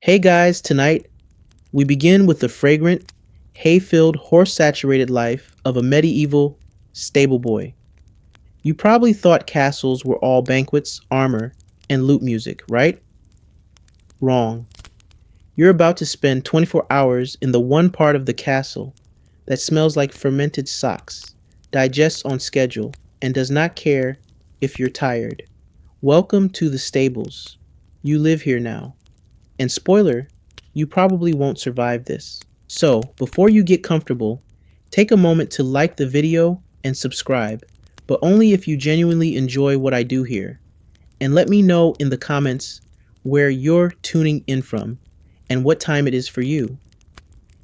Hey guys, tonight we begin with the fragrant, hay-filled, horse-saturated life of a medieval stable boy. You probably thought castles were all banquets, armor, and lute music, right? Wrong. You're about to spend 24 hours in the one part of the castle that smells like fermented socks, digests on schedule, and does not care if you're tired. Welcome to the stables. You live here now. And spoiler, you probably won't survive this. So, before you get comfortable, take a moment to like the video and subscribe, but only if you genuinely enjoy what I do here. And let me know in the comments where you're tuning in from and what time it is for you.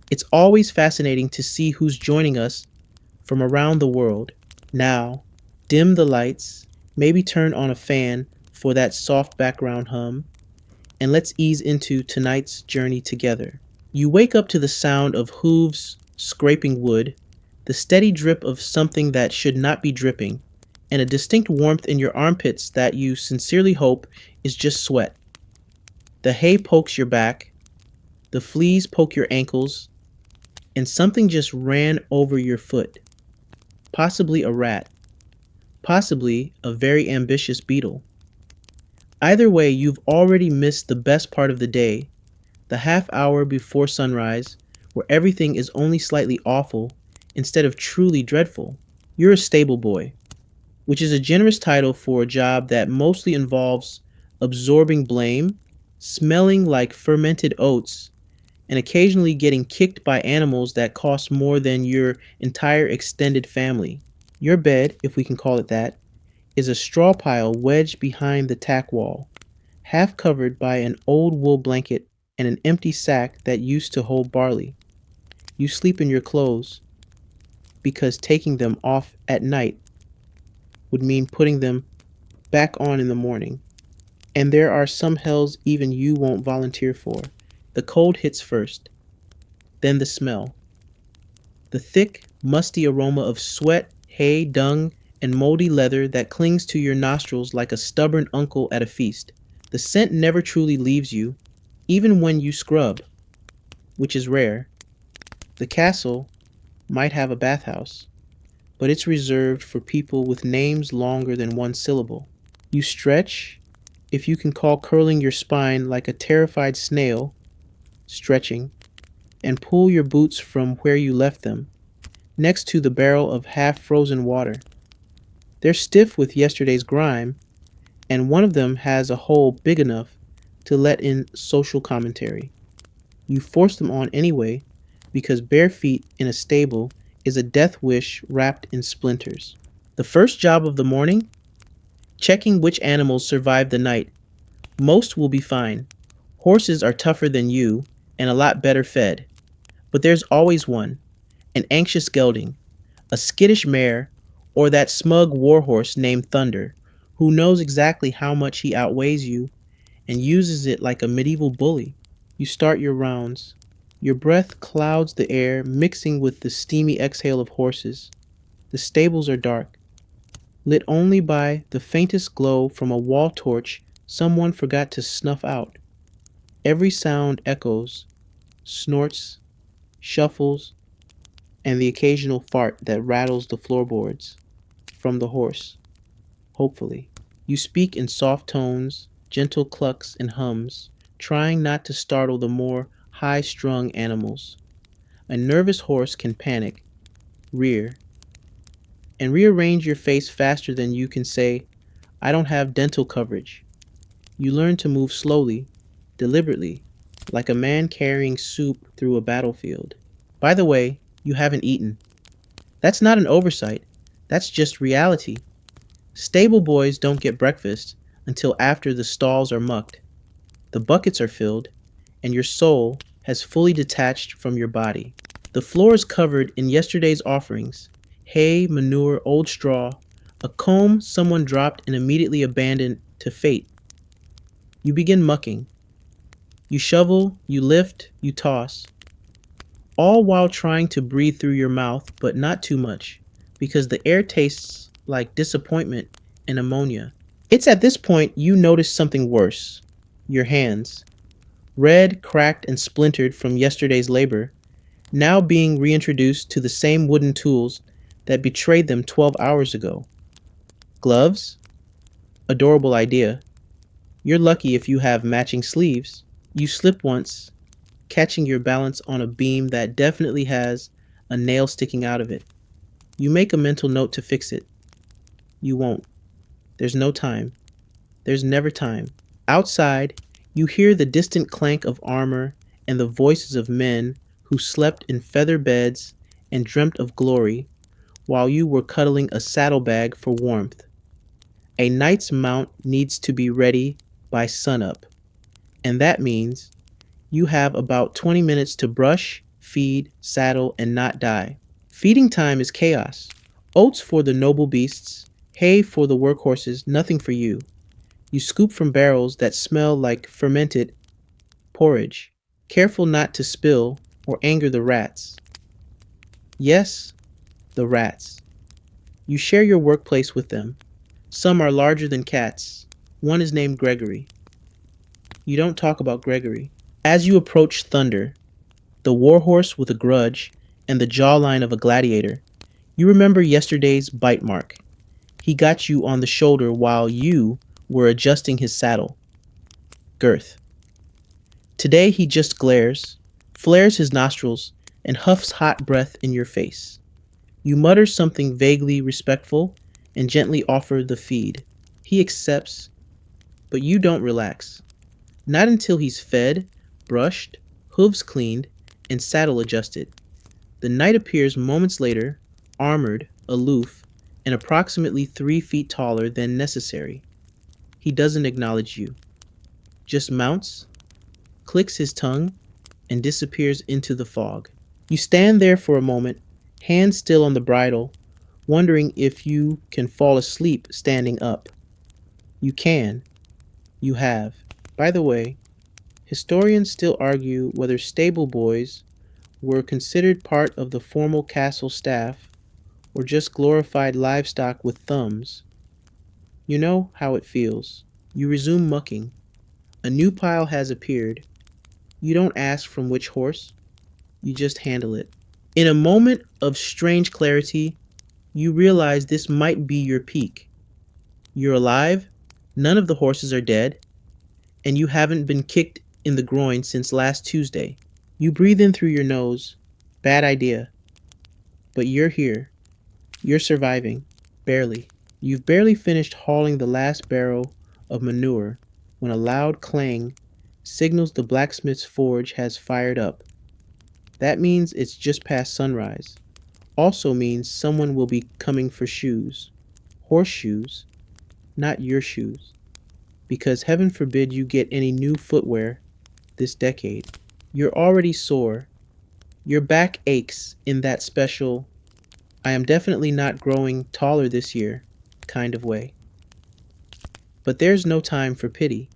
It's always fascinating to see who's joining us from around the world. Now, dim the lights, maybe turn on a fan for that soft background hum, and let's ease into tonight's journey together. You wake up to the sound of hooves scraping wood, the steady drip of something that should not be dripping, and a distinct warmth in your armpits that you sincerely hope is just sweat. The hay pokes your back, the fleas poke your ankles, and something just ran over your foot. Possibly a rat, possibly a very ambitious beetle. Either way, you've already missed the best part of the day, the half hour before sunrise, where everything is only slightly awful instead of truly dreadful. You're a stable boy, which is a generous title for a job that mostly involves absorbing blame, smelling like fermented oats, and occasionally getting kicked by animals that cost more than your entire extended family. Your bed, if we can call it that, is a straw pile wedged behind the tack wall, half covered by an old wool blanket and an empty sack that used to hold barley. You sleep in your clothes because taking them off at night would mean putting them back on in the morning. And there are some hells even you won't volunteer for. The cold hits first, then the smell. The thick, musty aroma of sweat, hay, dung, and moldy leather that clings to your nostrils like a stubborn uncle at a feast. The scent never truly leaves you, even when you scrub, which is rare. The castle might have a bathhouse, but it's reserved for people with names longer than one syllable. You stretch, if you can call curling your spine like a terrified snail, stretching, and pull your boots from where you left them, next to the barrel of half-frozen water. They're stiff with yesterday's grime, and one of them has a hole big enough to let in social commentary. You force them on anyway, because bare feet in a stable is a death wish wrapped in splinters. The first job of the morning? Checking which animals survived the night. Most will be fine. Horses are tougher than you and a lot better fed. But there's always one, an anxious gelding, a skittish mare, or that smug warhorse named Thunder, who knows exactly how much he outweighs you and uses it like a medieval bully. You start your rounds. Your breath clouds the air, mixing with the steamy exhale of horses. The stables are dark, lit only by the faintest glow from a wall torch someone forgot to snuff out. Every sound echoes, snorts, shuffles, and the occasional fart that rattles the floorboards. From the horse, hopefully. You speak in soft tones, gentle clucks and hums, trying not to startle the more high-strung animals. A nervous horse can panic, rear, and rearrange your face faster than you can say, "I don't have dental coverage." You learn to move slowly, deliberately, like a man carrying soup through a battlefield. By the way, you haven't eaten. That's not an oversight. That's just reality. Stable boys don't get breakfast until after the stalls are mucked, the buckets are filled, and your soul has fully detached from your body. The floor is covered in yesterday's offerings: hay, manure, old straw, a comb someone dropped and immediately abandoned to fate. You begin mucking. You shovel, you lift, you toss, all while trying to breathe through your mouth, but not too much, because the air tastes like disappointment and ammonia. It's at this point you notice something worse: your hands. red, cracked, and splintered from yesterday's labor, now being reintroduced to the same wooden tools that betrayed them 12 hours ago. Gloves? Adorable idea. You're lucky if you have matching sleeves. You slip once, catching your balance on a beam that definitely has a nail sticking out of it. You make a mental note to fix it. You won't. There's no time. There's never time. Outside, you hear the distant clank of armor and the voices of men who slept in feather beds and dreamt of glory while you were cuddling a saddlebag for warmth. A knight's mount needs to be ready by sunup, and that means you have about 20 minutes to brush, feed, saddle, and not die. Feeding time is chaos. Oats for the noble beasts, hay for the workhorses, nothing for you. You scoop from barrels that smell like fermented porridge, careful not to spill or anger the rats. Yes, the rats. You share your workplace with them. Some are larger than cats. One is named Gregory. You don't talk about Gregory. As you approach Thunder, the warhorse with a grudge and the jawline of a gladiator, you remember yesterday's bite mark. He got you on the shoulder while you were adjusting his saddle. Girth. Today he just glares, flares his nostrils, and huffs hot breath in your face. You mutter something vaguely respectful and gently offer the feed. He accepts, but you don't relax. Not until he's fed, brushed, hooves cleaned, and saddle adjusted. The knight appears moments later, armored, aloof, and approximately 3 feet taller than necessary. He doesn't acknowledge you. Just mounts, clicks his tongue, and disappears into the fog. You stand there for a moment, hands still on the bridle, wondering if you can fall asleep standing up. You can. You have. By the way, historians still argue whether stable boys were considered part of the formal castle staff or just glorified livestock with thumbs. You know how it feels. You resume mucking. A new pile has appeared. You don't ask from which horse. You just handle it. In a moment of strange clarity, you realize this might be your peak. You're alive, none of the horses are dead, and you haven't been kicked in the groin since last Tuesday. You breathe in through your nose. Bad idea. But you're here. You're surviving. Barely. You've barely finished hauling the last barrel of manure when a loud clang signals the blacksmith's forge has fired up. That means it's just past sunrise. Also means someone will be coming for shoes. Horseshoes, not your shoes. Because heaven forbid you get any new footwear this decade. You're already sore. Your back aches in that special, I am definitely not growing taller this year kind of way. But there's no time for pity.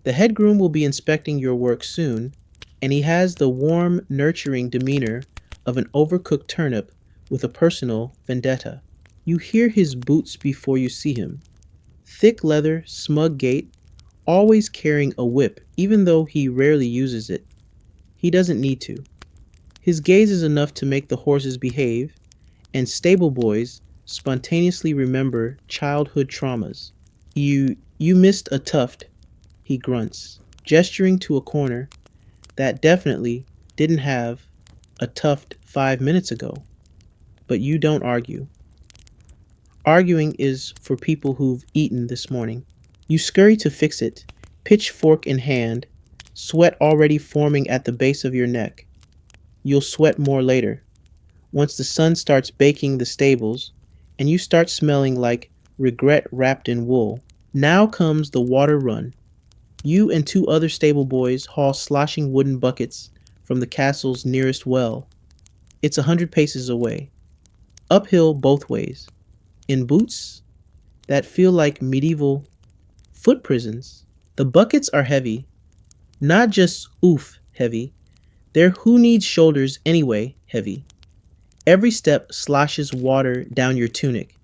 The head groom will be inspecting your work soon, and he has the warm, nurturing demeanor of an overcooked turnip with a personal vendetta. You hear his boots before you see him. Thick leather, smug gait, always carrying a whip even though he rarely uses it. He doesn't need to. His gaze is enough to make the horses behave, and stable boys spontaneously remember childhood traumas. You missed a tuft, he grunts, gesturing to a corner that definitely didn't have a tuft 5 minutes ago. But you don't argue. Arguing is for people who've eaten this morning. You scurry to fix it, pitchfork in hand, sweat already forming at the base of your neck. You'll sweat more later, once the sun starts baking the stables and you start smelling like regret wrapped in wool. Now comes the water run. You and 2 other stable boys haul sloshing wooden buckets from the castle's nearest well. It's 100 paces away. Uphill both ways. In boots that feel like medieval foot prisons. The buckets are heavy. Not just oof heavy. They're who needs shoulders anyway heavy. Every step sloshes water down your tunic.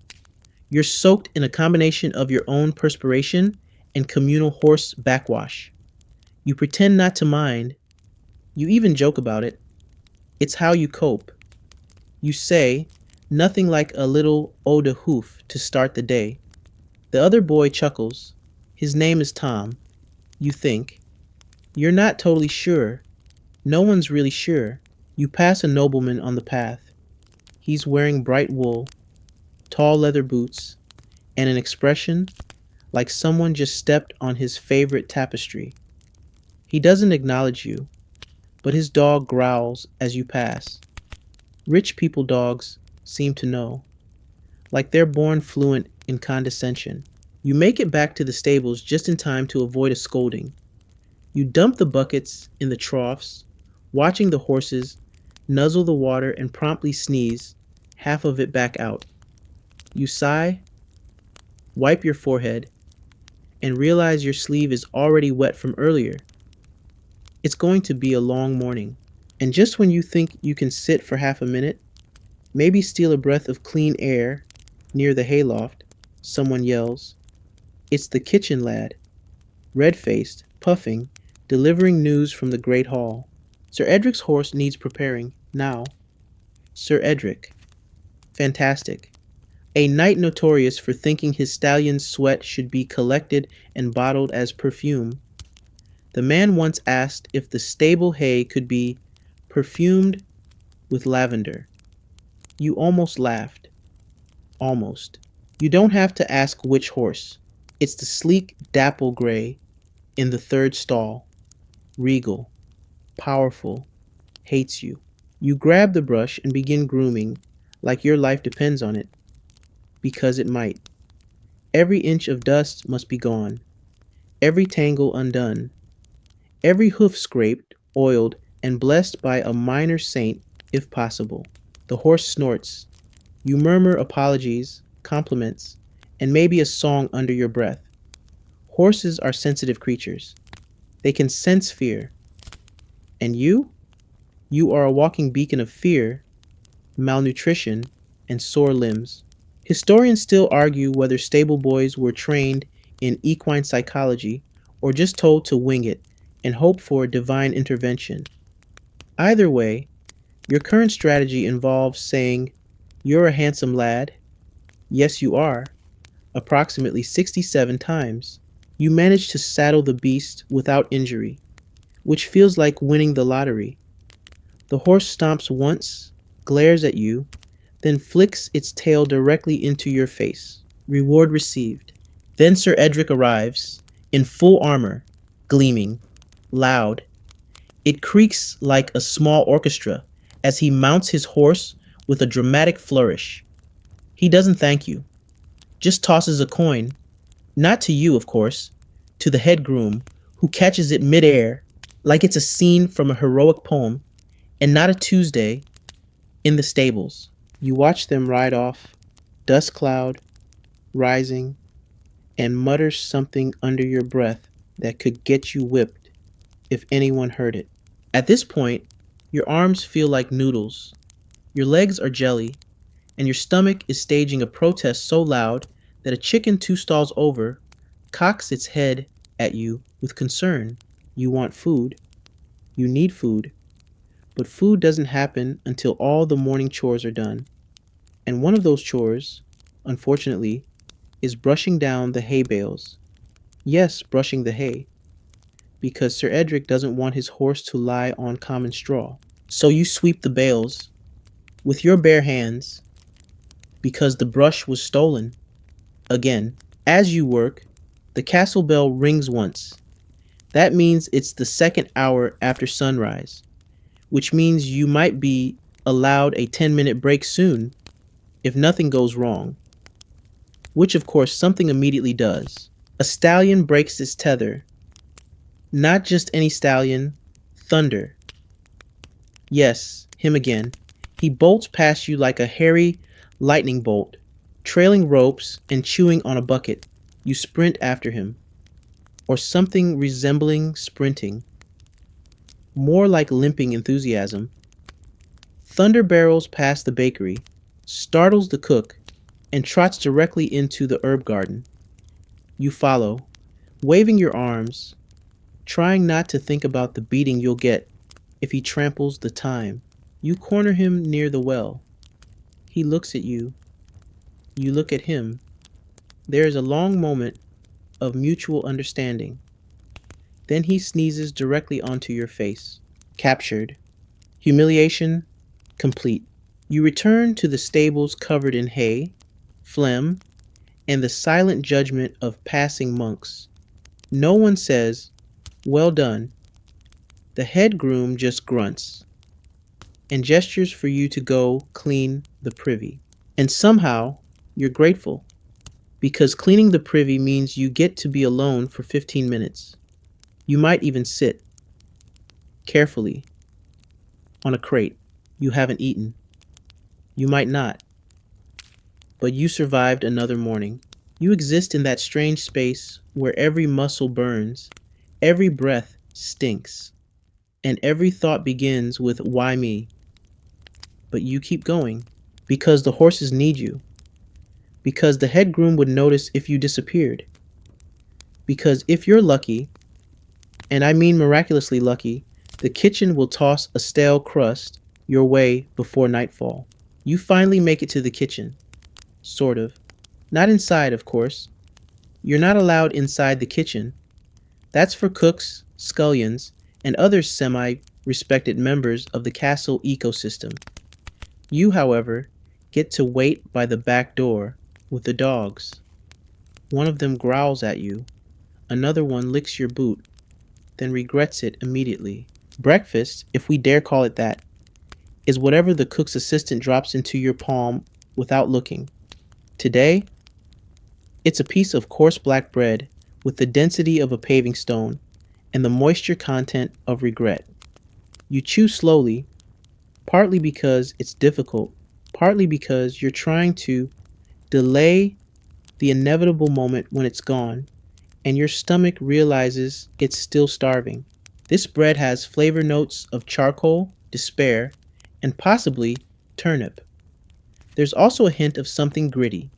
You're soaked in a combination of your own perspiration and communal horse backwash. You pretend not to mind. You even joke about it. It's how you cope. You say, nothing like a little eau de hoof to start the day. The other boy chuckles. His name is Tom. You think. You're not totally sure. No one's really sure. You pass a nobleman on the path. He's wearing bright wool, tall leather boots, and an expression like someone just stepped on his favorite tapestry. He doesn't acknowledge you, but his dog growls as you pass. Rich people dogs seem to know, like they're born fluent in condescension. You make it back to the stables just in time to avoid a scolding. You dump the buckets in the troughs, watching the horses nuzzle the water and promptly sneeze half of it back out. You sigh, wipe your forehead, and realize your sleeve is already wet from earlier. It's going to be a long morning. And just when you think you can sit for half a minute, maybe steal a breath of clean air near the hayloft, someone yells. It's the kitchen lad, red-faced, puffing, delivering news from the great hall. Sir Edric's horse needs preparing, now. Sir Edric. Fantastic. A knight notorious for thinking his stallion's sweat should be collected and bottled as perfume. The man once asked if the stable hay could be perfumed with lavender. You almost laughed. Almost. You don't have to ask which horse. It's the sleek dapple gray in the third stall. Regal. Powerful. Hates you. You grab the brush and begin grooming like your life depends on it. Because it might. Every inch of dust must be gone. Every tangle undone. Every hoof scraped, oiled, and blessed by a minor saint, if possible. The horse snorts. You murmur apologies, compliments, and maybe a song under your breath. Horses are sensitive creatures. They can sense fear. And you? You are a walking beacon of fear, malnutrition, and sore limbs. Historians still argue whether stable boys were trained in equine psychology or just told to wing it and hope for divine intervention. Either way, your current strategy involves saying, "You're a handsome lad." Yes, you are. Approximately 67 times. You manage to saddle the beast without injury, which feels like winning the lottery. The horse stomps once, glares at you, then flicks its tail directly into your face. Reward received. Then Sir Edric arrives, in full armor, gleaming, loud. It creaks like a small orchestra as he mounts his horse with a dramatic flourish. He doesn't thank you, just tosses a coin, not to you, of course, to the head groom, who catches it midair like it's a scene from a heroic poem and not a Tuesday in the stables. You watch them ride off, dust cloud rising, and mutter something under your breath that could get you whipped if anyone heard it. At this point, your arms feel like noodles, your legs are jelly, and your stomach is staging a protest so loud that a chicken 2 stalls over cocks its head at you with concern. You want food. You need food. But food doesn't happen until all the morning chores are done. And one of those chores, unfortunately, is brushing down the hay bales. Yes, brushing the hay. Because Sir Edric doesn't want his horse to lie on common straw. So you sweep the bales with your bare hands because the brush was stolen. Again, as you work, the castle bell rings once. That means it's the second hour after sunrise, which means you might be allowed a 10-minute break soon if nothing goes wrong. Which, of course, something immediately does. A stallion breaks its tether. Not just any stallion, Thunder. Yes, him again. He bolts past you like a hairy lightning bolt, trailing ropes and chewing on a bucket. You sprint after him, or something resembling sprinting, more like limping enthusiasm. Thunder barrels past the bakery, startles the cook, and trots directly into the herb garden. You follow, waving your arms, trying not to think about the beating you'll get if he tramples the thyme. You corner him near the well. He looks at you. You look at him. There is a long moment of mutual understanding. Then he sneezes directly onto your face. Captured. Humiliation complete. You return to the stables covered in hay, phlegm, and the silent judgment of passing monks. No one says, "Well done." The head groom just grunts and gestures for you to go clean the privy. And somehow, you're grateful, because cleaning the privy means you get to be alone for 15 minutes. You might even sit, carefully, on a crate you haven't eaten. You might not, but you survived another morning. You exist in that strange space where every muscle burns, every breath stinks, and every thought begins with "why me?" But you keep going, because the horses need you, because the head groom would notice if you disappeared, because if you're lucky, and I mean miraculously lucky, the kitchen will toss a stale crust your way before nightfall. You finally make it to the kitchen. Sort of. Not inside, of course. You're not allowed inside the kitchen. That's for cooks, scullions, and other semi-respected members of the castle ecosystem. You, however, get to wait by the back door with the dogs. One of them growls at you. Another one licks your boot, then regrets it immediately. Breakfast, if we dare call it that, is whatever the cook's assistant drops into your palm without looking. Today, it's a piece of coarse black bread with the density of a paving stone and the moisture content of regret. You chew slowly, partly because it's difficult, partly because you're trying to delay the inevitable moment when it's gone and your stomach realizes it's still starving. This bread has flavor notes of charcoal, despair, and possibly turnip. There's also a hint of something gritty.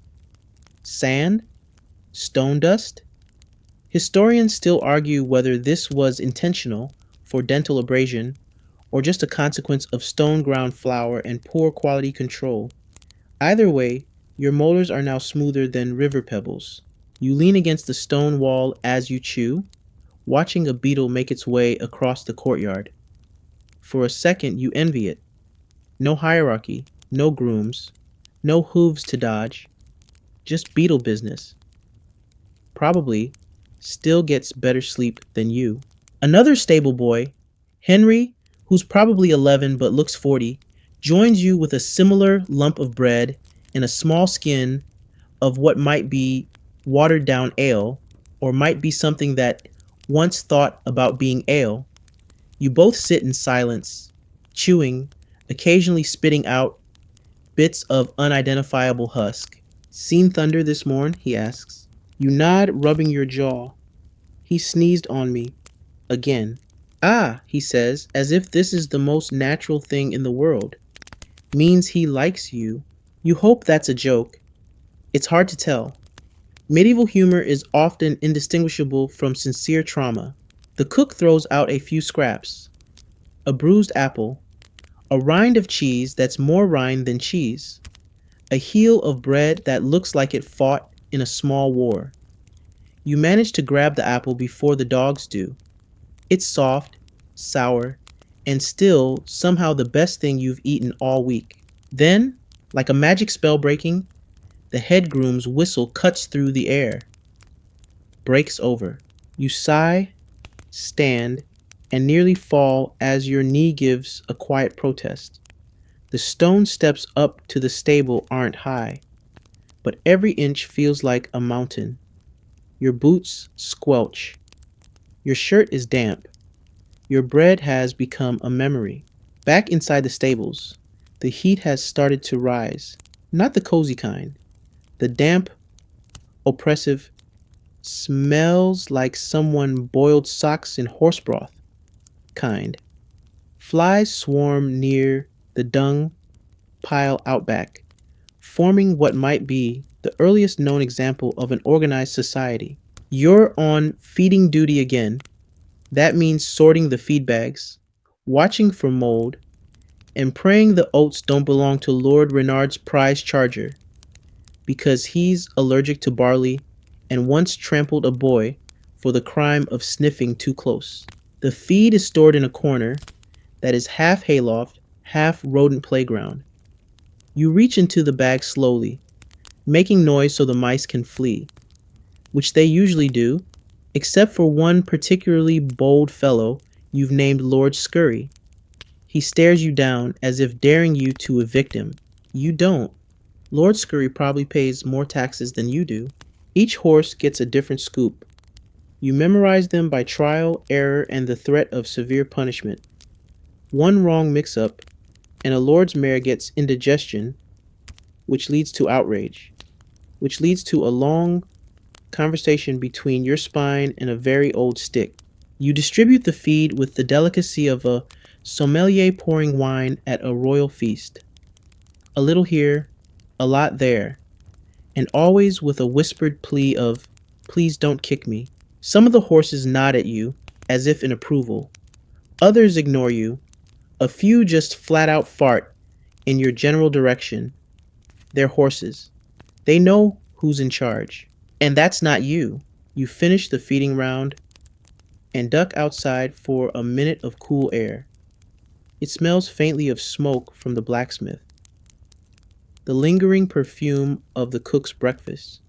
Sand? Stone dust? Historians still argue whether this was intentional for dental abrasion or just a consequence of stone ground flour and poor quality control. Either way, your molars are now smoother than river pebbles. You lean against the stone wall as you chew, watching a beetle make its way across the courtyard. For a second, you envy it. No hierarchy, no grooms, no hooves to dodge, just beetle business. Probably still gets better sleep than you. Another stable boy, Henry, who's probably 11 but looks 40, joins you with a similar lump of bread and a small skin of what might be watered down ale, or might be something that once thought about being ale. You both sit in silence, chewing, occasionally spitting out bits of unidentifiable husk. "Seen thunder this morn?" he asks. You nod, rubbing your jaw. "He sneezed on me. Again." "Ah," he says, as if this is the most natural thing in the world. "Means he likes you." You hope that's a joke. It's hard to tell. Medieval humor is often indistinguishable from sincere trauma. The cook throws out a few scraps. A bruised apple, a rind of cheese that's more rind than cheese, a heel of bread that looks like it fought in a small war. You manage to grab the apple before the dogs do. It's soft, sour, and still somehow the best thing you've eaten all week. Then, like a magic spell breaking, the head groom's whistle cuts through the air. Breaks over. You sigh, stand, and nearly fall as your knee gives a quiet protest. The stone steps up to the stable aren't high, but every inch feels like a mountain. Your boots squelch. Your shirt is damp. Your bread has become a memory. Back inside the stables, the heat has started to rise. Not the cozy kind. The damp, oppressive, smells like someone boiled socks in horse broth kind. Flies swarm near the dung pile out back, forming what might be the earliest known example of an organized society. You're on feeding duty again, That means sorting the feed bags, watching for mold, and praying the oats don't belong to Lord Renard's prize charger because he's allergic to barley and once trampled a boy for the crime of sniffing too close. The feed is stored in a corner that is half hayloft, half rodent playground. You reach into the bag slowly, making noise so the mice can flee, which they usually do, except for one particularly bold fellow you've named Lord Scurry. He stares you down as if daring you to evict him. You don't. Lord Scurry probably pays more taxes than you do. Each horse gets a different scoop. You memorize them by trial, error, and the threat of severe punishment. One wrong mix up, and a lord's mare gets indigestion, which leads to outrage, which leads to a long conversation between your spine and a very old stick. You distribute the feed with the delicacy of a sommelier pouring wine at a royal feast. A little here, a lot there, and always with a whispered plea of, "Please don't kick me." Some of the horses nod at you, as if in approval. Others ignore you. A few just flat out fart in your general direction. They're horses. They know who's in charge. And that's not you. You finish the feeding round and duck outside for a minute of cool air. It smells faintly of smoke from the blacksmith, the lingering perfume of the cook's breakfast.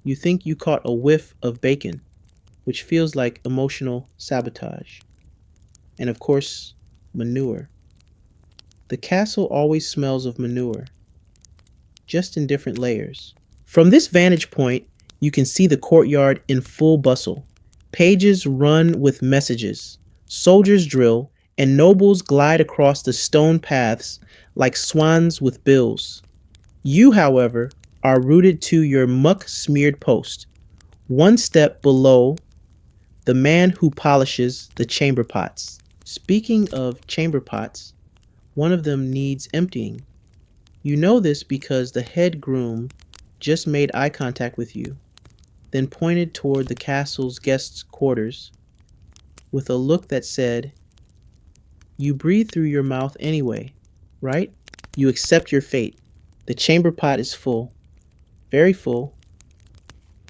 You think you caught a whiff of bacon, which feels like emotional sabotage. And of course, manure. The castle always smells of manure, just in different layers. From this vantage point, you can see the courtyard in full bustle. Pages run with messages, soldiers drill, and nobles glide across the stone paths like swans with bills. You, however, are rooted to your muck-smeared post, one step below the man who polishes the chamber pots. Speaking of chamber pots, one of them needs emptying. You know this because the head groom just made eye contact with you, then pointed toward the castle's guests' quarters with a look that said, "You breathe through your mouth anyway, right? You accept your fate." The chamber pot is full, very full,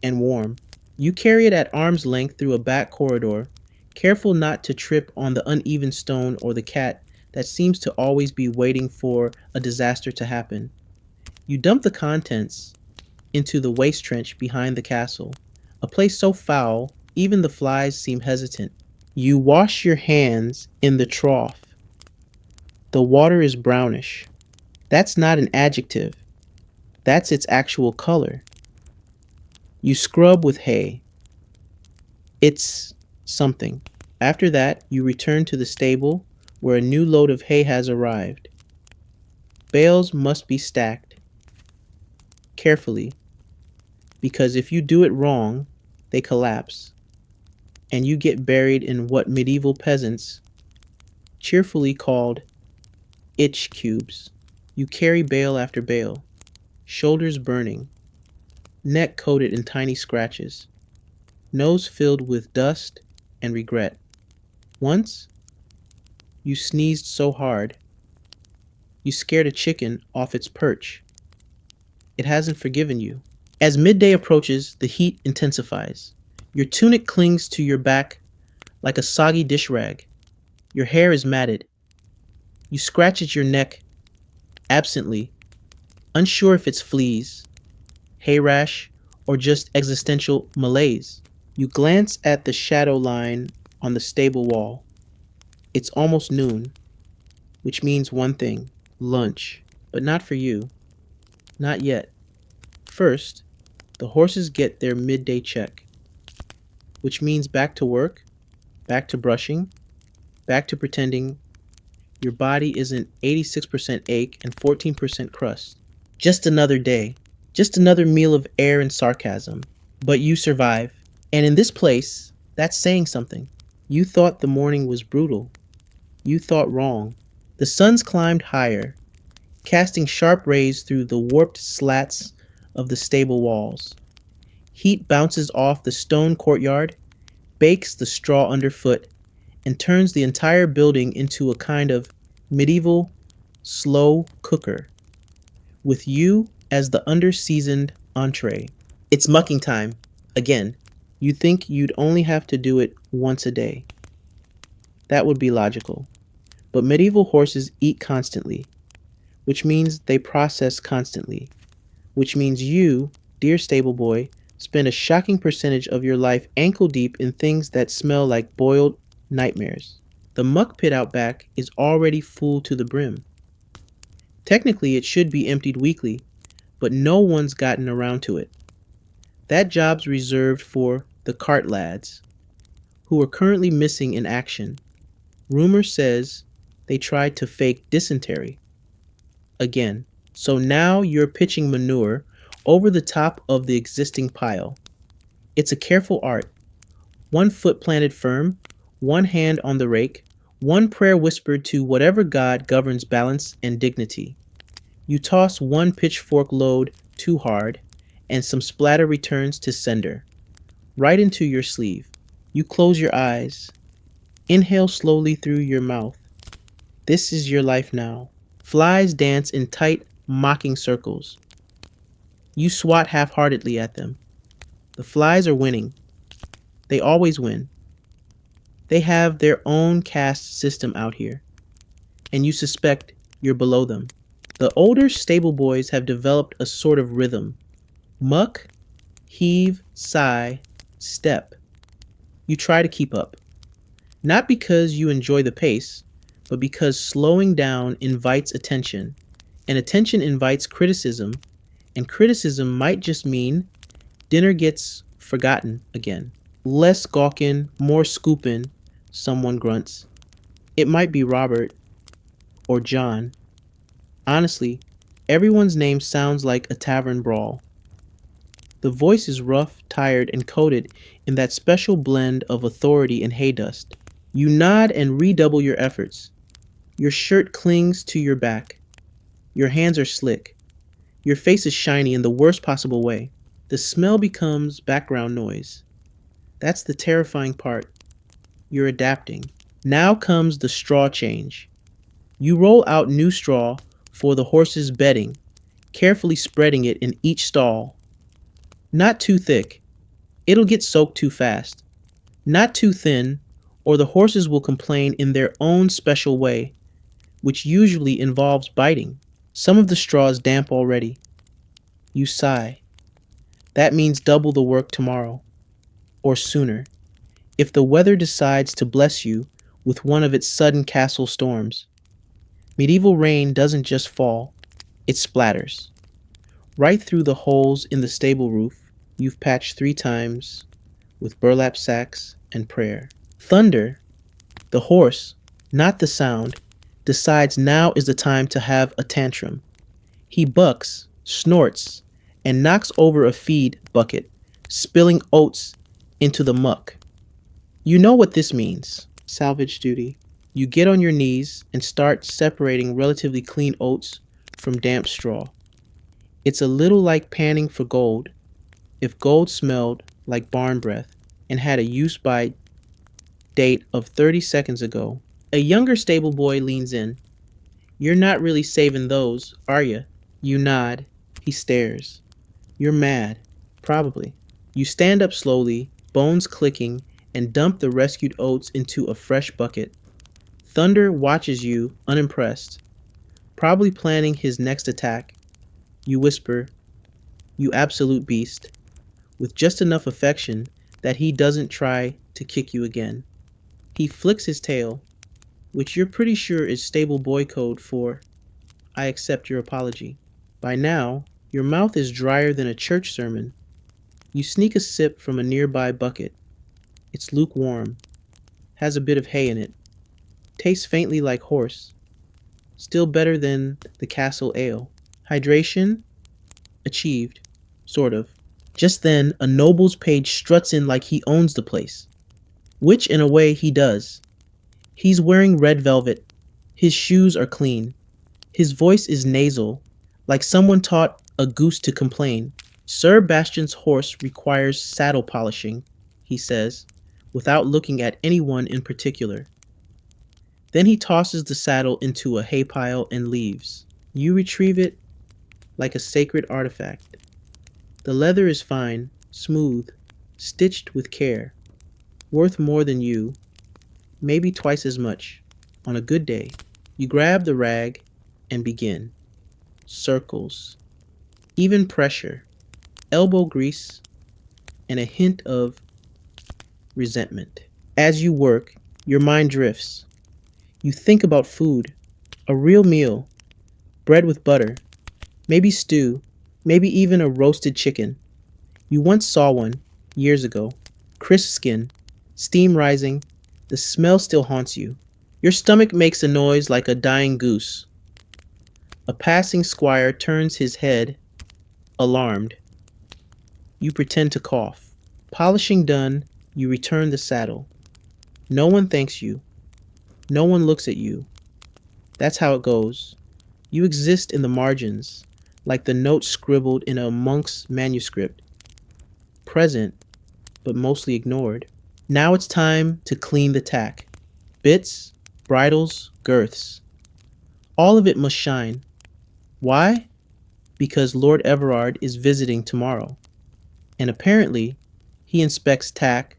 and warm. You carry it at arm's length through a back corridor, careful not to trip on the uneven stone or the cat that seems to always be waiting for a disaster to happen. You dump the contents into the waste trench behind the castle, a place so foul even the flies seem hesitant. You wash your hands in the trough. The water is brownish. That's not an adjective. That's its actual color. You scrub with hay. It's something. After that, you return to the stable where a new load of hay has arrived. Bales must be stacked carefully because if you do it wrong, they collapse and you get buried in what medieval peasants cheerfully called itch cubes. You carry bale after bale, shoulders burning, neck coated in tiny scratches, nose filled with dust and regret. Once, you sneezed so hard, you scared a chicken off its perch. It hasn't forgiven you. As midday approaches, the heat intensifies. Your tunic clings to your back like a soggy dish rag. Your hair is matted. You scratch at your neck absently, unsure if it's fleas, hay rash, or just existential malaise. You glance at the shadow line on the stable wall. It's almost noon, which means one thing: lunch. But not for you. Not yet. First, the horses get their midday check, which means back to work, back to brushing, back to pretending your body isn't 86% ache and 14% crust. Just another day. Just another meal of air and sarcasm. But you survive. And in this place, that's saying something. You thought the morning was brutal. You thought wrong. The sun's climbed higher, casting sharp rays through the warped slats of the stable walls. Heat bounces off the stone courtyard bakes the straw underfoot, and turns the entire building into a kind of medieval slow cooker, with you as the under-seasoned entree. It's mucking time. Again, you think you'd only have to do it once a day. That would be logical. But medieval horses eat constantly, which means they process constantly, which means you, dear stable boy, spend a shocking percentage of your life ankle deep in things that smell like boiled nightmares. The muck pit out back is already full to the brim. Technically, it should be emptied weekly, but no one's gotten around to it. That job's reserved for the cart lads, who are currently missing in action. Rumor says they tried to fake dysentery. Again, so now you're pitching manure over the top of the existing pile. It's a careful art. One foot planted firm, one hand on the rake, one prayer whispered to whatever god governs balance and dignity. You toss one pitchfork load too hard, and some splatter returns to sender, right into your sleeve. You close your eyes. Inhale slowly through your mouth. This is your life now. Flies dance in tight, mocking circles. You swat half-heartedly at them. The flies are winning. They always win. They have their own caste system out here, and you suspect you're below them. The older stable boys have developed a sort of rhythm. Muck, heave, sigh, step. You try to keep up. Not because you enjoy the pace, but because slowing down invites attention, and attention invites criticism, and criticism might just mean dinner gets forgotten again. Less gawking, more scooping, someone grunts. It might be Robert or John. Honestly, everyone's name sounds like a tavern brawl. The voice is rough, tired, and coated in that special blend of authority and hay dust. You nod and redouble your efforts. Your shirt clings to your back. Your hands are slick. Your face is shiny in the worst possible way. The smell becomes background noise. That's the terrifying part. You're adapting. Now comes the straw change. You roll out new straw for the horse's bedding, carefully spreading it in each stall. Not too thick. It'll get soaked too fast. Not too thin, or the horses will complain in their own special way, which usually involves biting. Some of the straw is damp already. You sigh. That means double the work tomorrow, or sooner, if the weather decides to bless you with one of its sudden castle storms. Medieval rain doesn't just fall, it splatters. Right through the holes in the stable roof you've patched 3 times with burlap sacks and prayer. Thunder, the horse, not the sound, decides now is the time to have a tantrum. He bucks, snorts, and knocks over a feed bucket, spilling oats into the muck. You know what this means. Salvage duty. You get on your knees and start separating relatively clean oats from damp straw. It's a little like panning for gold, if gold smelled like barn breath and had a use-by date of 30 seconds ago. A younger stable boy leans in. You're not really saving those, are you? You nod. He stares. You're mad. Probably. You stand up slowly, bones clicking, and dump the rescued oats into a fresh bucket. Thunder watches you, unimpressed, probably planning his next attack. You whisper, "You absolute beast," with just enough affection that he doesn't try to kick you again. He flicks his tail, which you're pretty sure is stable boy code for, "I accept your apology." By now, your mouth is drier than a church sermon. You sneak a sip from a nearby bucket. It's lukewarm, has a bit of hay in it, tastes faintly like horse, still better than the castle ale. Hydration achieved, sort of. Just then, a noble's page struts in like he owns the place, which in a way he does. He's wearing red velvet. His shoes are clean. His voice is nasal, like someone taught a goose to complain. "Sir Bastian's horse requires saddle polishing," he says, without looking at anyone in particular. Then he tosses the saddle into a hay pile and leaves. You retrieve it like a sacred artifact. The leather is fine, smooth, stitched with care, worth more than you, maybe twice as much, on a good day. You grab the rag and begin. Circles, even pressure, elbow grease, and a hint of resentment. As you work, your mind drifts. You think about food, a real meal, bread with butter, maybe stew, maybe even a roasted chicken. You once saw one, years ago, crisp skin, steam rising, the smell still haunts you. Your stomach makes a noise like a dying goose. A passing squire turns his head, alarmed. You pretend to cough. Polishing done, you return the saddle. No one thanks you. No one looks at you. That's how it goes. You exist in the margins, like the note scribbled in a monk's manuscript. Present, but mostly ignored. Now it's time to clean the tack. Bits, bridles, girths. All of it must shine. Why? Because Lord Everard is visiting tomorrow. And apparently, he inspects tack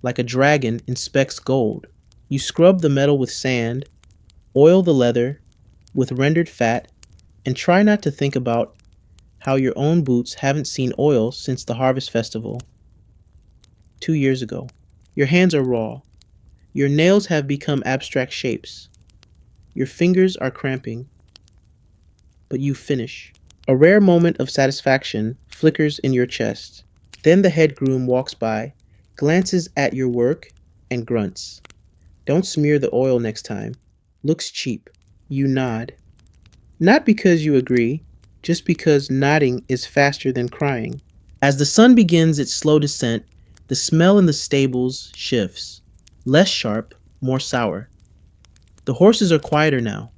like a dragon inspects gold. You scrub the metal with sand, oil the leather with rendered fat, and try not to think about how your own boots haven't seen oil since the Harvest Festival 2 years ago. Your hands are raw. Your nails have become abstract shapes. Your fingers are cramping. But you finish. A rare moment of satisfaction flickers in your chest. Then the head groom walks by, glances at your work, and grunts. Don't smear the oil next time. Looks cheap. You nod. Not because you agree, just because nodding is faster than crying. As the sun begins its slow descent, the smell in the stables shifts. Less sharp, more sour. The horses are quieter now.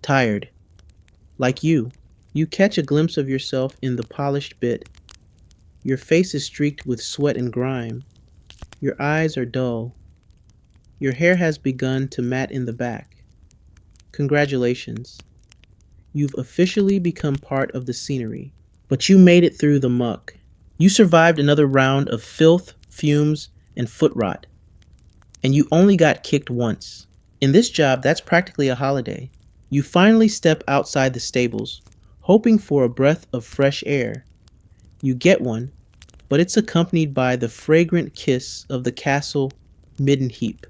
Tired. Like you. You catch a glimpse of yourself in the polished bit. Your face is streaked with sweat and grime. Your eyes are dull. Your hair has begun to mat in the back. Congratulations. You've officially become part of the scenery. But you made it through the muck. You survived another round of filth, fumes, and foot rot. And you only got kicked once. In this job, that's practically a holiday. You finally step outside the stables, hoping for a breath of fresh air. You get one, but it's accompanied by the fragrant kiss of the castle midden heap,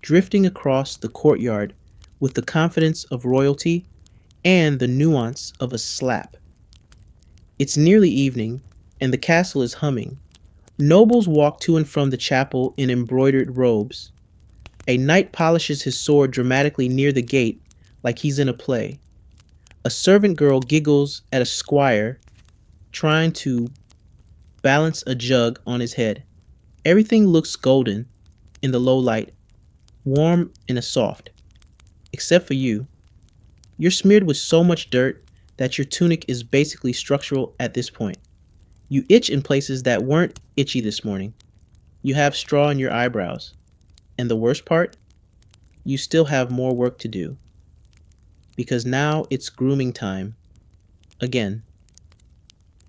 drifting across the courtyard with the confidence of royalty and the nuance of a slap. It's nearly evening, and the castle is humming. Nobles walk to and from the chapel in embroidered robes. A knight polishes his sword dramatically near the gate like he's in a play. A servant girl giggles at a squire trying to balance a jug on his head. Everything looks golden in the low light, warm in a soft, except for you. You're smeared with so much dirt that your tunic is basically structural at this point. You itch in places that weren't itchy this morning. You have straw in your eyebrows. And the worst part? You still have more work to do. Because now it's grooming time. Again.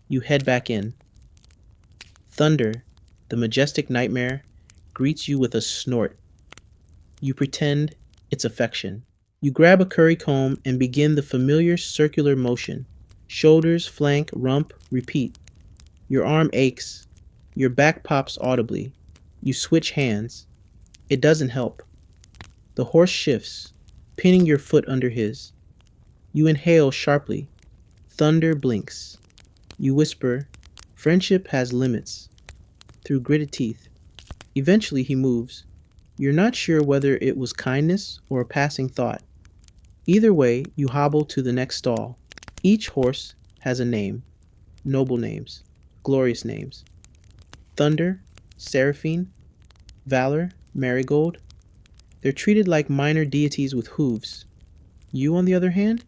You head back in. Thunder, the majestic nightmare, greets you with a snort. You pretend it's affection. You grab a curry comb and begin the familiar circular motion. Shoulders, flank, rump, repeat. Your arm aches. Your back pops audibly. You switch hands. It doesn't help. The horse shifts, pinning your foot under his. You inhale sharply. Thunder blinks. You whisper, "Friendship has limits," through gritted teeth. Eventually he moves. You're not sure whether it was kindness or a passing thought. Either way, you hobble to the next stall. Each horse has a name. Noble names. Glorious names. Thunder, Seraphine, Valor, Marigold. They're treated like minor deities with hooves. You, on the other hand,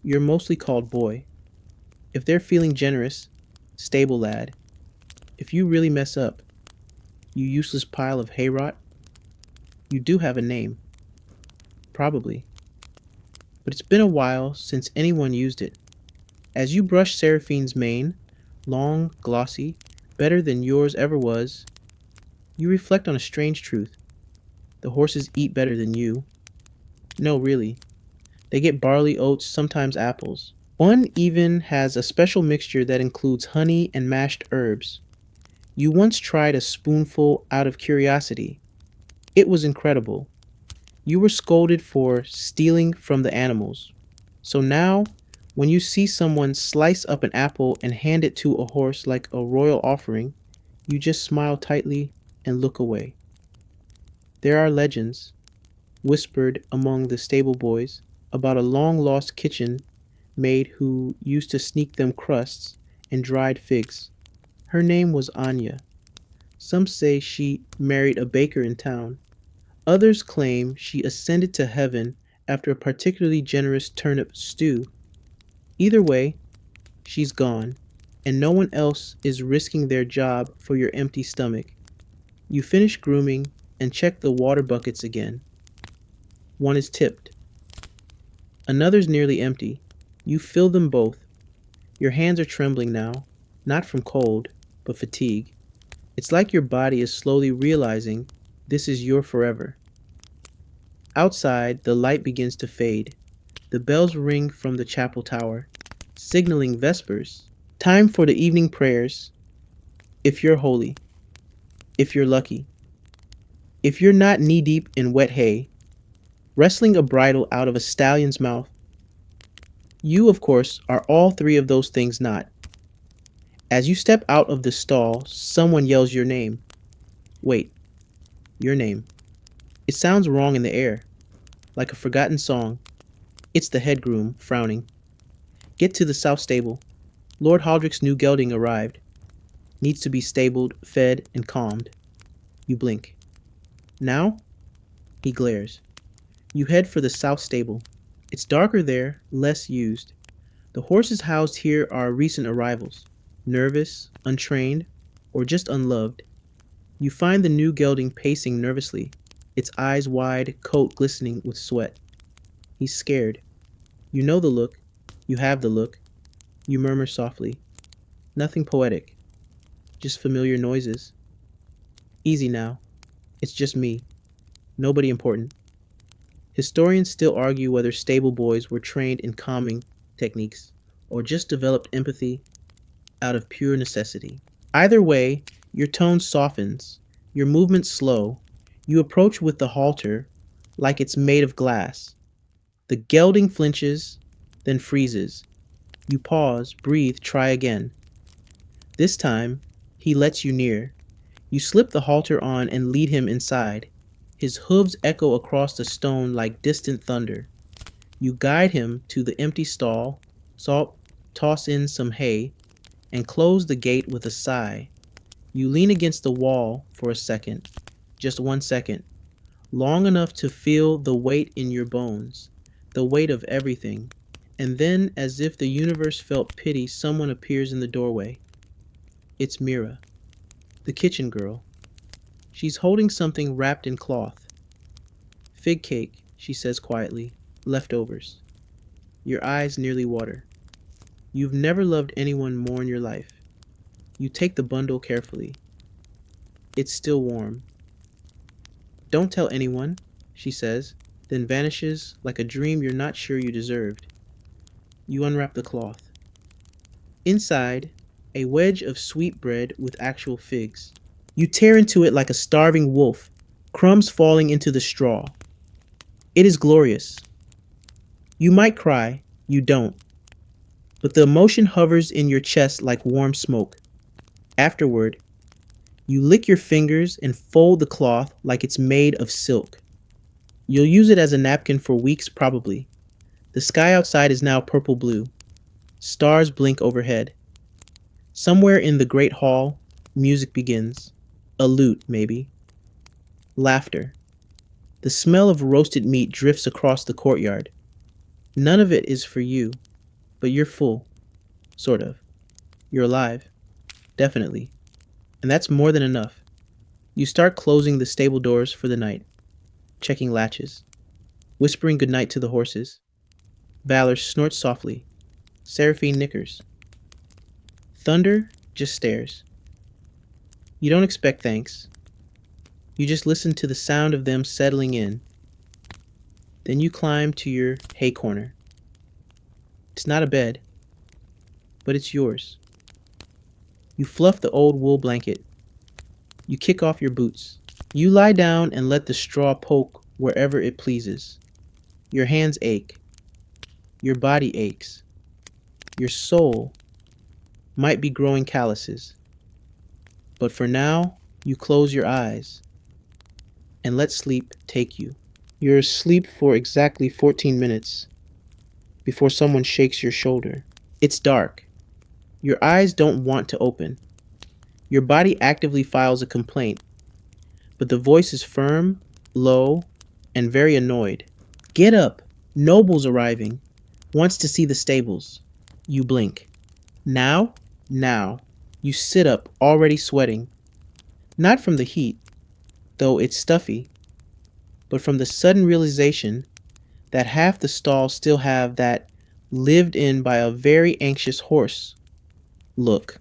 you're mostly called boy. If they're feeling generous, stable lad. If you really mess up, You useless pile of hay rot. You do have a name. Probably. But it's been a while since anyone used it. As you brush Seraphine's mane, long, glossy, better than yours ever was, you reflect on a strange truth. The horses eat better than you. No, really. They get barley, oats, sometimes apples. One even has a special mixture that includes honey and mashed herbs. You once tried a spoonful out of curiosity. It was incredible. You were scolded for stealing from the animals. So now, when you see someone slice up an apple and hand it to a horse like a royal offering, you just smile tightly and look away. There are legends, whispered among the stable boys, about a long lost kitchen maid who used to sneak them crusts and dried figs. Her name was Anya. Some say she married a baker in town. Others claim she ascended to heaven after a particularly generous turnip stew. Either way, she's gone, and no one else is risking their job for your empty stomach. You finish grooming and check the water buckets again. One is tipped. Another's nearly empty. You fill them both. Your hands are trembling now, not from cold, but fatigue. It's like your body is slowly realizing this is your forever. Outside, the light begins to fade. The bells ring from the chapel tower, signaling vespers. Time for the evening prayers, if you're holy, if you're lucky. If you're not knee deep in wet hay, wrestling a bridle out of a stallion's mouth. You, of course, are all three of those things not. As you step out of the stall, someone yells your name. Wait, your name. It sounds wrong in the air, like a forgotten song. It's the head groom, frowning. Get to the south stable. Lord Haldrick's new gelding arrived. Needs to be stabled, fed, and calmed. You blink. Now? He glares. You head for the south stable. It's darker there, less used. The horses housed here are recent arrivals, nervous, untrained, or just unloved. You find the new gelding pacing nervously, its eyes wide, coat glistening with sweat. He's scared. You know the look. You have the look. You murmur softly. Nothing poetic. Just familiar noises. Easy now. It's just me. Nobody important. Historians still argue whether stable boys were trained in calming techniques or just developed empathy out of pure necessity. Either way, your tone softens, your movements slow. You approach with the halter like it's made of glass. The gelding flinches, then freezes. You pause, breathe, try again. This time, he lets you near. You slip the halter on and lead him inside. His hooves echo across the stone like distant thunder. You guide him to the empty stall, toss in some hay, and close the gate with a sigh. You lean against the wall for a second, just 1 second, long enough to feel the weight in your bones, the weight of everything, and then, as if the universe felt pity, someone appears in the doorway. It's Mira, the kitchen girl. She's holding something wrapped in cloth. Fig cake, she says quietly, leftovers. Your eyes nearly water. You've never loved anyone more in your life. You take the bundle carefully. It's still warm. Don't tell anyone, she says, then vanishes like a dream you're not sure you deserved. You unwrap the cloth. Inside, a wedge of sweet bread with actual figs. You tear into it like a starving wolf, crumbs falling into the straw. It is glorious. You might cry, you don't, but the emotion hovers in your chest like warm smoke. Afterward, you lick your fingers and fold the cloth like it's made of silk. You'll use it as a napkin for weeks probably. The sky outside is now purple-blue. Stars blink overhead. Somewhere in the great hall, music begins. A lute, maybe. Laughter. The smell of roasted meat drifts across the courtyard. None of it is for you, but you're full. Sort of. You're alive. Definitely. And that's more than enough. You start closing the stable doors for the night, checking latches, whispering goodnight to the horses. Valor snorts softly. Seraphine nickers. Thunder just stares. You don't expect thanks. You just listen to the sound of them settling in. Then you climb to your hay corner. It's not a bed, but it's yours. You fluff the old wool blanket. You kick off your boots. You lie down and let the straw poke wherever it pleases. Your hands ache. Your body aches. Your soul might be growing calluses. But for now, you close your eyes and let sleep take you. You're asleep for exactly 14 minutes before someone shakes your shoulder. It's dark. Your eyes don't want to open. Your body actively files a complaint, but the voice is firm, low, and very annoyed. Get up. Noble's arriving. Wants to see the stables. You blink. Now? Now. You sit up, already sweating. Not from the heat, though it's stuffy, but from the sudden realization that half the stalls still have that lived in by a very anxious horse look,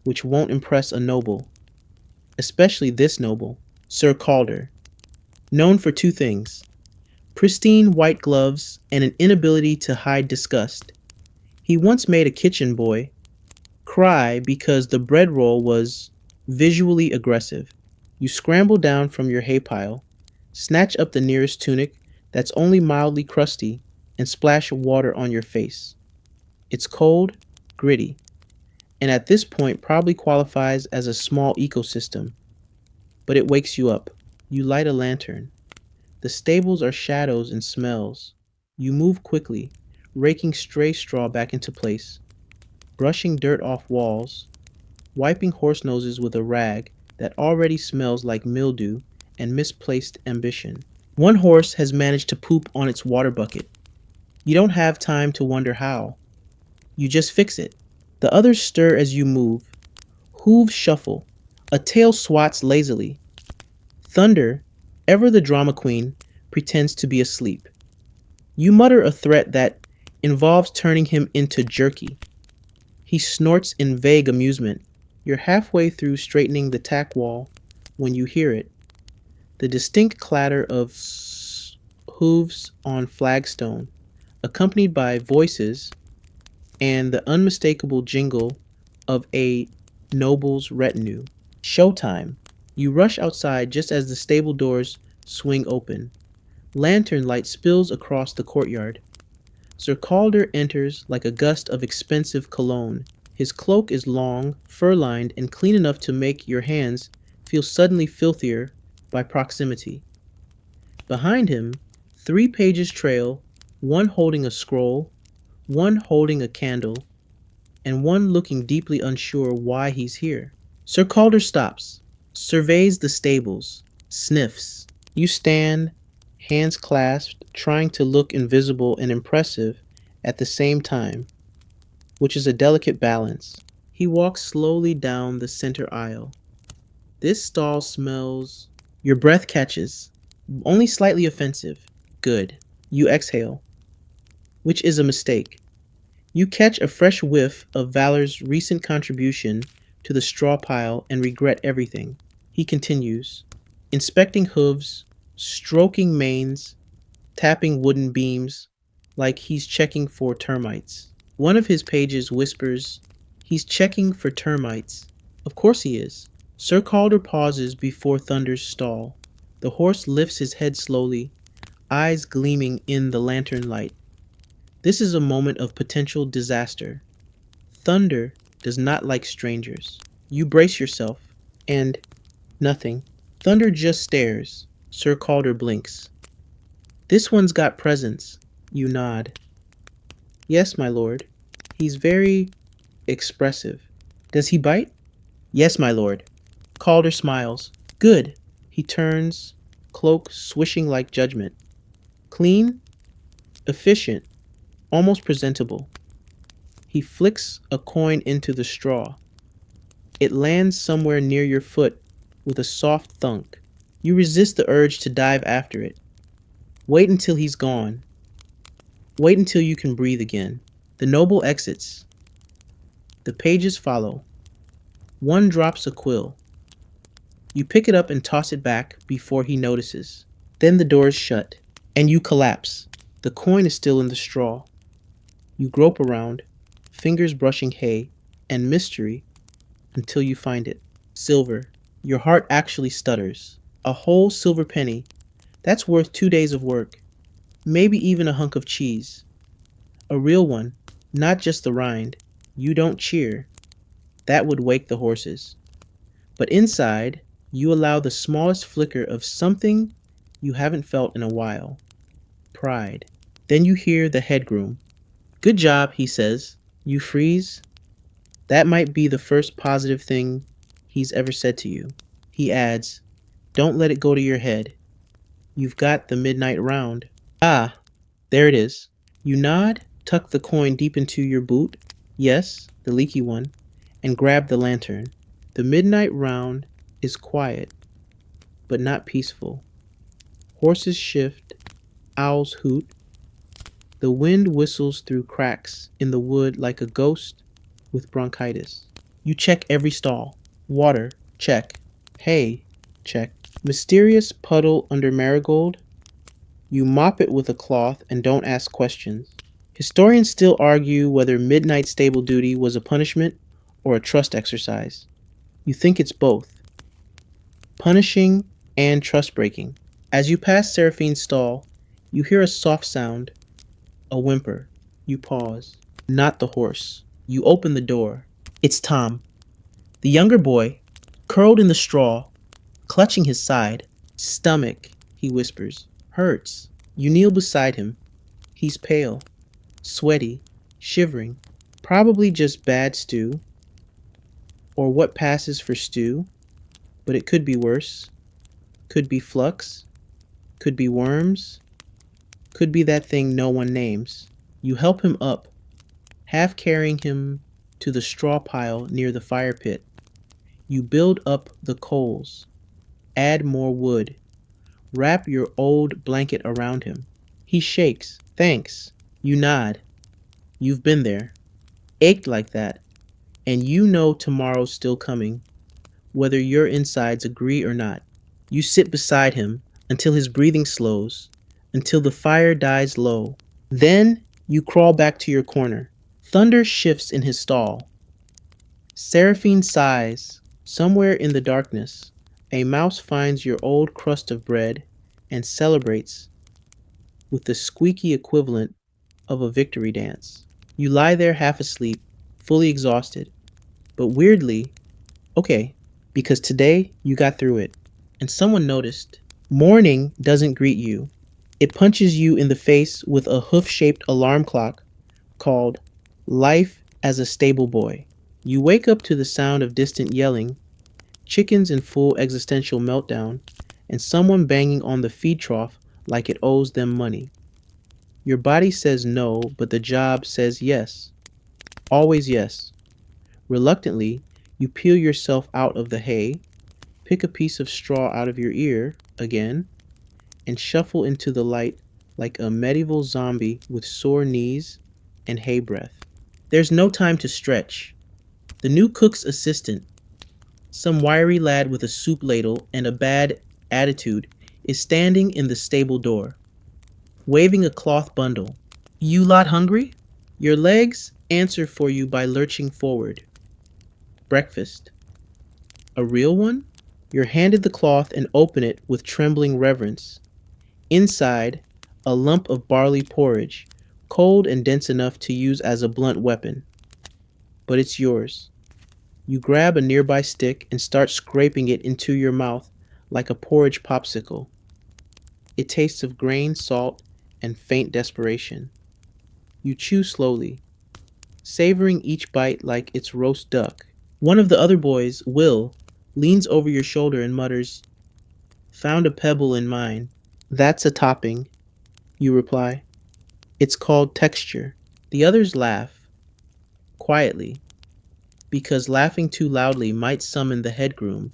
which won't impress a noble, especially this noble, Sir Calder, known for two things: pristine white gloves and an inability to hide disgust. He once made a kitchen boy cry because the bread roll was visually aggressive. You scramble down from your hay pile, snatch up the nearest tunic that's only mildly crusty, and splash water on your face. It's cold, gritty, and at this point probably qualifies as a small ecosystem, but it wakes you up. You light a lantern. The stables are shadows and smells. You move quickly, raking stray straw back into place, brushing dirt off walls, wiping horse noses with a rag that already smells like mildew and misplaced ambition. One horse has managed to poop on its water bucket. You don't have time to wonder how. You just fix it. The others stir as you move. Hooves shuffle. A tail swats lazily. Thunder, ever the drama queen, pretends to be asleep. You mutter a threat that involves turning him into jerky. He snorts in vague amusement. You're halfway through straightening the tack wall when you hear it. The distinct clatter of hooves on flagstone, accompanied by voices and the unmistakable jingle of a noble's retinue. Showtime. You rush outside just as the stable doors swing open. Lantern light spills across the courtyard. Sir Calder enters like a gust of expensive cologne. His cloak is long, fur-lined, and clean enough to make your hands feel suddenly filthier by proximity. Behind him, 3 pages trail, one holding a scroll, one holding a candle, and one looking deeply unsure why he's here. Sir Calder stops, surveys the stables, sniffs. You stand, hands clasped, trying to look invisible and impressive at the same time, which is a delicate balance. He walks slowly down the center aisle. This stall smells. Your breath catches, only slightly offensive. Good. You exhale, which is a mistake. You catch a fresh whiff of Valor's recent contribution to the straw pile and regret everything. He continues, inspecting hooves, stroking manes, tapping wooden beams like he's checking for termites. One of his pages whispers, "He's checking for termites." Of course he is. Sir Calder pauses before Thunder's stall. The horse lifts his head slowly, eyes gleaming in the lantern light. This is a moment of potential disaster. Thunder does not like strangers. You brace yourself, and nothing. Thunder just stares. Sir Calder blinks. "This one's got presence." You nod. "Yes, my lord. He's very expressive." "Does he bite?" "Yes, my lord." Calder smiles. "Good." He turns, cloak swishing like judgment. Clean, efficient, almost presentable. He flicks a coin into the straw. It lands somewhere near your foot with a soft thunk. You resist the urge to dive after it. Wait until he's gone. Wait until you can breathe again. The noble exits. The pages follow. One drops a quill. You pick it up and toss it back before he notices. Then the door is shut, and you collapse. The coin is still in the straw. You grope around, fingers brushing hay, and mystery until you find it. Silver. Your heart actually stutters. A whole silver penny. That's worth 2 days of work. Maybe even a hunk of cheese. A real one, not just the rind. You don't cheer. That would wake the horses. But inside, you allow the smallest flicker of something you haven't felt in a while. Pride. Then you hear the head groom. Good job, he says. You freeze. That might be the first positive thing he's ever said to you. He adds, don't let it go to your head. You've got the midnight round. Ah, there it is. You nod, tuck the coin deep into your boot, yes, the leaky one, and grab the lantern. The midnight round is quiet, but not peaceful. Horses shift, owls hoot. The wind whistles through cracks in the wood like a ghost with bronchitis. You check every stall. Water, check. Hay, check. Mysterious puddle under marigold. You mop it with a cloth and don't ask questions. Historians still argue whether midnight stable duty was a punishment or a trust exercise. You think it's both. Punishing and trust breaking. As you pass Seraphine's stall, you hear a soft sound, a whimper. You pause. Not the horse. You open the door. It's Tom. The younger boy, curled in the straw, clutching his side. Stomach, he whispers. Hurts. You kneel beside him. He's pale, sweaty, shivering. Probably just bad stew, or what passes for stew, but it could be worse. Could be flux, could be worms, could be that thing no one names. You help him up, half carrying him to the straw pile near the fire pit. You build up the coals, add more wood, wrap your old blanket around him. He shakes. Thanks. You nod. You've been there. Ached like that. And you know tomorrow's still coming, whether your insides agree or not. You sit beside him until his breathing slows, until the fire dies low. Then you crawl back to your corner. Thunder shifts in his stall. Seraphine sighs. Somewhere in the darkness, a mouse finds your old crust of bread and celebrates with the squeaky equivalent of a victory dance. You lie there half asleep, fully exhausted, but weirdly, okay, because today you got through it. And someone noticed. Morning doesn't greet you. It punches you in the face with a hoof-shaped alarm clock called Life as a Stable Boy. You wake up to the sound of distant yelling, chickens in full existential meltdown, and someone banging on the feed trough like it owes them money. Your body says no, but the job says yes. Always yes. Reluctantly, you peel yourself out of the hay, pick a piece of straw out of your ear again, and shuffle into the light like a medieval zombie with sore knees and hay breath. There's no time to stretch. The new cook's assistant, some wiry lad with a soup ladle and a bad attitude, is standing in the stable door, waving a cloth bundle. You lot hungry? Your legs answer for you by lurching forward. Breakfast. A real one? You're handed the cloth and open it with trembling reverence. Inside, a lump of barley porridge, cold and dense enough to use as a blunt weapon. But it's yours. You grab a nearby stick and start scraping it into your mouth like a porridge popsicle. It tastes of grain, salt, and faint desperation. You chew slowly, savoring each bite like it's roast duck. One of the other boys, Will, leans over your shoulder and mutters, "Found a pebble in mine." "That's a topping," you reply. "It's called texture." The others laugh, quietly, because laughing too loudly might summon the head groom,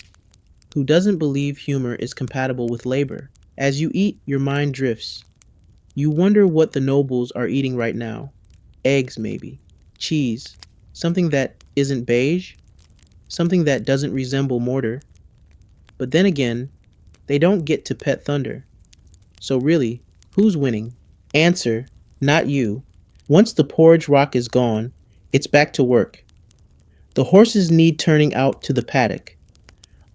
who doesn't believe humor is compatible with labor. As you eat, your mind drifts. You wonder what the nobles are eating right now. Eggs, maybe. Cheese. Something that isn't beige. Something that doesn't resemble mortar. But then again, they don't get to pet thunder. So really, who's winning? Answer, not you. Once the porridge rock is gone, it's back to work. The horses need turning out to the paddock.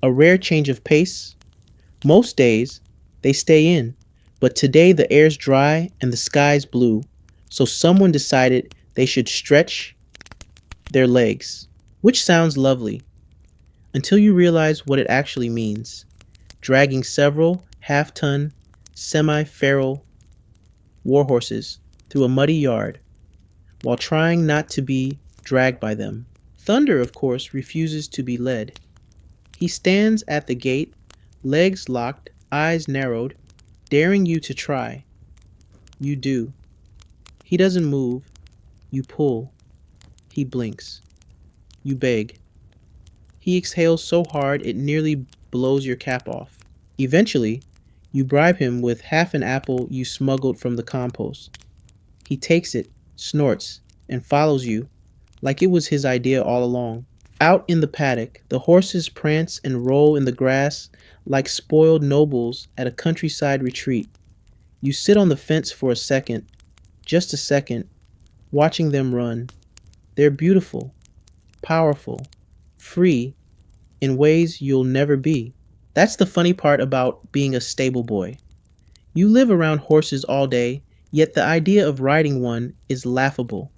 A rare change of pace. Most days, they stay in. But today the air's dry and the sky's blue. So someone decided they should stretch their legs. Which sounds lovely, until you realize what it actually means. Dragging several half-ton, semi-feral warhorses through a muddy yard, while trying not to be dragged by them. Thunder, of course, refuses to be led. He stands at the gate, legs locked, eyes narrowed, daring you to try. You do. He doesn't move. You pull. He blinks. You beg. He exhales so hard it nearly blows your cap off. Eventually, you bribe him with half an apple you smuggled from the compost. He takes it, snorts, and follows you like it was his idea all along. Out in the paddock, the horses prance and roll in the grass like spoiled nobles at a countryside retreat. You sit on the fence for a second, just a second, watching them run. They're beautiful, powerful, free, in ways you'll never be. That's the funny part about being a stable boy. You live around horses all day, yet the idea of riding one is laughable.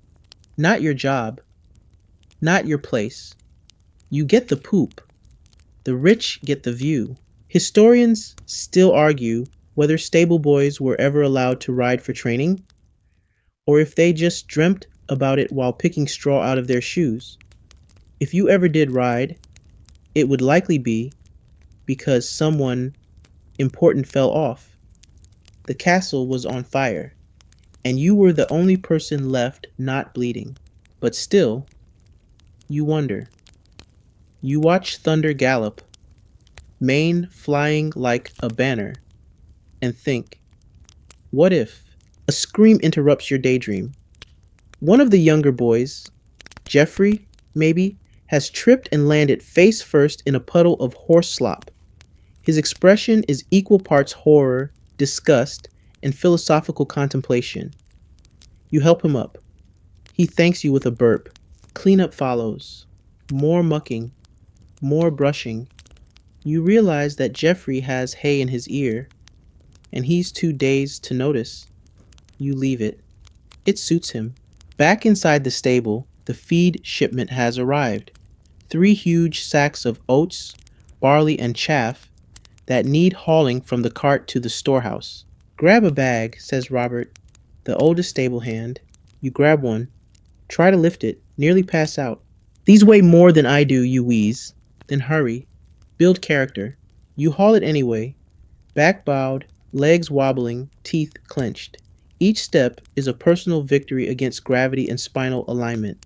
Not your job, not your place. You get the poop. The rich get the view. Historians still argue whether stable boys were ever allowed to ride for training, or if they just dreamt about it while picking straw out of their shoes. If you ever did ride, it would likely be because someone important fell off. The castle was on fire, and you were the only person left not bleeding. But still, you wonder. You watch thunder gallop, mane flying like a banner, and think, what if? A scream interrupts your daydream. One of the younger boys, Jeffrey, maybe, has tripped and landed face first in a puddle of horse slop. His expression is equal parts horror, disgust, and philosophical contemplation. You help him up. He thanks you with a burp. Cleanup follows. More mucking. More brushing. You realize that Jeffrey has hay in his ear, and he's too dazed to notice. You leave it. It suits him. Back inside the stable, the feed shipment has arrived. 3 huge sacks of oats, barley, and chaff that need hauling from the cart to the storehouse. Grab a bag, says Robert, the oldest stable hand. You grab one. Try to lift it, nearly pass out. These weigh more than I do, you wheeze. Then hurry. Build character. You haul it anyway. Back bowed, legs wobbling, teeth clenched. Each step is a personal victory against gravity and spinal alignment.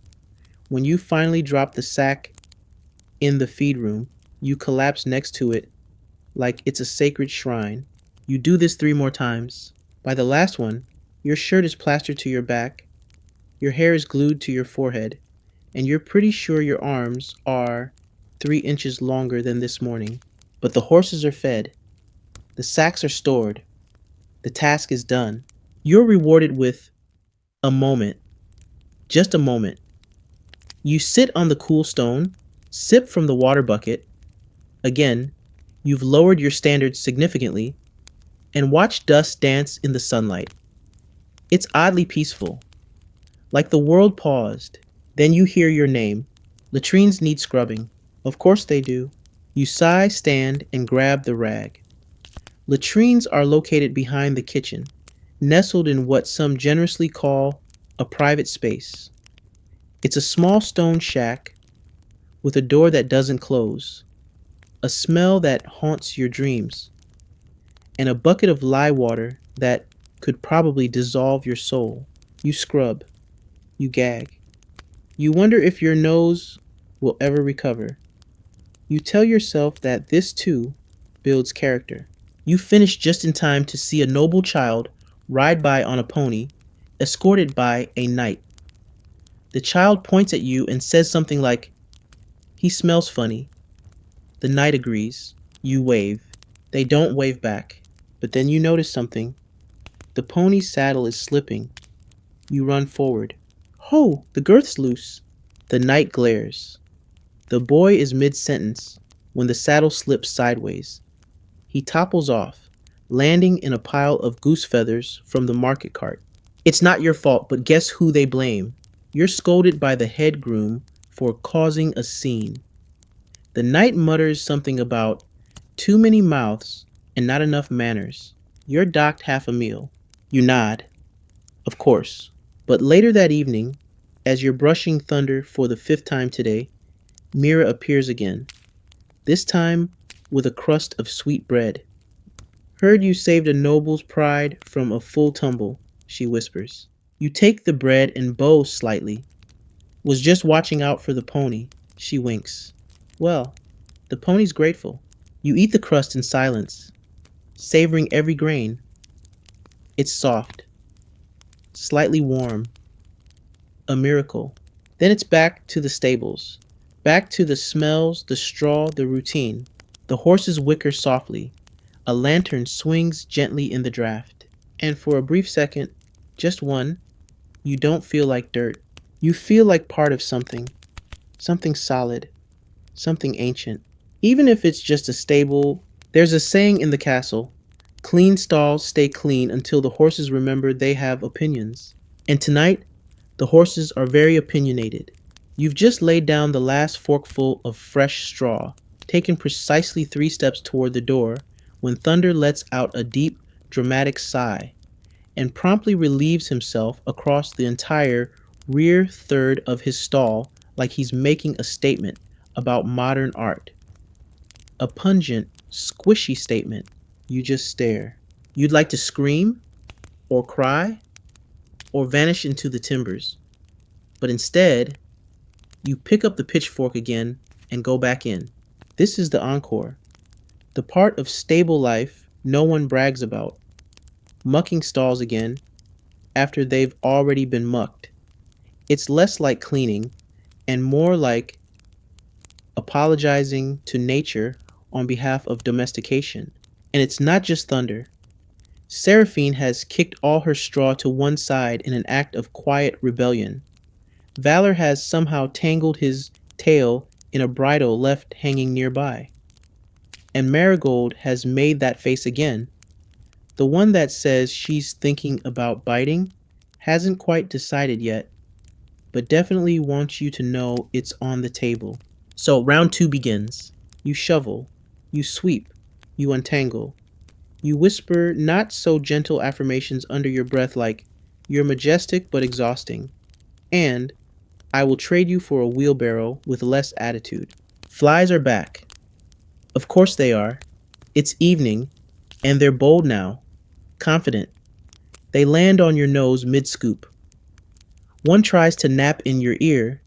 When you finally drop the sack in the feed room, you collapse next to it like it's a sacred shrine. You do this 3 more times. By the last one, your shirt is plastered to your back, your hair is glued to your forehead, and you're pretty sure your arms are 3 inches longer than this morning. But the horses are fed. The sacks are stored. The task is done. You're rewarded with a moment. Just a moment. You sit on the cool stone, sip from the water bucket. Again, you've lowered your standards significantly, and watch dust dance in the sunlight. It's oddly peaceful. Like the world paused. Then you hear your name. Latrines need scrubbing. Of course they do. You sigh, stand, and grab the rag. Latrines are located behind the kitchen, nestled in what some generously call a private space. It's a small stone shack with a door that doesn't close, a smell that haunts your dreams, and a bucket of lye water that could probably dissolve your soul. You scrub. You gag. You wonder if your nose will ever recover. You tell yourself that this too builds character. You finish just in time to see a noble child ride by on a pony, escorted by a knight. The child points at you and says something like, "He smells funny." The knight agrees. You wave. They don't wave back. But then you notice something. The pony's saddle is slipping. You run forward. Ho! The girth's loose. The knight glares. The boy is mid-sentence when the saddle slips sideways. He topples off, landing in a pile of goose feathers from the market cart. It's not your fault, but guess who they blame? You're scolded by the head groom for causing a scene. The knight mutters something about too many mouths and not enough manners. You're docked half a meal. You nod. Of course. But later that evening, as you're brushing Thunder for the 5th time today, Mira appears again, this time with a crust of sweet bread. Heard you saved a noble's pride from a full tumble, she whispers. You take the bread and bow slightly. Was just watching out for the pony, she winks. Well, the pony's grateful. You eat the crust in silence, savoring every grain. It's soft, slightly warm, a miracle. Then it's back to the stables, back to the smells, the straw, the routine. The horses whicker softly. A lantern swings gently in the draft. And for a brief second, just one, you don't feel like dirt. You feel like part of something, something solid, something ancient. Even if it's just a stable, there's a saying in the castle, clean stalls stay clean until the horses remember they have opinions. And tonight, the horses are very opinionated. You've just laid down the last forkful of fresh straw, taken precisely 3 steps toward the door, when Thunder lets out a deep, dramatic sigh, and promptly relieves himself across the entire rear third of his stall like he's making a statement about modern art. A pungent, squishy statement. You just stare. You'd like to scream, or cry, or vanish into the timbers. But instead, you pick up the pitchfork again and go back in. This is the encore. The part of stable life no one brags about. Mucking stalls again after they've already been mucked. It's less like cleaning and more like apologizing to nature on behalf of domestication. And it's not just Thunder. Seraphine has kicked all her straw to one side in an act of quiet rebellion. Valor has somehow tangled his tail in a bridle left hanging nearby. And Marigold has made that face again. The one that says she's thinking about biting hasn't quite decided yet, but definitely wants you to know it's on the table. So round 2 begins. You shovel, you sweep, you untangle. You whisper not so gentle affirmations under your breath like, "You're majestic but exhausting," and "I will trade you for a wheelbarrow with less attitude." Flies are back. Of course they are. It's evening, and they're bold now, confident. They land on your nose mid-scoop. One tries to nap in your ear.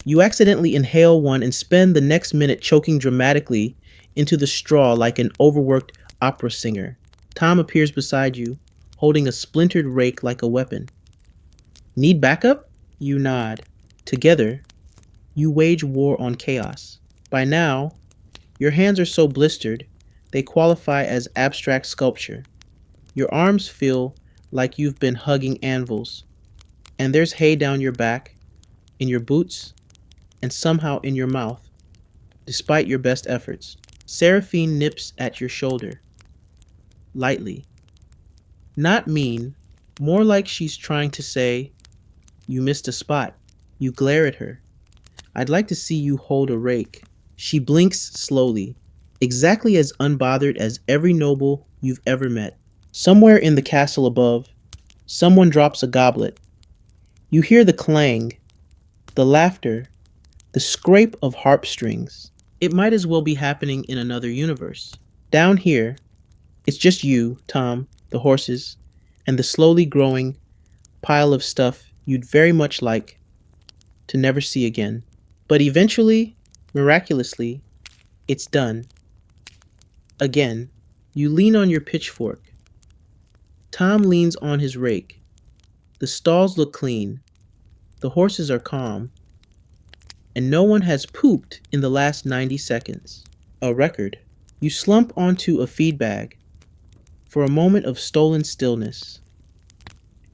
You accidentally inhale one and spend the next minute choking dramatically into the straw like an overworked opera singer. Tom appears beside you, holding a splintered rake like a weapon. Need backup? You nod. Together, you wage war on chaos. By now, your hands are so blistered, they qualify as abstract sculpture. Your arms feel like you've been hugging anvils. And there's hay down your back, in your boots, and somehow in your mouth, despite your best efforts. Seraphine nips at your shoulder. Lightly. Not mean, more like she's trying to say, "You missed a spot." You glare at her. "I'd like to see you hold a rake." She blinks slowly, exactly as unbothered as every noble you've ever met. Somewhere in the castle above, someone drops a goblet. You hear the clang, the laughter, the scrape of harp strings. It might as well be happening in another universe. Down here, it's just you, Tom, the horses, and the slowly growing pile of stuff you'd very much like to never see again. But eventually, miraculously, It's done. Again, you lean on your pitchfork. Tom leans on his rake. The stalls look clean. The horses are calm. And no one has pooped in the last 90 seconds. A record. You slump onto a feed bag for a moment of stolen stillness.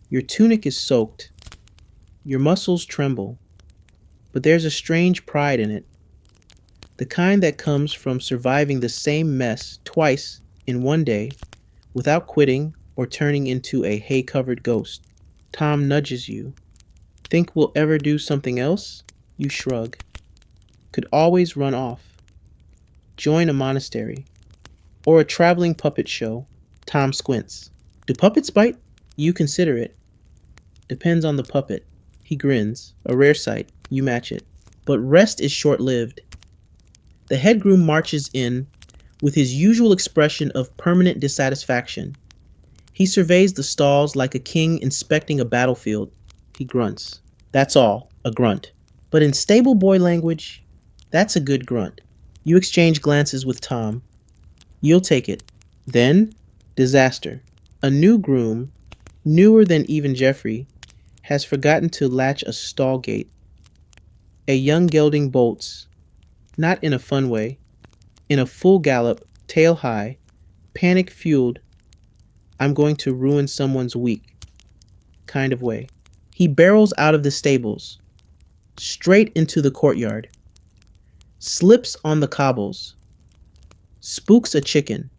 Your tunic is soaked. Your muscles tremble. But there's a strange pride in it. The kind that comes from surviving the same mess twice in one day without quitting or turning into a hay-covered ghost. Tom nudges you. Think we'll ever do something else? You shrug. Could always run off. Join a monastery. Or a traveling puppet show. Tom squints. Do puppets bite? You consider it. Depends on the puppet. He grins. A rare sight. You match it. But rest is short-lived. The head groom marches in with his usual expression of permanent dissatisfaction. He surveys the stalls like a king inspecting a battlefield. He grunts. That's all, a grunt. But in stable boy language, that's a good grunt. You exchange glances with Tom. You'll take it. Then, disaster. A new groom, newer than even Jeffrey, has forgotten to latch a stall gate. A young gelding bolts, not in a fun way, in a full gallop, tail high, panic-fueled, I'm going to ruin someone's week kind of way. He barrels out of the stables, straight into the courtyard, slips on the cobbles, spooks a chicken,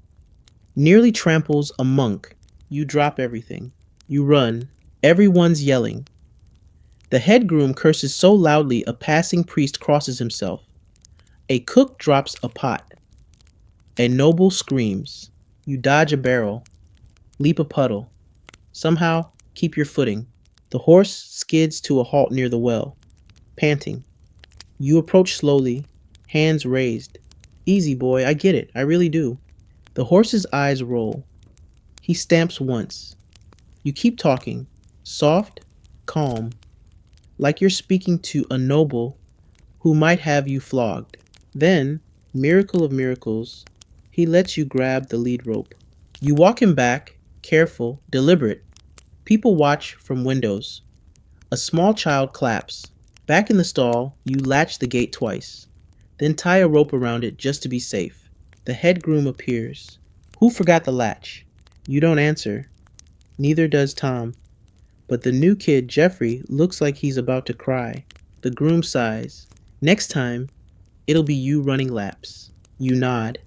nearly tramples a monk. You drop everything. You run. Everyone's yelling. The head groom curses so loudly a passing priest crosses himself. A cook drops a pot. A noble screams. You dodge a barrel, leap a puddle. Somehow, keep your footing. The horse skids to a halt near the well, panting. You approach slowly, hands raised. Easy, boy, I get it, I really do. The horse's eyes roll. He stamps once. You keep talking, soft, calm, like you're speaking to a noble who might have you flogged. Then, miracle of miracles, he lets you grab the lead rope. You walk him back, careful, deliberate. People watch from windows. A small child claps. Back in the stall, you latch the gate twice, then tie a rope around it just to be safe. The head groom appears. Who forgot the latch? You don't answer. Neither does Tom. But the new kid, Jeffrey, looks like he's about to cry. The groom sighs. Next time, it'll be you running laps. You nod,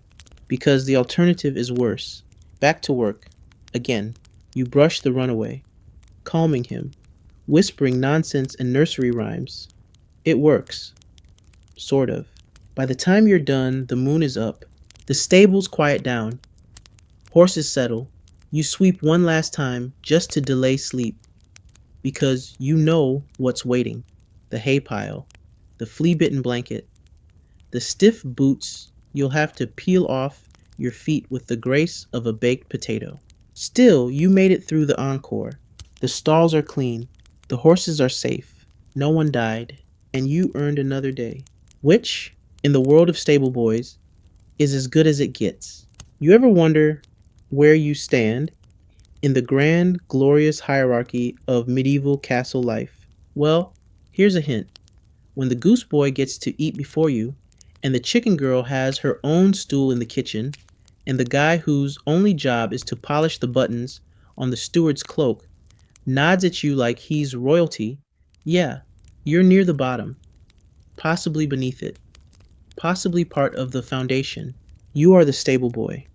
because the alternative is worse. Back to work. Again, you brush the runaway, calming him, whispering nonsense and nursery rhymes. It works. Sort of. By the time you're done, the moon is up. The stables quiet down. Horses settle. You sweep one last time just to delay sleep, because you know what's waiting. The hay pile, the flea-bitten blanket, the stiff boots you'll have to peel off your feet with the grace of a baked potato. Still, you made it through the encore. The stalls are clean. The horses are safe. No one died. And you earned another day. Which, in the world of stable boys, is as good as it gets. You ever wonder where you stand in the grand, glorious hierarchy of medieval castle life? Well, here's a hint. When the goose boy gets to eat before you, and the chicken girl has her own stool in the kitchen, and the guy whose only job is to polish the buttons on the steward's cloak nods at you like he's royalty, yeah, you're near the bottom, possibly beneath it, possibly part of the foundation. You are the stable boy,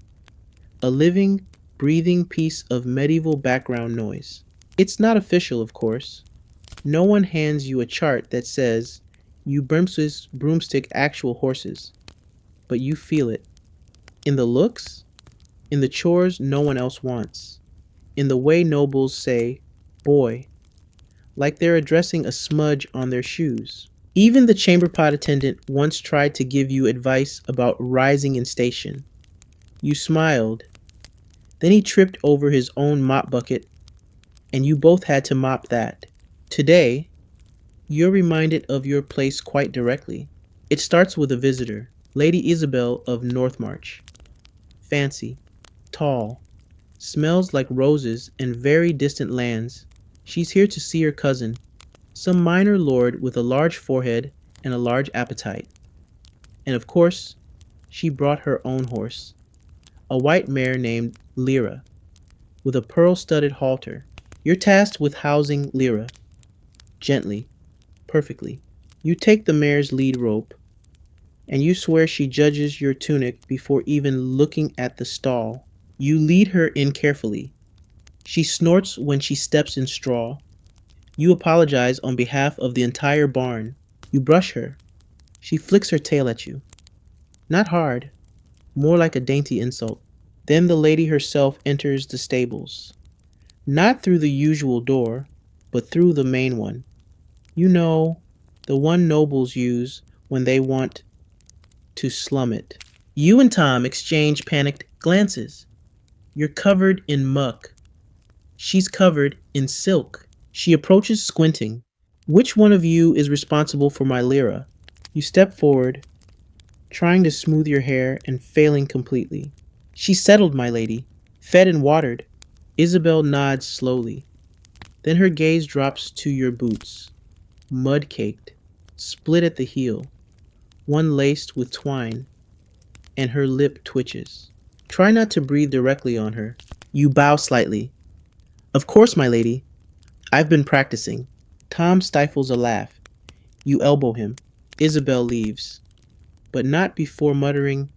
a living, breathing piece of medieval background noise. It's not official, of course. No one hands you a chart that says you broomstick actual horses, but you feel it. In the looks, in the chores no one else wants, in the way nobles say, boy, like they're addressing a smudge on their shoes. Even the chamber pot attendant once tried to give you advice about rising in station. You smiled. Then he tripped over his own mop bucket, and you both had to mop that. Today, you're reminded of your place quite directly. It starts with a visitor. Lady Isabel of Northmarch. Fancy, tall, smells like roses and very distant lands. She's here to see her cousin, some minor lord with a large forehead and a large appetite. And of course, she brought her own horse, a white mare named Lyra, with a pearl-studded halter. You're tasked with housing Lyra, gently, perfectly. You take the mare's lead rope, and you swear she judges your tunic before even looking at the stall. You lead her in carefully. She snorts when she steps in straw. You apologize on behalf of the entire barn. You brush her. She flicks her tail at you. Not hard, more like a dainty insult. Then the lady herself enters the stables. Not through the usual door, but through the main one. You know, the one nobles use when they want to slum it. You and Tom exchange panicked glances. You're covered in muck. She's covered in silk. She approaches squinting. Which one of you is responsible for my Lyra? You step forward, trying to smooth your hair and failing completely. She's settled, my lady, fed and watered. Isabel nods slowly. Then her gaze drops to your boots, mud-caked, split at the heel, one laced with twine, and her lip twitches. Try not to breathe directly on her. You bow slightly. Of course, my lady. I've been practicing. Tom stifles a laugh. You elbow him. Isabel leaves, but not before muttering,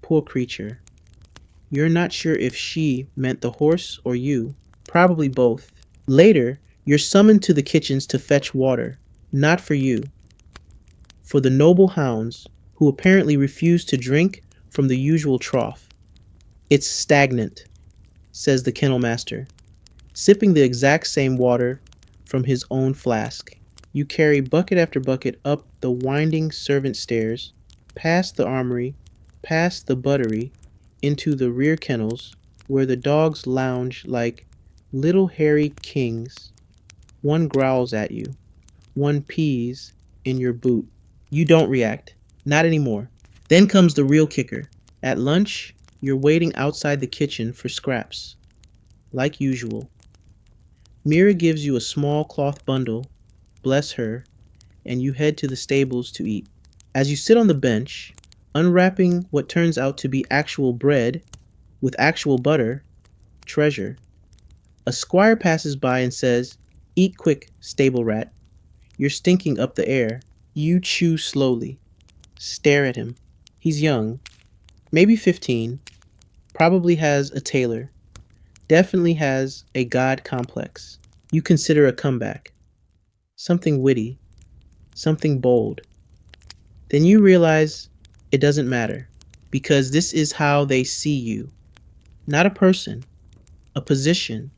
poor creature. You're not sure if she meant the horse or you. Probably both. Later, you're summoned to the kitchens to fetch water. Not for you. For the noble hounds, who apparently refuse to drink from the usual trough. It's stagnant, says the kennel master, sipping the exact same water from his own flask. You carry bucket after bucket up the winding servant stairs, past the armory, past the buttery, into the rear kennels, where the dogs lounge like little hairy kings. One growls at you. One pees in your boot. You don't react. Not anymore. Then comes the real kicker. At lunch, you're waiting outside the kitchen for scraps. Like usual. Mira gives you a small cloth bundle, bless her, and you head to the stables to eat. As you sit on the bench, unwrapping what turns out to be actual bread with actual butter, treasure, a squire passes by and says, "Eat quick, stable rat. You're stinking up the air." You chew slowly. Stare at him. He's young, maybe 15, probably has a tailor, definitely has a god complex. You consider a comeback. Something witty, something bold. Then you realize it doesn't matter, because this is how they see you. Not a person, a position,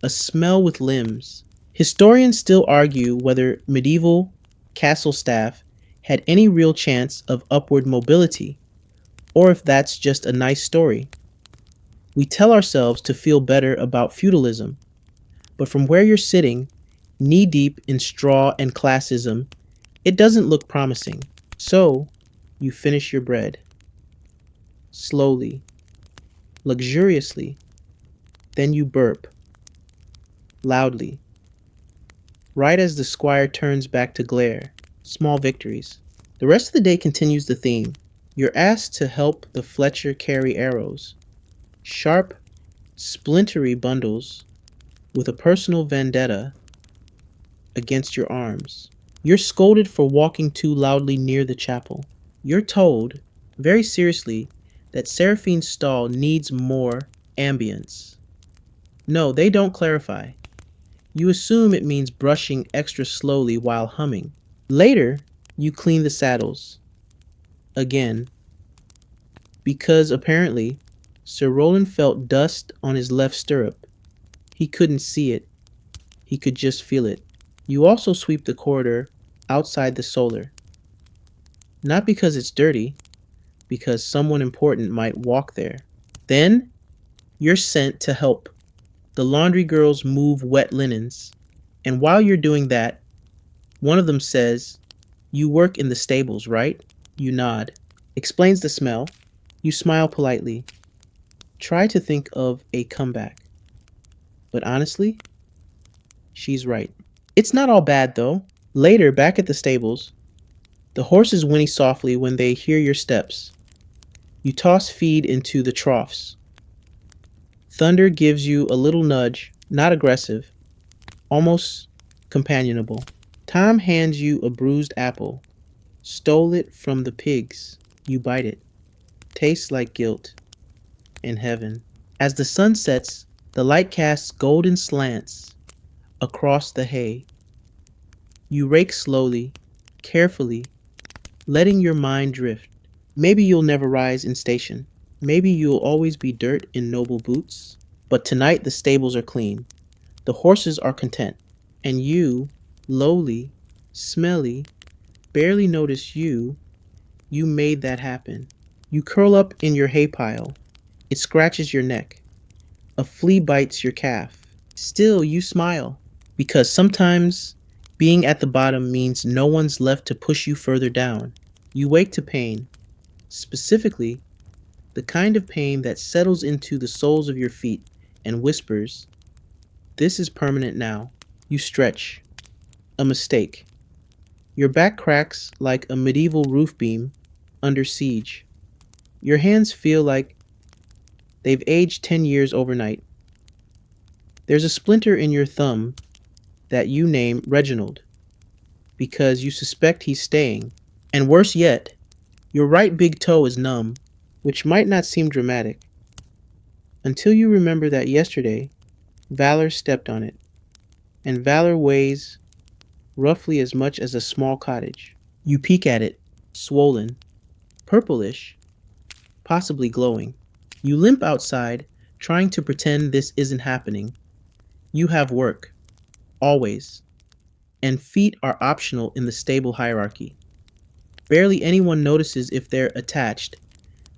a smell with limbs. Historians still argue whether medieval castle staff had any real chance of upward mobility, or if that's just a nice story. We tell ourselves to feel better about feudalism, but from where you're sitting, knee-deep in straw and classism, it doesn't look promising. So, you finish your bread. Slowly, luxuriously. Then you burp. Loudly. Right as the squire turns back to glare. Small victories. The rest of the day continues the theme. You're asked to help the Fletcher carry arrows. Sharp, splintery bundles with a personal vendetta against your arms. You're scolded for walking too loudly near the chapel. You're told, very seriously, that Seraphine's stall needs more ambience. No, they don't clarify. You assume it means brushing extra slowly while humming. Later, you clean the saddles. Again. Because apparently, Sir Roland felt dust on his left stirrup. He couldn't see it. He could just feel it. You also sweep the corridor outside the solar. Not because it's dirty, because someone important might walk there. Then, you're sent to help the laundry girls move wet linens. And while you're doing that, one of them says, "You work in the stables, right?" You nod. Explains the smell. You smile politely. Try to think of a comeback. But honestly, she's right. It's not all bad though. Later, back at the stables, the horses whinny softly when they hear your steps. You toss feed into the troughs. Thunder gives you a little nudge, not aggressive, almost companionable. Tom hands you a bruised apple. Stole it from the pigs. You bite it. Tastes like guilt in heaven. As the sun sets, the light casts golden slants across the hay. You rake slowly, carefully, letting your mind drift. Maybe you'll never rise in station. Maybe you'll always be dirt in noble boots. But tonight the stables are clean. The horses are content. And you, lowly, smelly, barely notice you made that happen. You curl up in your hay pile. It scratches your neck. A flea bites your calf. Still, you smile. Because sometimes being at the bottom means no one's left to push you further down. You wake to pain. Specifically, the kind of pain that settles into the soles of your feet and whispers, "This is permanent now." You stretch. A mistake. Your back cracks like a medieval roof beam under siege. Your hands feel like they've aged 10 years overnight. There's a splinter in your thumb that you name Reginald because you suspect he's staying. And worse yet, your right big toe is numb, which might not seem dramatic until you remember that yesterday Valor stepped on it, and Valor weighs roughly as much as a small cottage. You peek at it, swollen, purplish, possibly glowing. You limp outside, trying to pretend this isn't happening. You have work, always, and feet are optional in the stable hierarchy. Barely anyone notices if they're attached,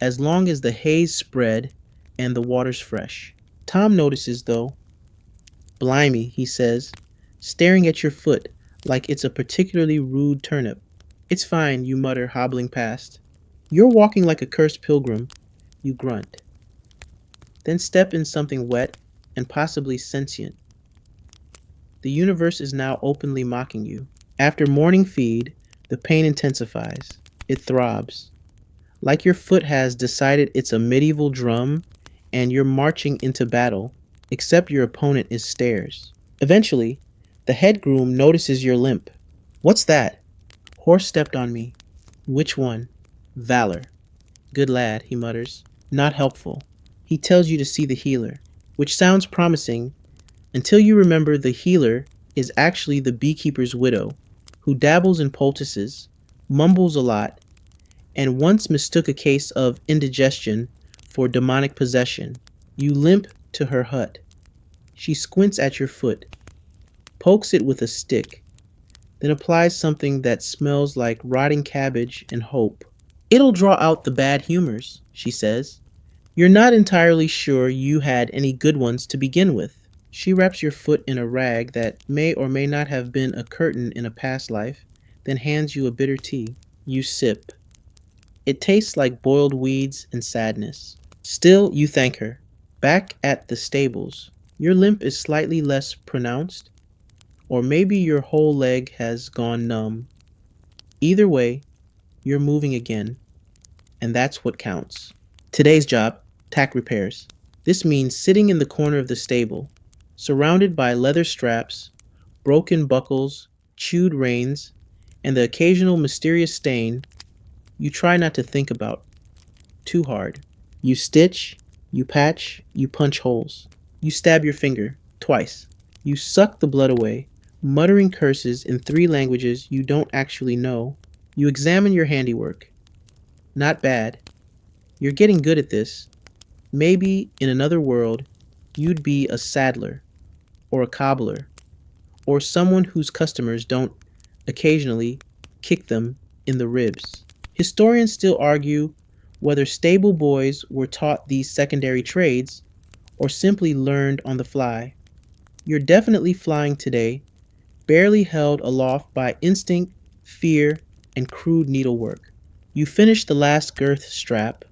as long as the hay's spread and the water's fresh. Tom notices, though. "Blimey," he says, staring at your foot like it's a particularly rude turnip. "It's fine," you mutter, hobbling past. "You're walking like a cursed pilgrim," you grunt. Then step in something wet and possibly sentient. The universe is now openly mocking you. After morning feed, the pain intensifies. It throbs. Like your foot has decided it's a medieval drum and you're marching into battle, except your opponent is stairs. Eventually, the head groom notices your limp. "What's that?" "Horse stepped on me." "Which one?" "Valor." "Good lad," he mutters. Not helpful. He tells you to see the healer, which sounds promising until you remember the healer is actually the beekeeper's widow, who dabbles in poultices, mumbles a lot, and once mistook a case of indigestion for demonic possession. You limp to her hut. She squints at your foot, pokes it with a stick, then applies something that smells like rotting cabbage and hope. "It'll draw out the bad humors," she says. "You're not entirely sure you had any good ones to begin with." She wraps your foot in a rag that may or may not have been a curtain in a past life, then hands you a bitter tea. You sip. It tastes like boiled weeds and sadness. Still, you thank her. Back at the stables, your limp is slightly less pronounced, or maybe your whole leg has gone numb. Either way, you're moving again, and that's what counts. Today's job, tack repairs. This means sitting in the corner of the stable, surrounded by leather straps, broken buckles, chewed reins, and the occasional mysterious stain you try not to think about too hard. You stitch, you patch, you punch holes. You stab your finger, twice. You suck the blood away, muttering curses in 3 languages you don't actually know. You examine your handiwork. Not bad. You're getting good at this. Maybe in another world, you'd be a saddler, or a cobbler, or someone whose customers don't occasionally kick them in the ribs. Historians still argue whether stable boys were taught these secondary trades or simply learned on the fly. You're definitely flying today, barely held aloft by instinct, fear, and crude needlework. You finish the last girth strap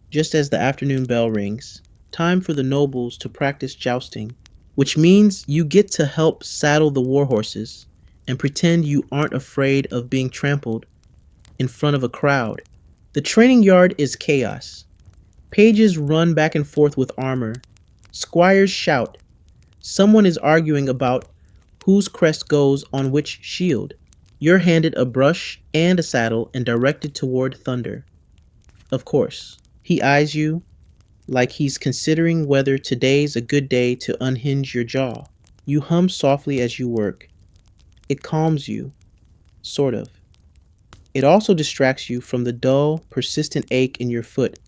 just as the afternoon bell rings. Time for the nobles to practice jousting, which means you get to help saddle the war horses and pretend you aren't afraid of being trampled in front of a crowd. The training yard is chaos. Pages run back and forth with armor. Squires shout. Someone is arguing about whose crest goes on which shield. You're handed a brush and a saddle and directed toward Thunder. Of course, he eyes you like he's considering whether today's a good day to unhinge your jaw. You hum softly as you work. It calms you, sort of. It also distracts you from the dull, persistent ache in your foot,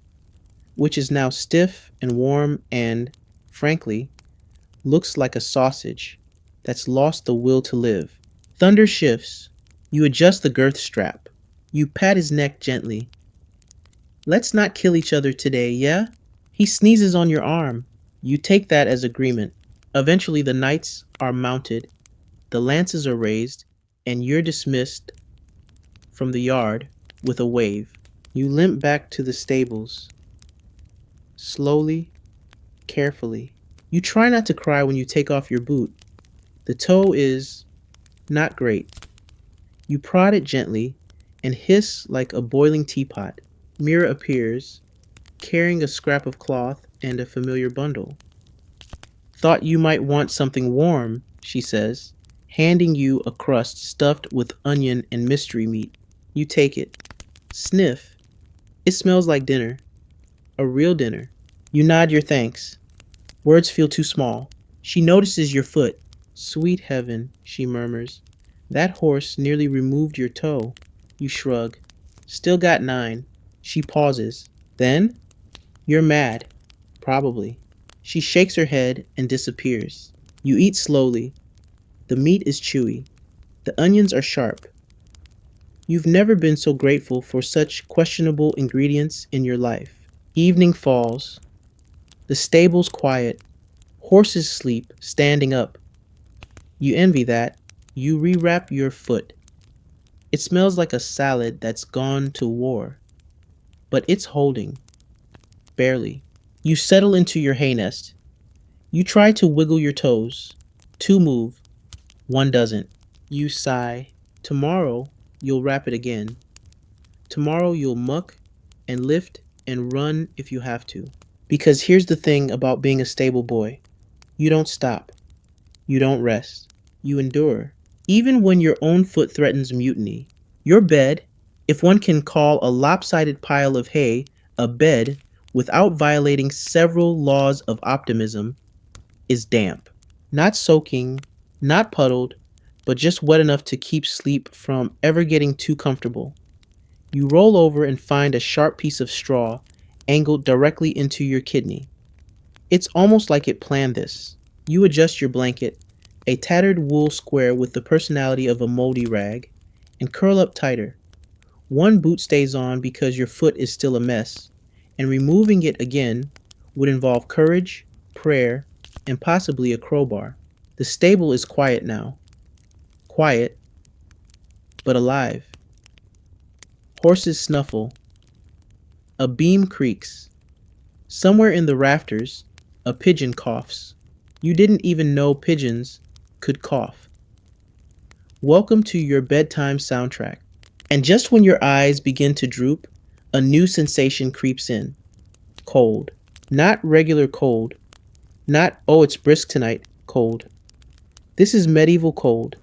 which is now stiff and warm and, frankly, looks like a sausage that's lost the will to live. Thunder shifts. You adjust the girth strap. You pat his neck gently. Let's not kill each other today, yeah? He sneezes on your arm. You take that as agreement. Eventually, the knights are mounted, the lances are raised, and you're dismissed from the yard with a wave. You limp back to the stables, slowly, carefully. You try not to cry when you take off your boot. The toe is not great. You prod it gently and hiss like a boiling teapot. Mira appears, carrying a scrap of cloth and a familiar bundle. Thought you might want something warm, she says, handing you a crust stuffed with onion and mystery meat. You take it. Sniff. It smells like dinner. A real dinner. You nod your thanks. Words feel too small. She notices your foot. Sweet heaven, she murmurs. That horse nearly removed your toe. You shrug. Still got 9. She pauses. Then? You're mad. Probably. She shakes her head and disappears. You eat slowly. The meat is chewy. The onions are sharp. You've never been so grateful for such questionable ingredients in your life. Evening falls. The stable's quiet. Horses sleep, standing up. You envy that. You rewrap your foot. It smells like a salad that's gone to war. But it's holding. Barely. You settle into your hay nest. You try to wiggle your toes. 2 move. 1 doesn't. You sigh. Tomorrow, you'll wrap it again. Tomorrow, you'll muck and lift and run if you have to. Because here's the thing about being a stable boy. You don't stop. You don't rest. You endure. Even when your own foot threatens mutiny. Your bed, if one can call a lopsided pile of hay a bed without violating several laws of optimism, is damp. Not soaking, not puddled, but just wet enough to keep sleep from ever getting too comfortable. You roll over and find a sharp piece of straw angled directly into your kidney. It's almost like it planned this. You adjust your blanket, a tattered wool square with the personality of a moldy rag, and curl up tighter. 1 boot stays on because your foot is still a mess, and removing it again would involve courage, prayer, and possibly a crowbar. The stable is quiet now. Quiet, but alive. Horses snuffle. A beam creaks. Somewhere in the rafters, a pigeon coughs. You didn't even know pigeons could cough. Welcome to your bedtime soundtrack. And just when your eyes begin to droop, a new sensation creeps in. Cold. Not regular cold. Not, oh, it's brisk tonight, cold. This is medieval cold.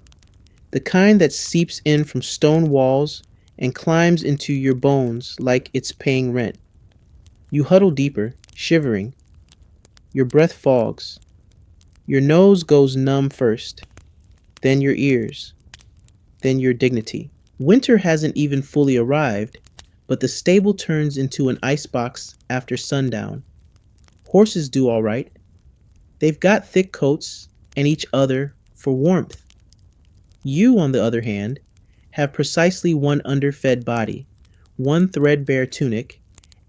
The kind that seeps in from stone walls and climbs into your bones like it's paying rent. You huddle deeper, shivering. Your breath fogs. Your nose goes numb first, then your ears, then your dignity. Winter hasn't even fully arrived, but the stable turns into an icebox after sundown. Horses do all right. They've got thick coats and each other for warmth. You, on the other hand, have precisely 1 underfed body, 1 threadbare tunic,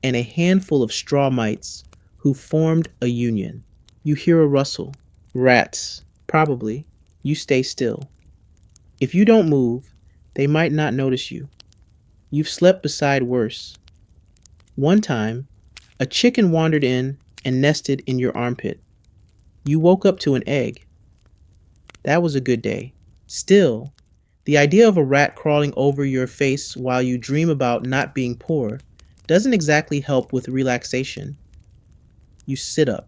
and a handful of straw mites who formed a union. You hear a rustle. Rats, probably. You stay still. If you don't move, they might not notice you. You've slept beside worse. One time, a chicken wandered in and nested in your armpit. You woke up to an egg. That was a good day. Still, the idea of a rat crawling over your face while you dream about not being poor doesn't exactly help with relaxation. You sit up.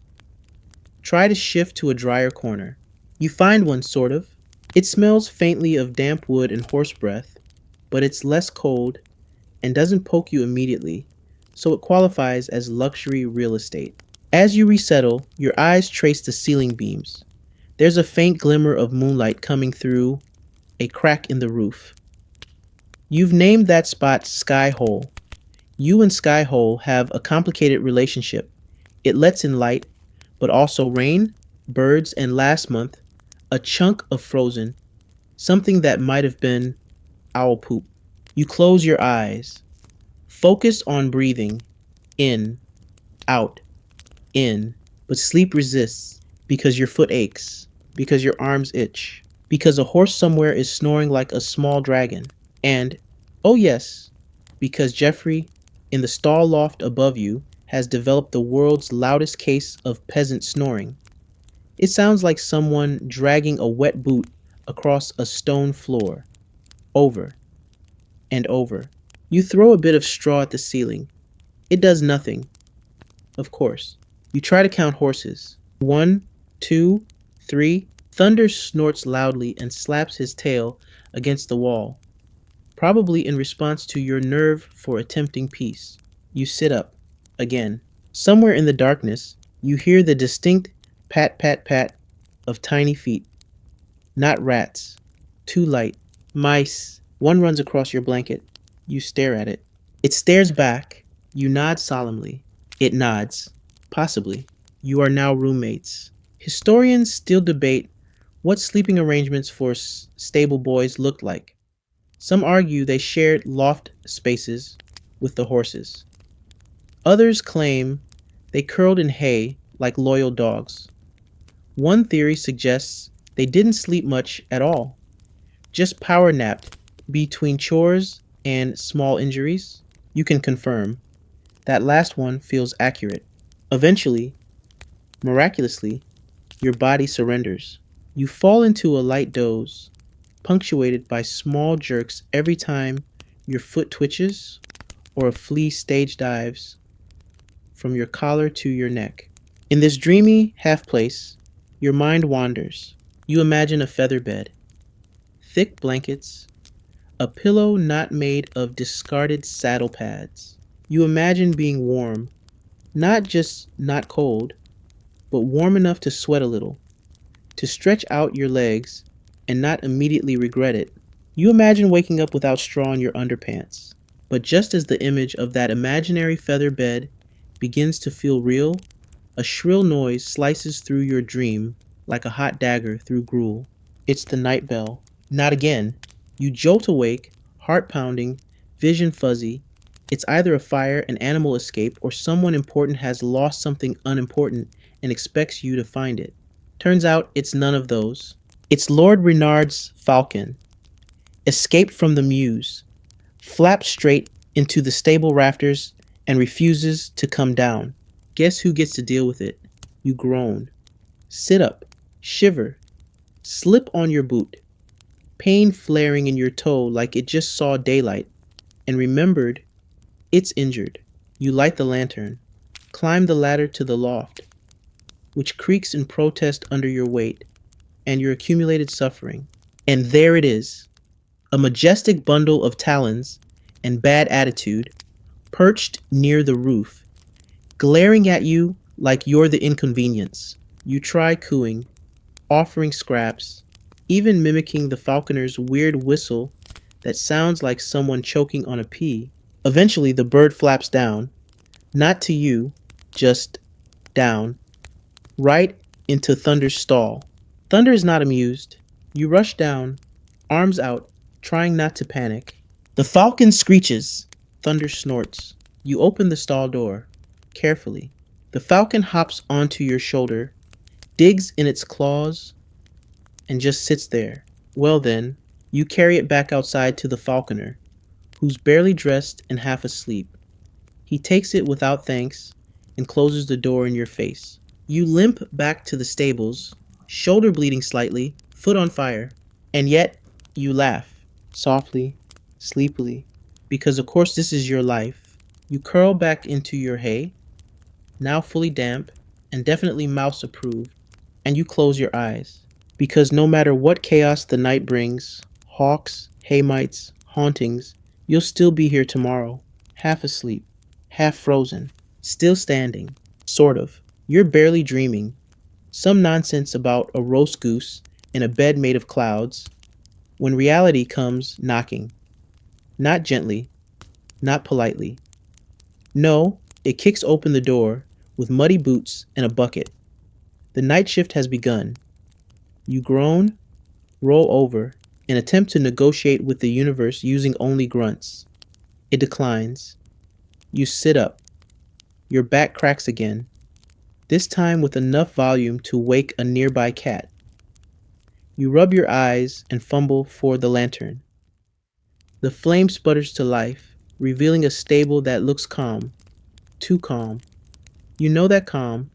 Try to shift to a drier corner. You find one, sort of. It smells faintly of damp wood and horse breath, but it's less cold and doesn't poke you immediately, so it qualifies as luxury real estate. As you resettle, your eyes trace the ceiling beams. There's a faint glimmer of moonlight coming through a crack in the roof. You've named that spot Sky Hole. You and Sky Hole have a complicated relationship. It lets in light, but also rain, birds, and last month, a chunk of frozen, something that might have been owl poop. You close your eyes. Focus on breathing in, out, in, but sleep resists because your foot aches, because your arms itch, because a horse somewhere is snoring like a small dragon, and, oh yes, because Jeffrey, in the stall loft above you, has developed the world's loudest case of peasant snoring. It sounds like someone dragging a wet boot across a stone floor, over and over. You throw a bit of straw at the ceiling. It does nothing, of course. You try to count horses. 1, 2, 3. Thunder snorts loudly and slaps his tail against the wall, probably in response to your nerve for attempting peace. You sit up, again. Somewhere in the darkness, you hear the distinct pat pat pat of tiny feet. Not rats. Too light. Mice. One runs across your blanket. You stare at it. It stares back. You nod solemnly. It nods. Possibly. You are now roommates. Historians still debate what sleeping arrangements for stable boys looked like. Some argue they shared loft spaces with the horses. Others claim they curled in hay like loyal dogs. One theory suggests they didn't sleep much at all, just power napped between chores and small injuries. You can confirm. That last one feels accurate. Eventually, miraculously, your body surrenders. You fall into a light doze, punctuated by small jerks every time your foot twitches or a flea stage dives from your collar to your neck. In this dreamy half place, your mind wanders. You imagine a feather bed, thick blankets, a pillow not made of discarded saddle pads. You imagine being warm, not just not cold, but warm enough to sweat a little, to stretch out your legs and not immediately regret it. You imagine waking up without straw in your underpants. But just as the image of that imaginary feather bed begins to feel real, a shrill noise slices through your dream like a hot dagger through gruel. It's the night bell. Not again. You jolt awake, heart pounding, vision fuzzy. It's either a fire, an animal escape, or someone important has lost something unimportant and expects you to find it. Turns out it's none of those. It's Lord Renard's falcon, escaped from the mews, flapped straight into the stable rafters and refuses to come down. Guess who gets to deal with it? You groan. Sit up, shiver, slip on your boot, pain flaring in your toe like it just saw daylight, and remembered it's injured. You light the lantern, climb the ladder to the loft, which creaks in protest under your weight and your accumulated suffering. And there it is, a majestic bundle of talons and bad attitude, perched near the roof, glaring at you like you're the inconvenience. You try cooing, offering scraps, even mimicking the falconer's weird whistle that sounds like someone choking on a pea. Eventually, the bird flaps down, not to you, just down, right into Thunder's stall. Thunder is not amused. You rush down, arms out, trying not to panic. The falcon screeches. Thunder snorts. You open the stall door, carefully. The falcon hops onto your shoulder, digs in its claws, and just sits there. Well then, you carry it back outside to the falconer, who's barely dressed and half asleep. He takes it without thanks and closes the door in your face. You limp back to the stables, shoulder bleeding slightly, foot on fire, and yet you laugh, softly, sleepily, because of course this is your life. You curl back into your hay, now fully damp and definitely mouse approved, and you close your eyes. Because no matter what chaos the night brings, hawks, hay mites, hauntings, you'll still be here tomorrow, half asleep, half frozen, still standing, sort of. You're barely dreaming. Some nonsense about a roast goose in a bed made of clouds, when reality comes knocking. Not gently, not politely. No, it kicks open the door with muddy boots and a bucket. The night shift has begun. You groan, roll over, and attempt to negotiate with the universe using only grunts. It declines. You sit up. Your back cracks again, this time with enough volume to wake a nearby cat. You rub your eyes and fumble for the lantern. The flame sputters to life, revealing a stable that looks calm, too calm. You know that calm.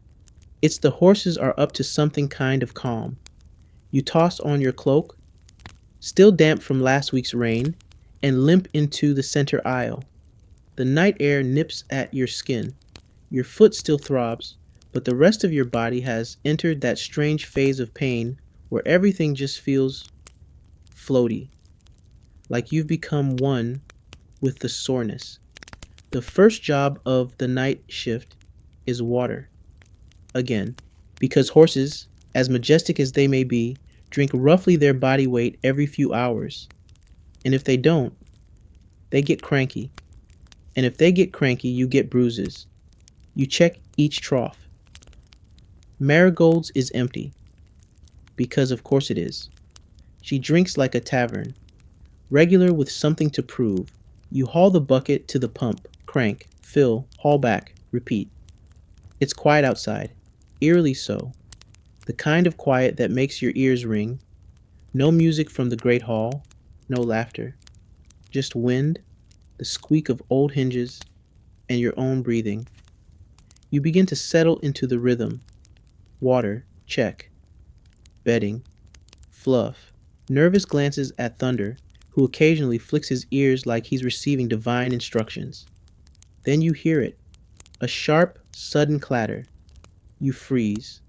It's the horses are up to something kind of calm. You toss on your cloak, still damp from last week's rain, and limp into the center aisle. The night air nips at your skin. Your foot still throbs, but the rest of your body has entered that strange phase of pain where everything just feels floaty, like you've become one with the soreness. The first job of the night shift is water. Again, because horses, as majestic as they may be, drink roughly their body weight every few hours. And if they don't, they get cranky. And if they get cranky, you get bruises. You check each trough. Marigold's is empty. Because of course it is. She drinks like a tavern. Regular with something to prove. You haul the bucket to the pump, crank, fill, haul back, repeat. It's quiet outside. Eerily so. The kind of quiet that makes your ears ring. No music from the great hall. No laughter. Just wind, the squeak of old hinges, and your own breathing. You begin to settle into the rhythm. Water, check. Bedding, fluff. Nervous glances at Thunder, who occasionally flicks his ears like he's receiving divine instructions. Then you hear it. A sharp, sudden clatter. You freeze.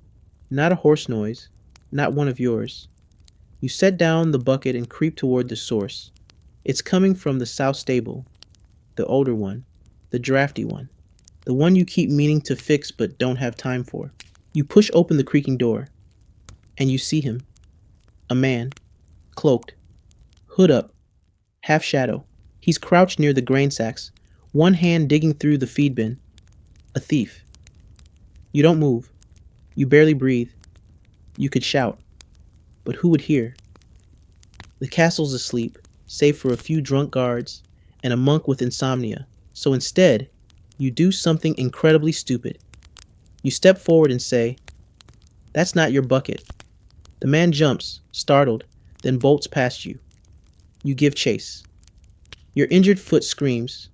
Not a horse noise, not one of yours. You set down the bucket and creep toward the source. It's coming from the south stable. The older one. The drafty one. The one you keep meaning to fix but don't have time for. You push open the creaking door. And you see him. A man. Cloaked. Hood up. Half shadow. He's crouched near the grain sacks, one hand digging through the feed bin. A thief. You don't move. You barely breathe. You could shout. But who would hear? The castle's asleep, save for a few drunk guards and a monk with insomnia. So instead, you do something incredibly stupid. You step forward and say, "That's not your bucket." The man jumps, startled, then bolts past you. You give chase. Your injured foot screams.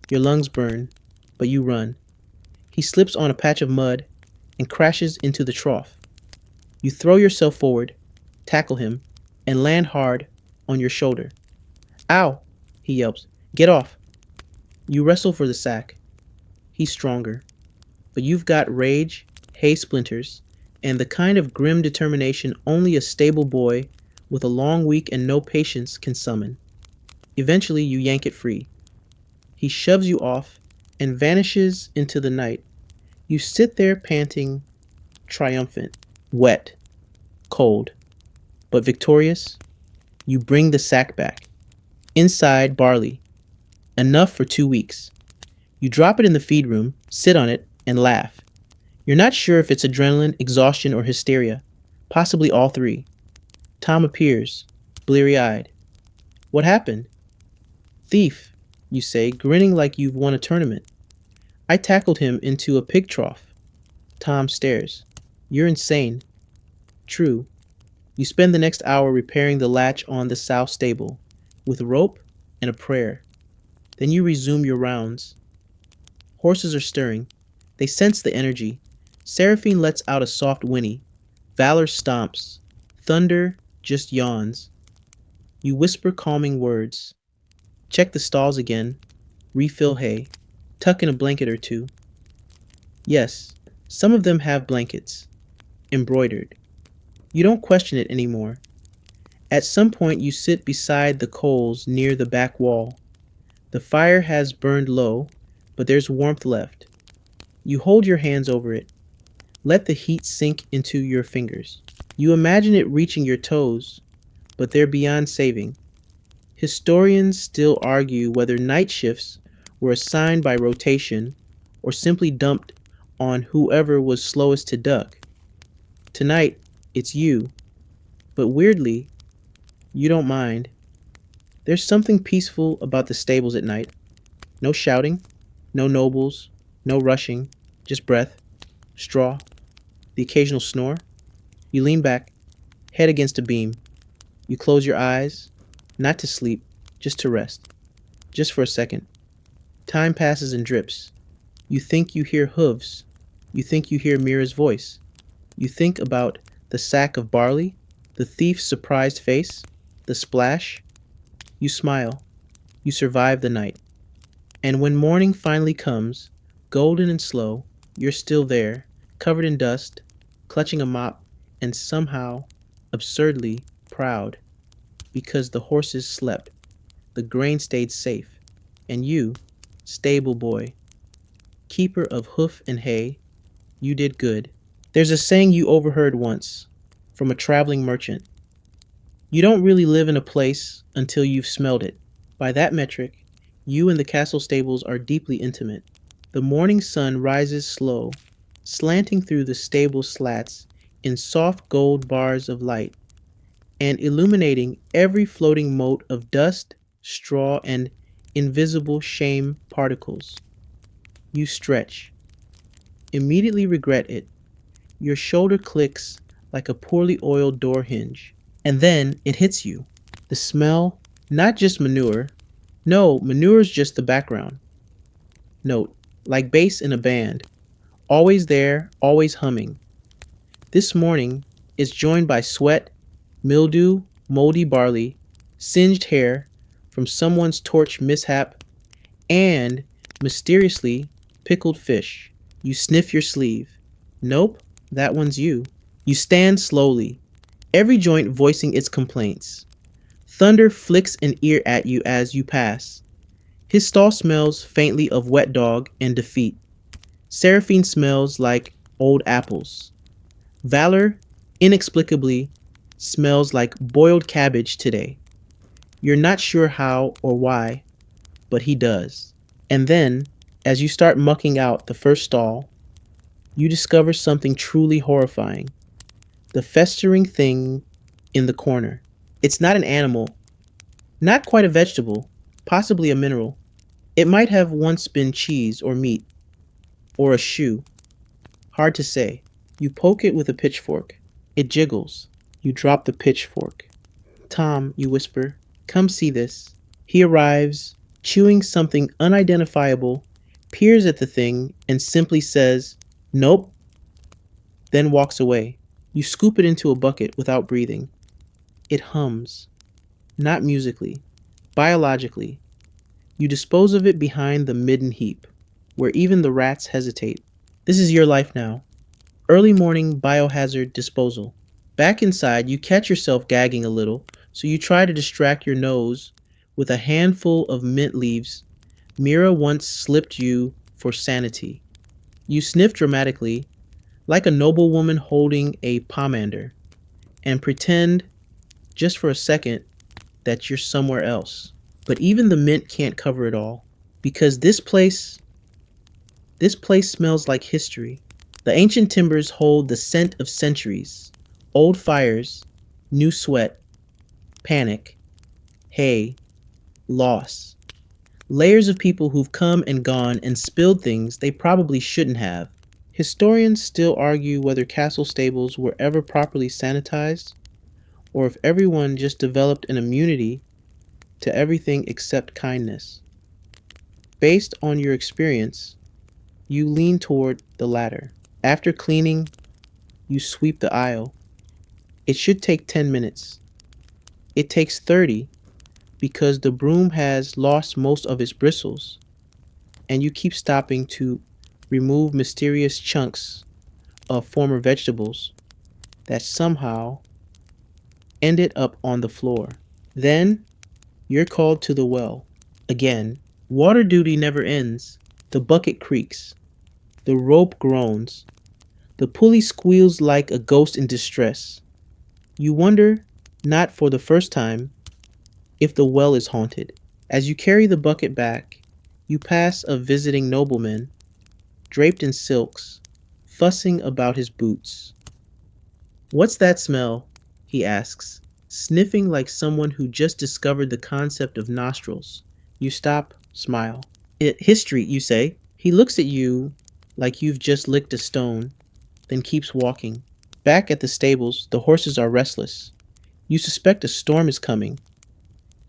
Your lungs burn, but you run. He slips on a patch of mud and crashes into the trough. You throw yourself forward, tackle him, and land hard on your shoulder. "Ow!" he yelps. "Get off!" You wrestle for the sack. He's stronger, but you've got rage, hay splinters, and the kind of grim determination only a stable boy with a long week and no patience can summon. Eventually, you yank it free. He shoves you off and vanishes into the night. You sit there panting, triumphant, wet, cold, but victorious. You bring the sack back. Inside, barley. Enough for 2 weeks. You drop it in the feed room, sit on it, and laugh. You're not sure if it's adrenaline, exhaustion, or hysteria. Possibly all three. Tom appears, bleary-eyed. "What happened?" "Thief," you say, grinning like you've won a tournament. "I tackled him into a pig trough." Tom stares. "You're insane." "True." You spend the next hour repairing the latch on the south stable, with rope and a prayer. Then you resume your rounds. Horses are stirring. They sense the energy. Seraphine lets out a soft whinny. Valor stomps. Thunder just yawns. You whisper calming words. Check the stalls again. Refill hay. Tuck in a blanket or two. Yes, some of them have blankets. Embroidered. You don't question it anymore. At some point, you sit beside the coals near the back wall. The fire has burned low, but there's warmth left. You hold your hands over it. Let the heat sink into your fingers. You imagine it reaching your toes, but they're beyond saving. Historians still argue whether night shifts were assigned by rotation or simply dumped on whoever was slowest to duck. Tonight, it's you, but weirdly, you don't mind. There's something peaceful about the stables at night. No shouting, no nobles, no rushing, just breath, straw, the occasional snore. You lean back, head against a beam. You close your eyes, not to sleep, just to rest. Just for a second. Time passes in drips. You think you hear hooves. You think you hear Mira's voice. You think about the sack of barley, the thief's surprised face, the splash. You smile. You survive the night. And when morning finally comes, golden and slow, you're still there, covered in dust, clutching a mop, and somehow, absurdly, proud. Because the horses slept, the grain stayed safe, and you, stable boy, keeper of hoof and hay, you did good. There's a saying you overheard once, from a traveling merchant. You don't really live in a place until you've smelled it. By that metric, you and the castle stables are deeply intimate. The morning sun rises slow, slanting through the stable slats in soft gold bars of light, and illuminating every floating mote of dust, straw, and invisible shame particles. You stretch. Immediately regret it. Your shoulder clicks like a poorly oiled door hinge. And then it hits you. The smell, not just manure. No, manure's just the background. Note, like bass in a band. Always there, always humming. This morning is joined by sweat, mildew, moldy barley, singed hair from someone's torch mishap, and, mysteriously, pickled fish. You sniff your sleeve. Nope, that one's you. You stand slowly, every joint voicing its complaints. Thunder flicks an ear at you as you pass. His stall smells faintly of wet dog and defeat. Seraphine smells like old apples. Valor, inexplicably, smells like boiled cabbage today. You're not sure how or why, but he does. And then, as you start mucking out the first stall, you discover something truly horrifying. The festering thing in the corner. It's not an animal, not quite a vegetable, possibly a mineral. It might have once been cheese or meat, or a shoe. Hard to say. You poke it with a pitchfork. It jiggles. You drop the pitchfork. Tom, you whisper, come see this. He arrives, chewing something unidentifiable, peers at the thing, and simply says, nope, then walks away. You scoop it into a bucket without breathing. It hums. Not musically, biologically. You dispose of it behind the midden heap, where even the rats hesitate. This is your life now. Early morning biohazard disposal. Back inside, you catch yourself gagging a little, so you try to distract your nose with a handful of mint leaves Mira once slipped you for sanity. You sniff dramatically, like a noblewoman holding a pomander, and pretend, just for a second, that you're somewhere else. But even the mint can't cover it all, because this place smells like history. The ancient timbers hold the scent of centuries, old fires, new sweat, panic, hay, loss. Layers of people who've come and gone and spilled things they probably shouldn't have. Historians still argue whether castle stables were ever properly sanitized, or if everyone just developed an immunity to everything except kindness. Based on your experience, you lean toward the latter. After cleaning, you sweep the aisle. It should take 10 minutes. It takes 30 because the broom has lost most of its bristles, and you keep stopping to remove mysterious chunks of former vegetables that somehow ended up on the floor. Then you're called to the well. Again, water duty never ends. The bucket creaks. The rope groans. The pulley squeals like a ghost in distress. You wonder, not for the first time, if the well is haunted. As you carry the bucket back, you pass a visiting nobleman, draped in silks, fussing about his boots. "What's that smell?" he asks, sniffing like someone who just discovered the concept of nostrils. You stop, smile. History, you say. He looks at you like you've just licked a stone, then keeps walking. Back at the stables, the horses are restless. You suspect a storm is coming.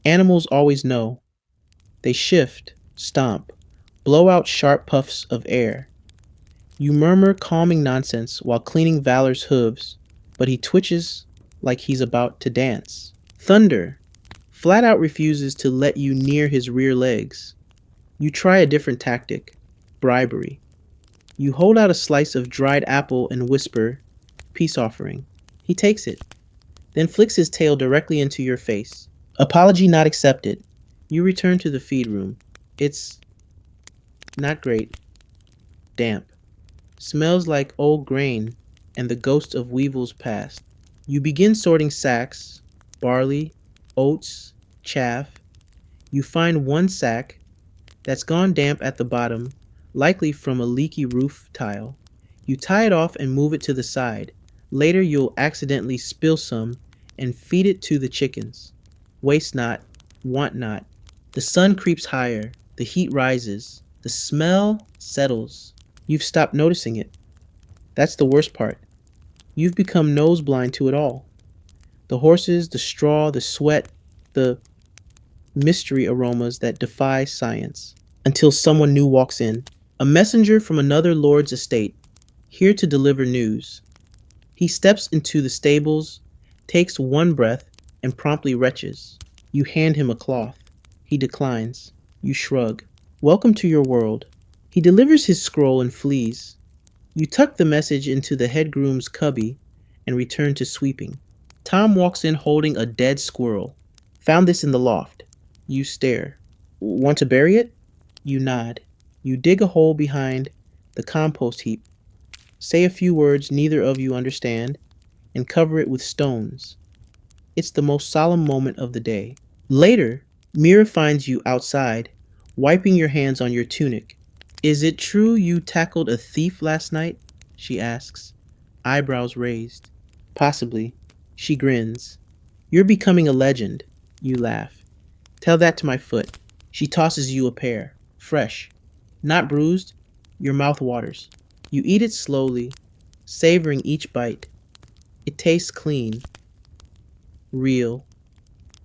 Animals always know. They shift, stomp, blow out sharp puffs of air. You murmur calming nonsense while cleaning Valor's hooves, but he twitches like he's about to dance. Thunder flat out refuses to let you near his rear legs. You try a different tactic, bribery. You hold out a slice of dried apple and whisper, "Peace offering." He takes it, then flicks his tail directly into your face. Apology not accepted. You return to the feed room. It's not great. Damp. Smells like old grain and the ghost of weevils past. You begin sorting sacks, barley, oats, chaff. You find one sack that's gone damp at the bottom, likely from a leaky roof tile. You tie it off and move it to the side. Later you'll accidentally spill some and feed it to the chickens. Waste not, want not. The sun creeps higher, the heat rises, the smell settles. You've stopped noticing it. That's the worst part. You've become nose blind to it all. The horses, the straw, the sweat, the mystery aromas that defy science. Until someone new walks in. A messenger from another lord's estate, here to deliver news. He steps into the stables, takes one breath, and promptly retches. You hand him a cloth. He declines. You shrug. Welcome to your world. He delivers his scroll and flees. You tuck the message into the head groom's cubby and return to sweeping. Tom walks in holding a dead squirrel. Found this in the loft. You stare. Want to bury it? You nod. You dig a hole behind the compost heap, say a few words neither of you understand, and cover it with stones. It's the most solemn moment of the day. Later, Mira finds you outside, wiping your hands on your tunic. "Is it true you tackled a thief last night?" she asks, eyebrows raised. "Possibly." She grins. "You're becoming a legend." You laugh. "Tell that to my foot." She tosses you a pear, fresh, not bruised. Your mouth waters. You eat it slowly, savoring each bite. It tastes clean, real,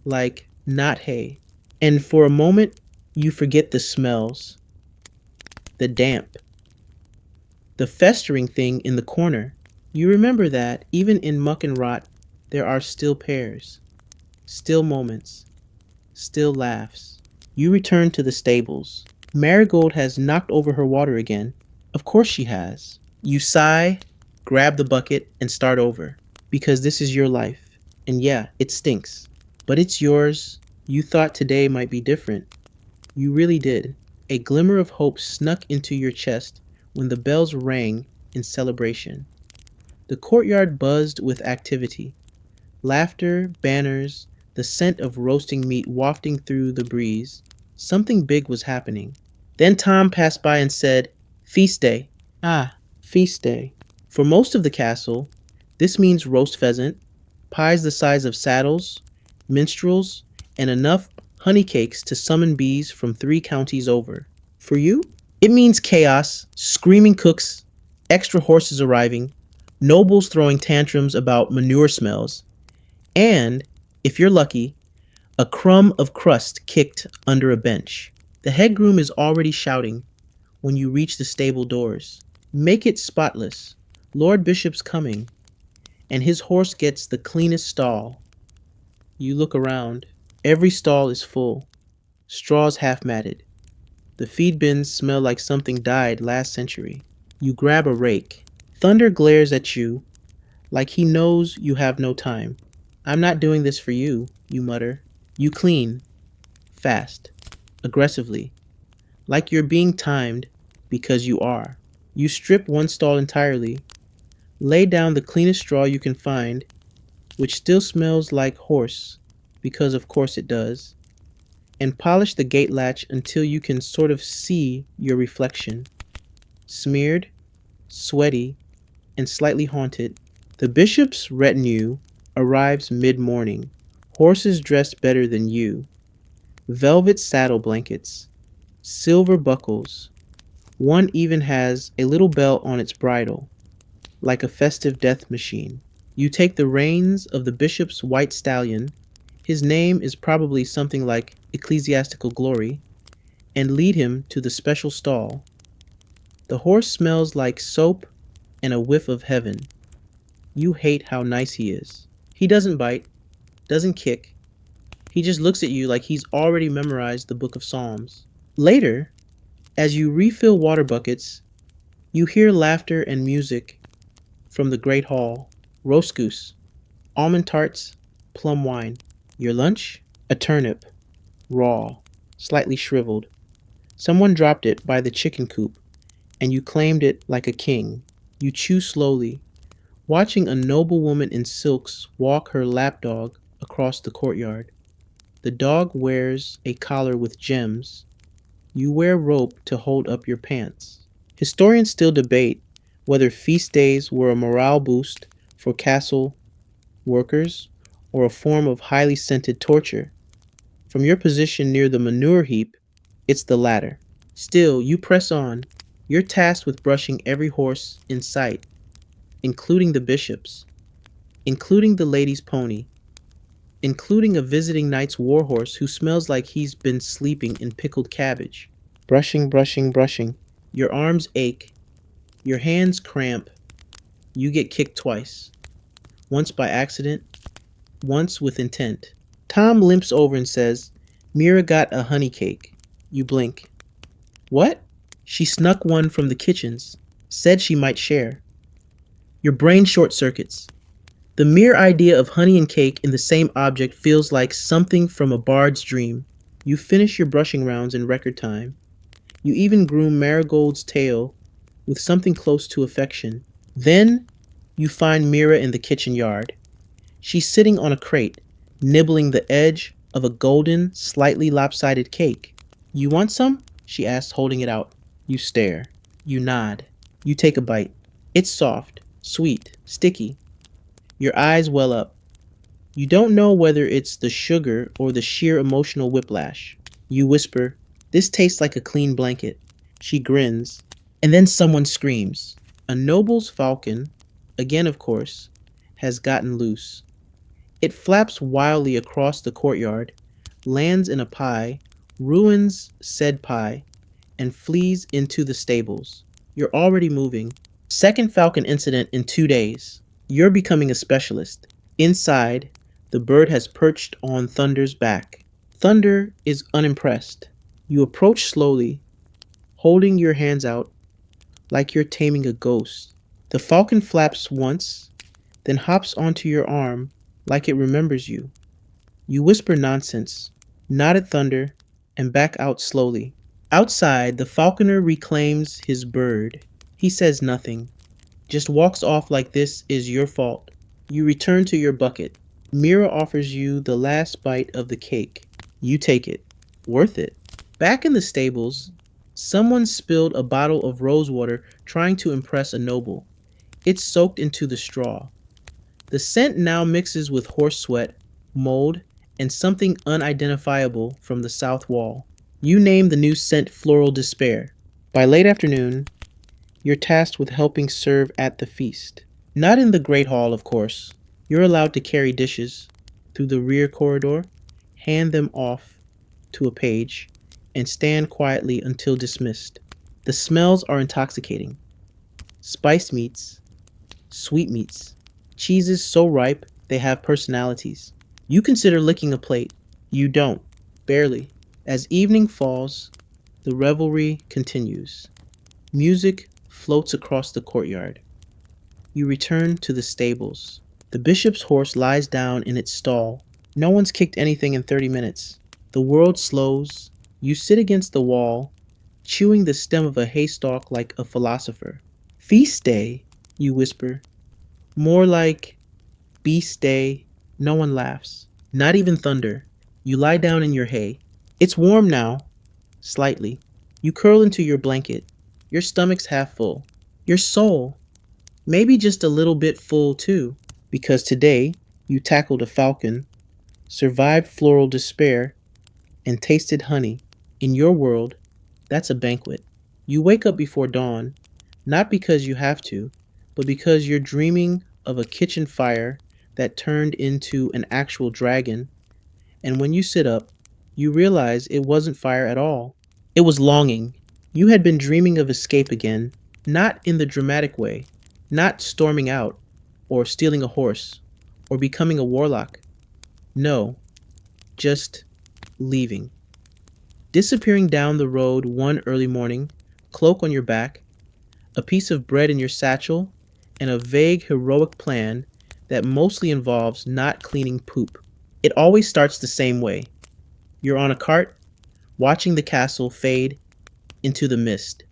like not hay. And for a moment, you forget the smells, the damp, the festering thing in the corner. You remember that, even in muck and rot, there are still pears, still moments, still laughs. You return to the stables. Marigold has knocked over her water again. Of course she has. You sigh, grab the bucket, and start over. Because this is your life. And yeah, it stinks. But it's yours. You thought today might be different. You really did. A glimmer of hope snuck into your chest when the bells rang in celebration. The courtyard buzzed with activity. Laughter, banners, the scent of roasting meat wafting through the breeze. Something big was happening. Then Tom passed by and said, "Feast day." Ah, feast day. For most of the castle, this means roast pheasant, pies the size of saddles, minstrels, and enough honey cakes to summon bees from 3 counties over. For you, it means chaos, screaming cooks, extra horses arriving, nobles throwing tantrums about manure smells, and, if you're lucky, a crumb of crust kicked under a bench. The head groom is already shouting when you reach the stable doors. Make it spotless. Lord Bishop's coming, and his horse gets the cleanest stall. You look around. Every stall is full, straws half matted. The feed bins smell like something died last century. You grab a rake. Thunder glares at you like he knows you have no time. I'm not doing this for you, you mutter. You clean, fast, aggressively, like you're being timed because you are. You strip one stall entirely, lay down the cleanest straw you can find, which still smells like horse, because of course it does, and polish the gate latch until you can sort of see your reflection. Smeared, sweaty, and slightly haunted, the bishop's retinue arrives mid-morning, horses dressed better than you, velvet saddle blankets, silver buckles. One even has a little belt on its bridle, like a festive death machine. You take the reins of the bishop's white stallion, his name is probably something like Ecclesiastical Glory, and lead him to the special stall. The horse smells like soap and a whiff of heaven. You hate how nice he is. He doesn't bite, doesn't kick. He just looks at you like he's already memorized the book of Psalms. Later, as you refill water buckets, you hear laughter and music from the great hall. Roast goose, almond tarts, plum wine. Your lunch? A turnip, raw, slightly shriveled. Someone dropped it by the chicken coop, and you claimed it like a king. You chew slowly, watching a noble woman in silks walk her lapdog across the courtyard. The dog wears a collar with gems. You wear rope to hold up your pants. Historians still debate whether feast days were a morale boost for castle workers or a form of highly scented torture. From your position near the manure heap, it's the latter. Still, you press on. You're tasked with brushing every horse in sight, including the bishop's, including the lady's pony, including a visiting knight's warhorse who smells like he's been sleeping in pickled cabbage. Brushing, brushing, brushing. Your arms ache. Your hands cramp. You get kicked twice. Once by accident, once with intent. Tom limps over and says, Mira got a honey cake. You blink. What? She snuck one from the kitchens. Said she might share. Your brain short circuits. The mere idea of honey and cake in the same object feels like something from a bard's dream. You finish your brushing rounds in record time. You even groom Marigold's tail with something close to affection. Then you find Mira in the kitchen yard. She's sitting on a crate, nibbling the edge of a golden, slightly lopsided cake. You want some? She asks, holding it out. You stare. You nod. You take a bite. It's soft, sweet, sticky. Your eyes well up. You don't know whether it's the sugar or the sheer emotional whiplash. You whisper, This tastes like a clean blanket. She grins, and then someone screams. A noble's falcon, again of course, has gotten loose. It flaps wildly across the courtyard, lands in a pie, ruins said pie, and flees into the stables. You're already moving. Second falcon incident in 2 days. You're becoming a specialist. Inside, the bird has perched on Thunder's back. Thunder is unimpressed. You approach slowly, holding your hands out like you're taming a ghost. The falcon flaps once, then hops onto your arm like it remembers you. You whisper nonsense, nod at Thunder, and back out slowly. Outside, the falconer reclaims his bird. He says nothing, just walks off like this is your fault. You return to your bucket. Mira offers you the last bite of the cake. You take it. Worth it. Back in the stables, someone spilled a bottle of rosewater trying to impress a noble. It's soaked into the straw. The scent now mixes with horse sweat, mold, and something unidentifiable from the south wall. You name the new scent Floral Despair. By late afternoon, you're tasked with helping serve at the feast. Not in the great hall, of course. You're allowed to carry dishes through the rear corridor, hand them off to a page, and stand quietly until dismissed. The smells are intoxicating. Spiced meats, sweet meats, cheeses so ripe they have personalities. You consider licking a plate. You don't. Barely. As evening falls, the revelry continues. Music floats across the courtyard. You return to the stables. The bishop's horse lies down in its stall. No one's kicked anything in 30 minutes. The world slows. You sit against the wall, chewing the stem of a haystalk like a philosopher. Feast day, you whisper. More like beast day. No one laughs. Not even thunder. You lie down in your hay. It's warm now, slightly. You curl into your blanket. Your stomach's half full. Your soul, maybe just a little bit full too, because today you tackled a falcon, survived floral despair, and tasted honey. In your world, that's a banquet. You wake up before dawn, not because you have to, but because you're dreaming of a kitchen fire that turned into an actual dragon, and when you sit up, you realize it wasn't fire at all. It was longing. You had been dreaming of escape again, not in the dramatic way, not storming out, or stealing a horse, or becoming a warlock. No, just leaving. Disappearing down the road one early morning, cloak on your back, a piece of bread in your satchel, and a vague heroic plan that mostly involves not cleaning poop. It always starts the same way. You're on a cart, watching the castle fade into the mist.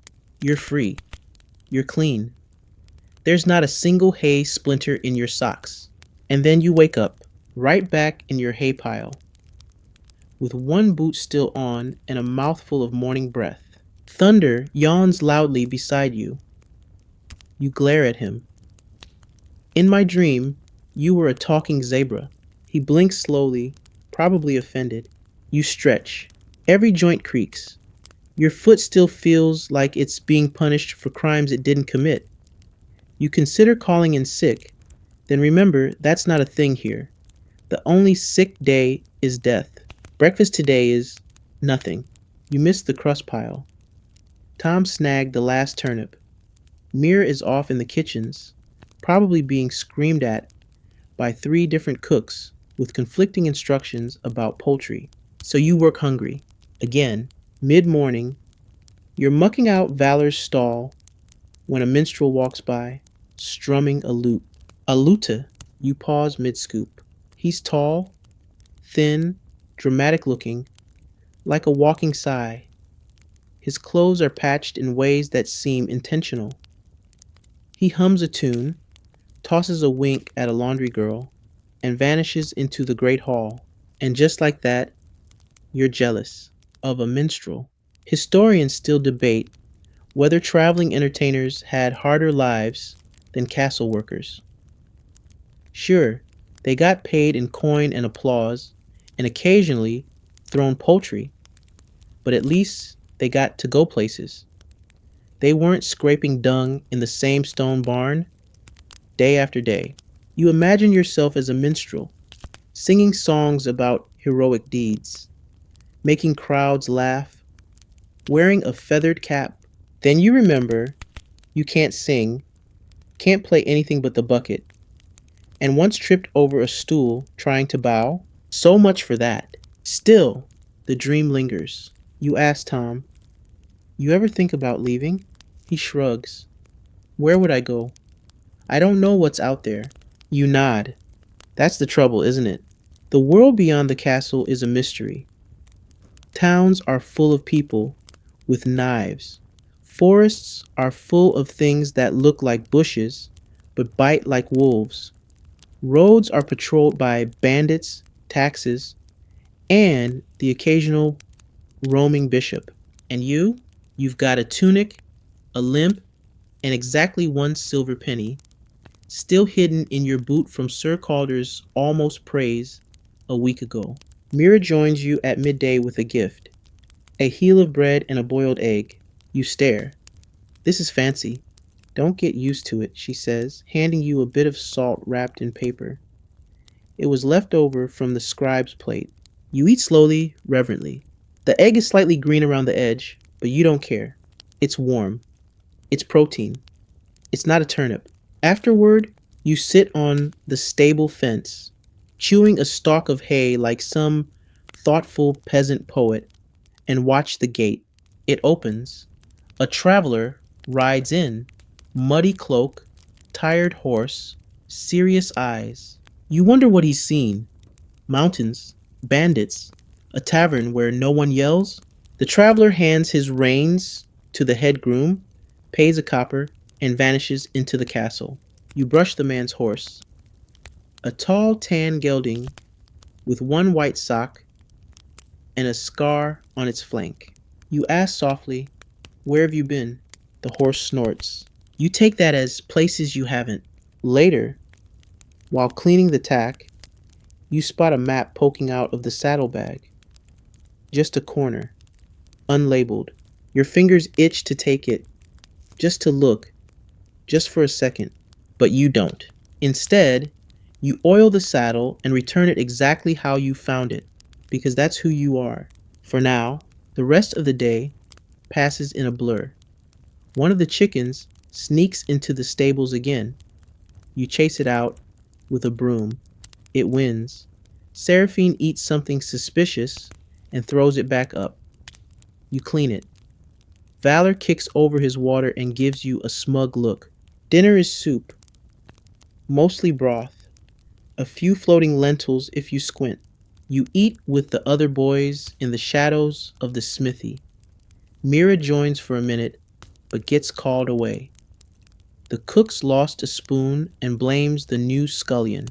You're free. You're clean. There's not a single hay splinter in your socks. And then you wake up, right back in your hay pile, with one boot still on and a mouthful of morning breath. Thunder yawns loudly beside you. You glare at him. In my dream, you were a talking zebra. He blinks slowly, probably offended. You stretch. Every joint creaks. Your foot still feels like it's being punished for crimes it didn't commit. You consider calling in sick, then remember that's not a thing here. The only sick day is death. Breakfast today is nothing. You miss the crust pile. Tom snagged the last turnip. Mira is off in the kitchens, probably being screamed at by 3 different cooks with conflicting instructions about poultry. So you work hungry. Again, mid-morning, you're mucking out Valor's stall when a minstrel walks by, strumming a lute. A luta. You pause mid-scoop. He's tall, thin, dramatic looking, like a walking sigh. His clothes are patched in ways that seem intentional. He hums a tune, tosses a wink at a laundry girl, and vanishes into the great hall. And just like that, you're jealous of a minstrel. Historians still debate whether traveling entertainers had harder lives than castle workers. Sure, they got paid in coin and applause, and occasionally thrown poultry, but at least they got to go places. They weren't scraping dung in the same stone barn day after day. You imagine yourself as a minstrel, singing songs about heroic deeds, making crowds laugh, wearing a feathered cap. Then you remember you can't sing, can't play anything but the bucket, and once tripped over a stool trying to bow. So much for that. Still, the dream lingers. You ask Tom, "You ever think about leaving?" He shrugs. "Where would I go? I don't know what's out there." You nod. That's the trouble, isn't it? The world beyond the castle is a mystery. Towns are full of people with knives. Forests are full of things that look like bushes but bite like wolves. Roads are patrolled by bandits, taxes, and the occasional roaming bishop. And you've got a tunic, a limp, and exactly 1 silver penny, still hidden in your boot from Sir Calder's almost praise a week ago. Mira joins you at midday with a gift, a heel of bread and a boiled egg. You stare. "This is fancy. Don't get used to it," she says, handing you a bit of salt wrapped in paper. It was left over from the scribe's plate. You eat slowly, reverently. The egg is slightly green around the edge, but you don't care. It's warm. It's protein. It's not a turnip. Afterward, you sit on the stable fence, chewing a stalk of hay like some thoughtful peasant poet, and watch the gate. It opens. A traveler rides in, muddy cloak, tired horse, serious eyes. You wonder what he's seen. Mountains, bandits, a tavern where no one yells. The traveler hands his reins to the head groom, pays a copper, and vanishes into the castle. You brush the man's horse. A tall tan gelding with one white sock and a scar on its flank. You ask softly, "Where have you been?" The horse snorts. You take that as places you haven't. Later, while cleaning the tack, you spot a map poking out of the saddlebag. Just a corner, unlabeled. Your fingers itch to take it, just to look, just for a second, but you don't. Instead, you oil the saddle and return it exactly how you found it, because that's who you are. For now, the rest of the day passes in a blur. One of the chickens sneaks into the stables again. You chase it out with a broom. It wins. Seraphine eats something suspicious and throws it back up. You clean it. Valor kicks over his water and gives you a smug look. Dinner is soup, mostly broth, a few floating lentils if you squint. You eat with the other boys in the shadows of the smithy. Mira joins for a minute, but gets called away. The cook's lost a spoon and blames the new scullion.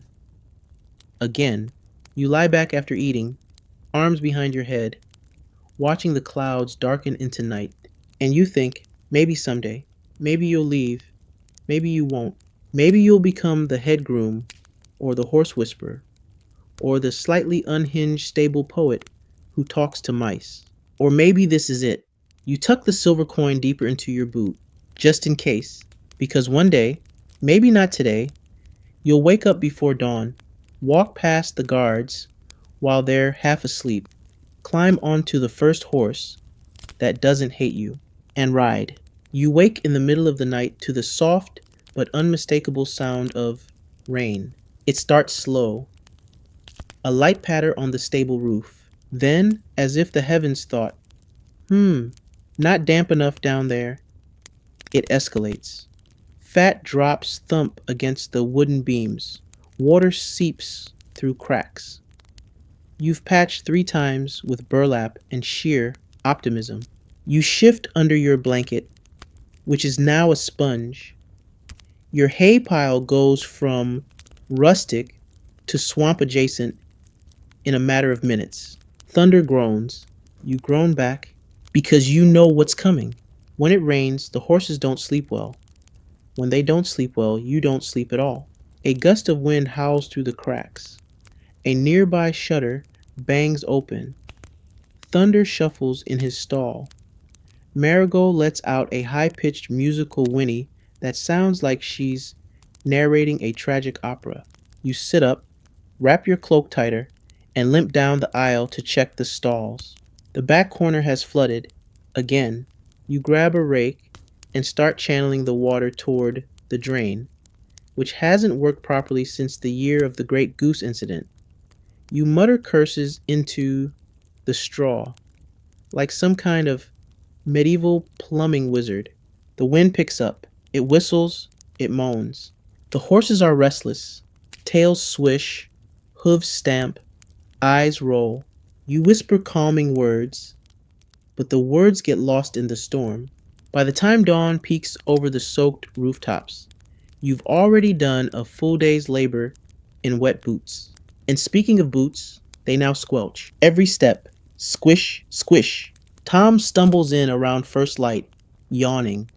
Again, you lie back after eating, arms behind your head, watching the clouds darken into night. And you think, maybe someday, maybe you'll leave, maybe you won't. Maybe you'll become the head groom, or the horse whisperer, or the slightly unhinged stable poet who talks to mice. Or maybe this is it. You tuck the silver coin deeper into your boot, just in case, because one day, maybe not today, you'll wake up before dawn, walk past the guards while they're half asleep, climb onto the first horse that doesn't hate you, and ride. You wake in the middle of the night to the soft but unmistakable sound of rain. It starts slow, a light patter on the stable roof. Then, as if the heavens thought, not damp enough down there, it escalates. Fat drops thump against the wooden beams. Water seeps through cracks. You've patched 3 times with burlap and sheer optimism. You shift under your blanket, which is now a sponge. Your hay pile goes from rustic to swamp adjacent in a matter of minutes. Thunder groans. You groan back because you know what's coming. When it rains, the horses don't sleep well. When they don't sleep well, you don't sleep at all. A gust of wind howls through the cracks. A nearby shutter bangs open. Thunder shuffles in his stall. Marigold lets out a high-pitched musical whinny that sounds like she's narrating a tragic opera. You sit up, wrap your cloak tighter, and limp down the aisle to check the stalls. The back corner has flooded. Again, you grab a rake and start channeling the water toward the drain, which hasn't worked properly since the year of the Great Goose incident. You mutter curses into the straw, like some kind of medieval plumbing wizard. The wind picks up. It whistles. It moans. The horses are restless. Tails swish. Hooves stamp. Eyes roll. You whisper calming words, but the words get lost in the storm. By the time dawn peeks over the soaked rooftops, you've already done a full day's labor in wet boots. And speaking of boots, they now squelch. Every step, squish, squish. Tom stumbles in around first light, yawning.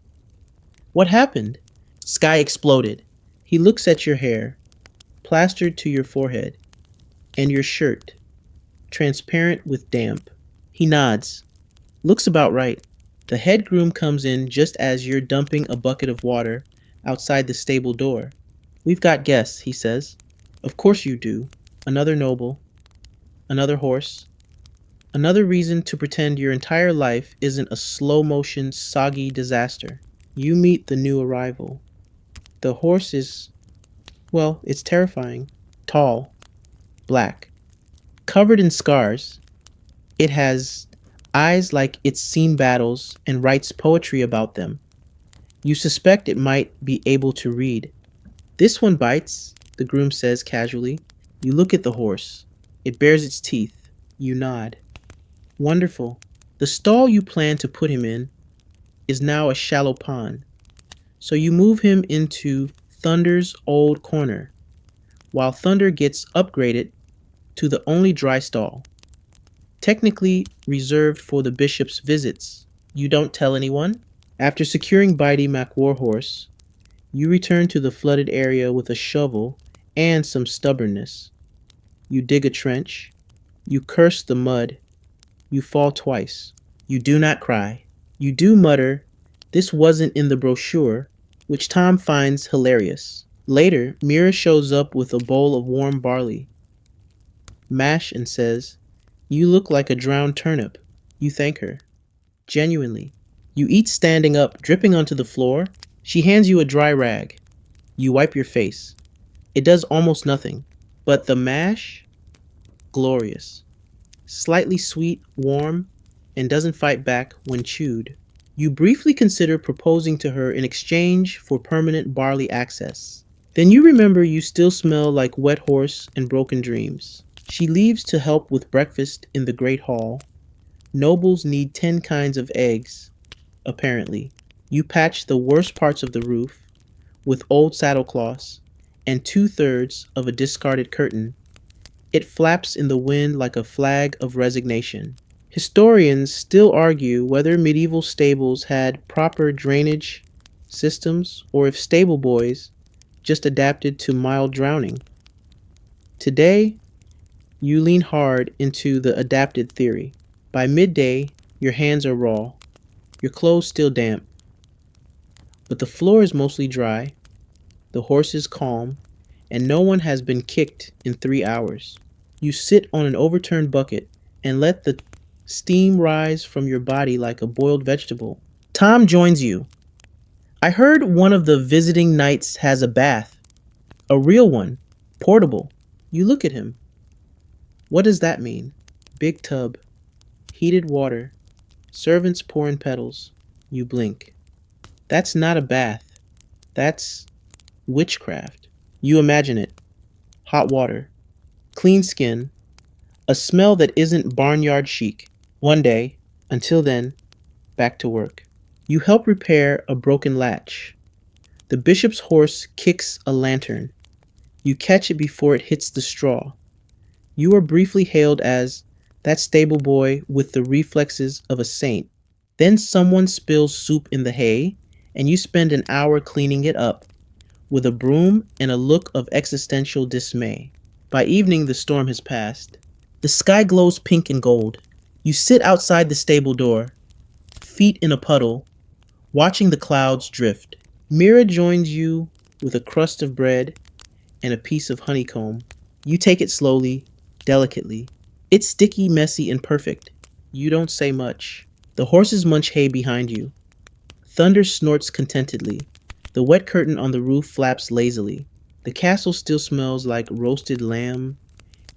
What happened? Sky exploded. He looks at your hair, plastered to your forehead, and your shirt, transparent with damp. He nods. Looks about right. The head groom comes in just as you're dumping a bucket of water outside the stable door. We've got guests, he says. Of course you do. Another noble. Another horse. Another reason to pretend your entire life isn't a slow motion, soggy disaster. You meet the new arrival. The horse is, well, it's terrifying. Tall, black, covered in scars. It has eyes like it's seen battles and writes poetry about them. You suspect it might be able to read. This one bites, the groom says casually. You look at the horse. It bares its teeth. You nod. Wonderful. The stall you plan to put him in is now a shallow pond, so you move him into Thunder's old corner, while Thunder gets upgraded to the only dry stall, technically reserved for the bishop's visits. You don't tell anyone? After securing Bitey MacWarhorse, you return to the flooded area with a shovel and some stubbornness. You dig a trench. You curse the mud. You fall twice. You do not cry. You do mutter, "This wasn't in the brochure," which Tom finds hilarious. Later, Mira shows up with a bowl of warm barley mash and says, "You look like a drowned turnip." You thank her. Genuinely. You eat standing up, dripping onto the floor. She hands you a dry rag. You wipe your face. It does almost nothing. But the mash? Glorious. Slightly sweet, warm, and doesn't fight back when chewed. You briefly consider proposing to her in exchange for permanent barley access. Then you remember you still smell like wet horse and broken dreams. She leaves to help with breakfast in the Great Hall. Nobles need 10 kinds of eggs, apparently. You patch the worst parts of the roof with old saddlecloths and 2/3 of a discarded curtain. It flaps in the wind like a flag of resignation. Historians still argue whether medieval stables had proper drainage systems or if stable boys just adapted to mild drowning. Today, you lean hard into the adapted theory. By midday, your hands are raw, your clothes still damp, but the floor is mostly dry, the horse is calm, and no one has been kicked in 3 hours. You sit on an overturned bucket and let the steam rise from your body like a boiled vegetable. Tom joins you. I heard one of the visiting knights has a bath. A real one. Portable. You look at him. What does that mean? Big tub. Heated water. Servants pouring petals. You blink. That's not a bath. That's witchcraft. You imagine it. Hot water. Clean skin. A smell that isn't barnyard chic. One day, until then, back to work. You help repair a broken latch. The bishop's horse kicks a lantern. You catch it before it hits the straw. You are briefly hailed as that stable boy with the reflexes of a saint. Then someone spills soup in the hay, and you spend an hour cleaning it up, with a broom and a look of existential dismay. By evening, the storm has passed. The sky glows pink and gold. You sit outside the stable door, feet in a puddle, watching the clouds drift. Mira joins you with a crust of bread and a piece of honeycomb. You take it slowly, delicately. It's sticky, messy, and perfect. You don't say much. The horses munch hay behind you. Thunder snorts contentedly. The wet curtain on the roof flaps lazily. The castle still smells like roasted lamb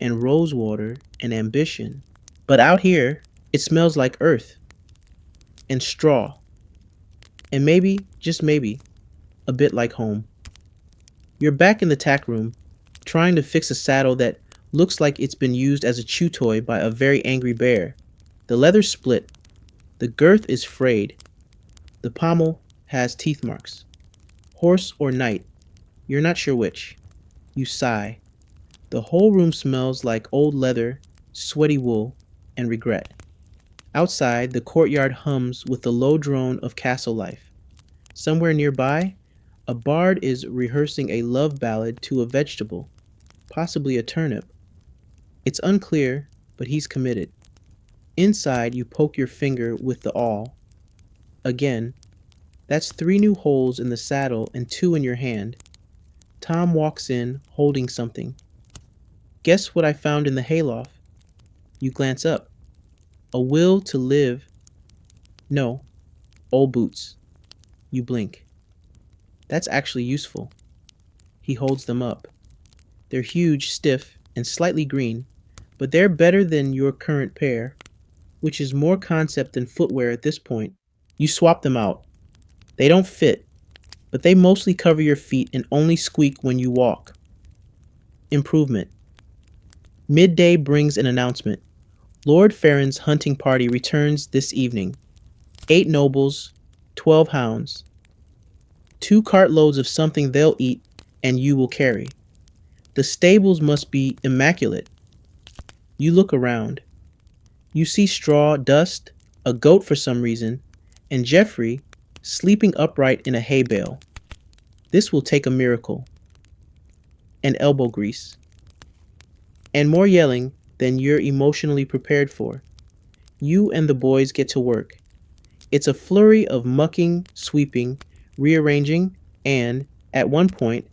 and rosewater and ambition. But out here, it smells like earth and straw. And maybe, just maybe, a bit like home. You're back in the tack room, trying to fix a saddle that looks like it's been used as a chew toy by a very angry bear. The leather's split. The girth is frayed. The pommel has teeth marks. Horse or knight, you're not sure which. You sigh. The whole room smells like old leather, sweaty wool, and regret. Outside, the courtyard hums with the low drone of castle life. Somewhere nearby, a bard is rehearsing a love ballad to a vegetable, possibly a turnip. It's unclear, but he's committed. Inside, you poke your finger with the awl. Again, that's 3 new holes in the saddle and 2 in your hand. Tom walks in, holding something. Guess what I found in the hayloft? You glance up. A will to live. No, old boots. You blink. That's actually useful. He holds them up. They're huge, stiff, and slightly green, but they're better than your current pair, which is more concept than footwear at this point. You swap them out. They don't fit, but they mostly cover your feet and only squeak when you walk. Improvement. Midday brings an announcement. Lord Farron's hunting party returns this evening. 8 nobles, 12 hounds, 2 cartloads of something they'll eat and you will carry. The stables must be immaculate. You look around. You see straw, dust, a goat for some reason, and Jeffrey sleeping upright in a hay bale. This will take a miracle. And elbow grease. And more yelling than you're emotionally prepared for. You and the boys get to work. It's a flurry of mucking, sweeping, rearranging, and, at one point,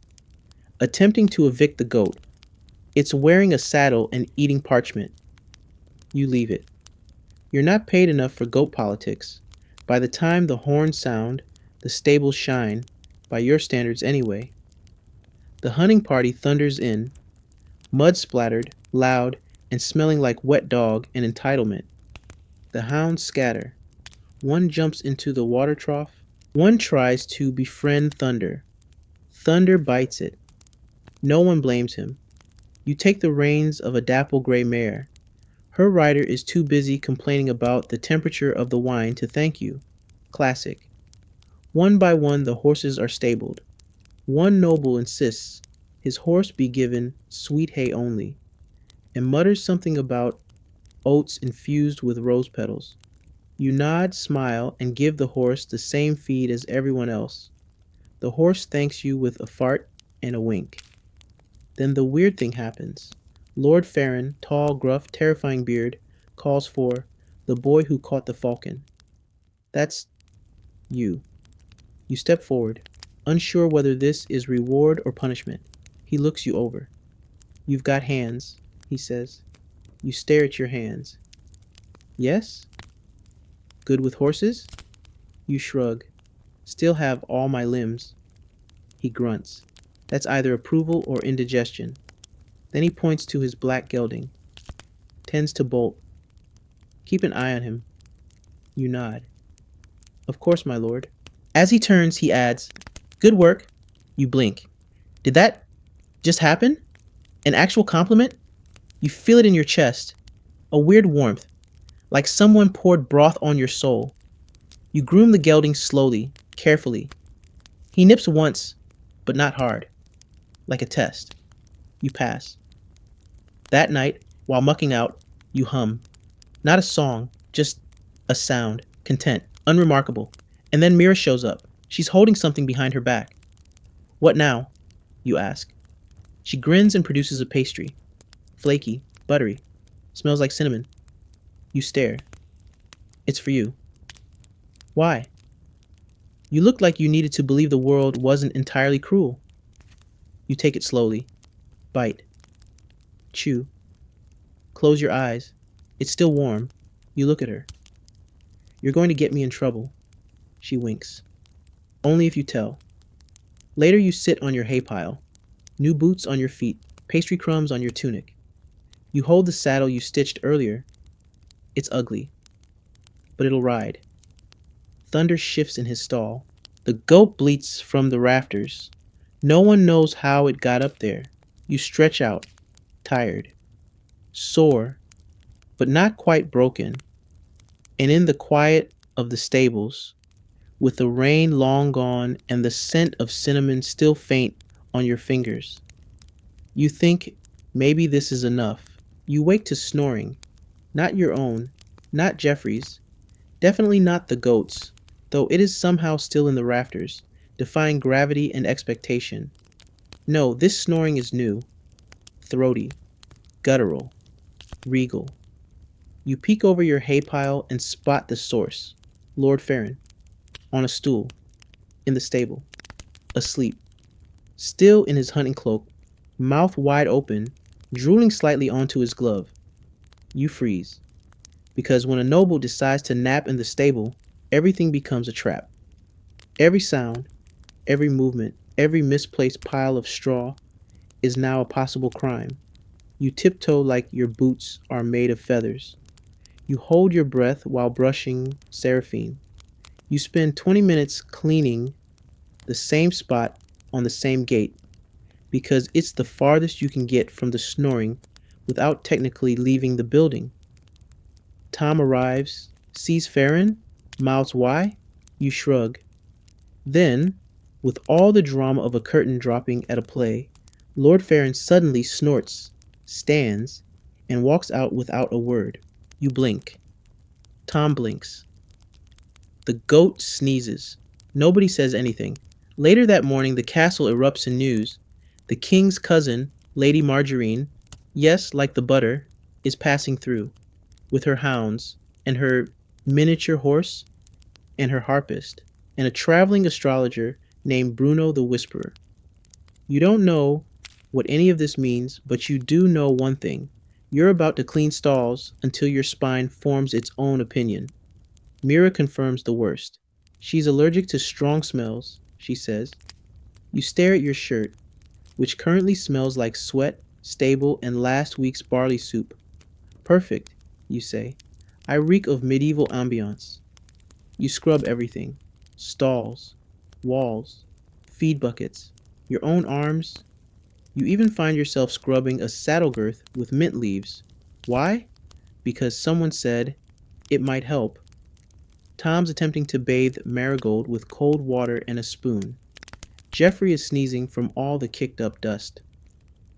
attempting to evict the goat. It's wearing a saddle and eating parchment. You leave it. You're not paid enough for goat politics. By the time the horns sound, the stables shine, by your standards anyway. The hunting party thunders in, mud splattered, loud, and smelling like wet dog and entitlement. The hounds scatter. One jumps into the water trough. One tries to befriend Thunder. Thunder bites it. No one blames him. You take the reins of a dapple gray mare. Her rider is too busy complaining about the temperature of the wine to thank you. Classic. One by one the horses are stabled. One noble insists his horse be given sweet hay only, and mutters something about oats infused with rose petals. You nod, smile, and give the horse the same feed as everyone else. The horse thanks you with a fart and a wink. Then the weird thing happens. Lord Farron, tall, gruff, terrifying beard, calls for the boy who caught the falcon. That's you. You step forward, unsure whether this is reward or punishment. He looks you over. You've got hands, he says. You stare at your hands. Yes? Good with horses? You shrug. Still have all my limbs. He grunts. That's either approval or indigestion. Then he points to his black gelding. Tends to bolt. Keep an eye on him. You nod. Of course, my lord. As he turns, he adds, Good work. You blink. Did that just happen? An actual compliment? You feel it in your chest. A weird warmth. Like someone poured broth on your soul. You groom the gelding slowly, carefully. He nips once, but not hard. Like a test. You pass. That night, while mucking out, you hum. Not a song, just a sound. Content. Unremarkable. And then Mira shows up. She's holding something behind her back. What now? You ask. She grins and produces a pastry. Flaky, buttery. Smells like cinnamon. You stare. It's for you. Why? You look like you needed to believe the world wasn't entirely cruel. You take it slowly. Bite. Chew. Close your eyes. It's still warm. You look at her. You're going to get me in trouble. She winks. Only if you tell. Later you sit on your hay pile. New boots on your feet. Pastry crumbs on your tunic. You hold the saddle you stitched earlier. It's ugly. But it'll ride. Thunder shifts in his stall. The goat bleats from the rafters. No one knows how it got up there. You stretch out. Tired. Sore. But not quite broken. And in the quiet of the stables, with the rain long gone and the scent of cinnamon still faint on your fingers, you think maybe this is enough. You wake to snoring. Not your own. Not Jeffrey's. Definitely not the goat's, though it is somehow still in the rafters, defying gravity and expectation. No, this snoring is new. Throaty. Guttural. Regal. You peek over your hay pile and spot the source. Lord Farron. On a stool. In the stable. Asleep. Still in his hunting cloak. Mouth wide open. Drooling slightly onto his glove. You freeze. because when a noble decides to nap in the stable, everything becomes a trap. Every sound, every movement, every misplaced pile of straw is now a possible crime. You tiptoe like your boots are made of feathers. You hold your breath while brushing Seraphine. You spend 20 minutes cleaning the same spot on the same gate because it's the farthest you can get from the snoring without technically leaving the building. Tom arrives, sees Farron, mouths why? You shrug. Then, with all the drama of a curtain dropping at a play, Lord Farron suddenly snorts, stands, and walks out without a word. You blink. Tom blinks. The goat sneezes. Nobody says anything. Later that morning, the castle erupts in news. The king's cousin, Lady Margarine, yes, like the butter, is passing through, with her hounds, and her miniature horse, and her harpist, and a traveling astrologer named Bruno the Whisperer. You don't know what any of this means, but you do know one thing. You're about to clean stalls until your spine forms its own opinion. Mira confirms the worst. She's allergic to strong smells, she says. You stare at your shirt, which currently smells like sweat, stable, and last week's barley soup. Perfect, you say. I reek of medieval ambiance. You scrub everything. Stalls, walls, feed buckets, your own arms. You even find yourself scrubbing a saddle girth with mint leaves. Why? Because someone said it might help. Tom's attempting to bathe Marigold with cold water and a spoon. Jeffrey is sneezing from all the kicked up dust.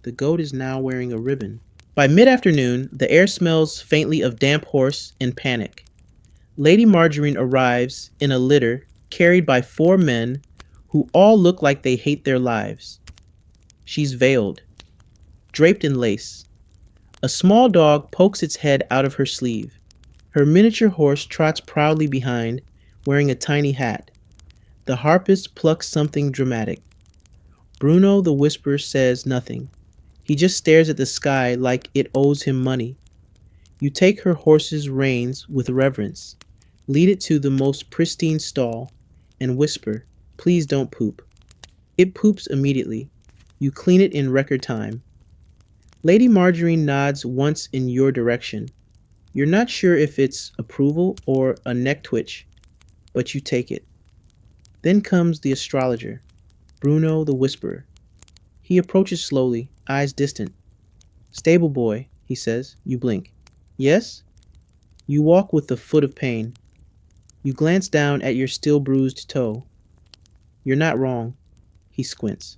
The goat is now wearing a ribbon. By mid-afternoon, the air smells faintly of damp horse and panic. Lady Margarine arrives in a litter carried by 4 men who all look like they hate their lives. She's veiled, draped in lace. A small dog pokes its head out of her sleeve. Her miniature horse trots proudly behind, wearing a tiny hat. The harpist plucks something dramatic. Bruno the Whisperer says nothing. He just stares at the sky like it owes him money. You take her horse's reins with reverence, lead it to the most pristine stall, and whisper, "Please don't poop." It poops immediately. You clean it in record time. Lady Margarine nods once in your direction. You're not sure if it's approval or a neck twitch, but you take it. Then comes the astrologer, Bruno the Whisperer. He approaches slowly, eyes distant. "Stable boy," he says. You blink. "Yes?" You walk with the foot of pain. You glance down at your still bruised toe. "You're not wrong." He squints.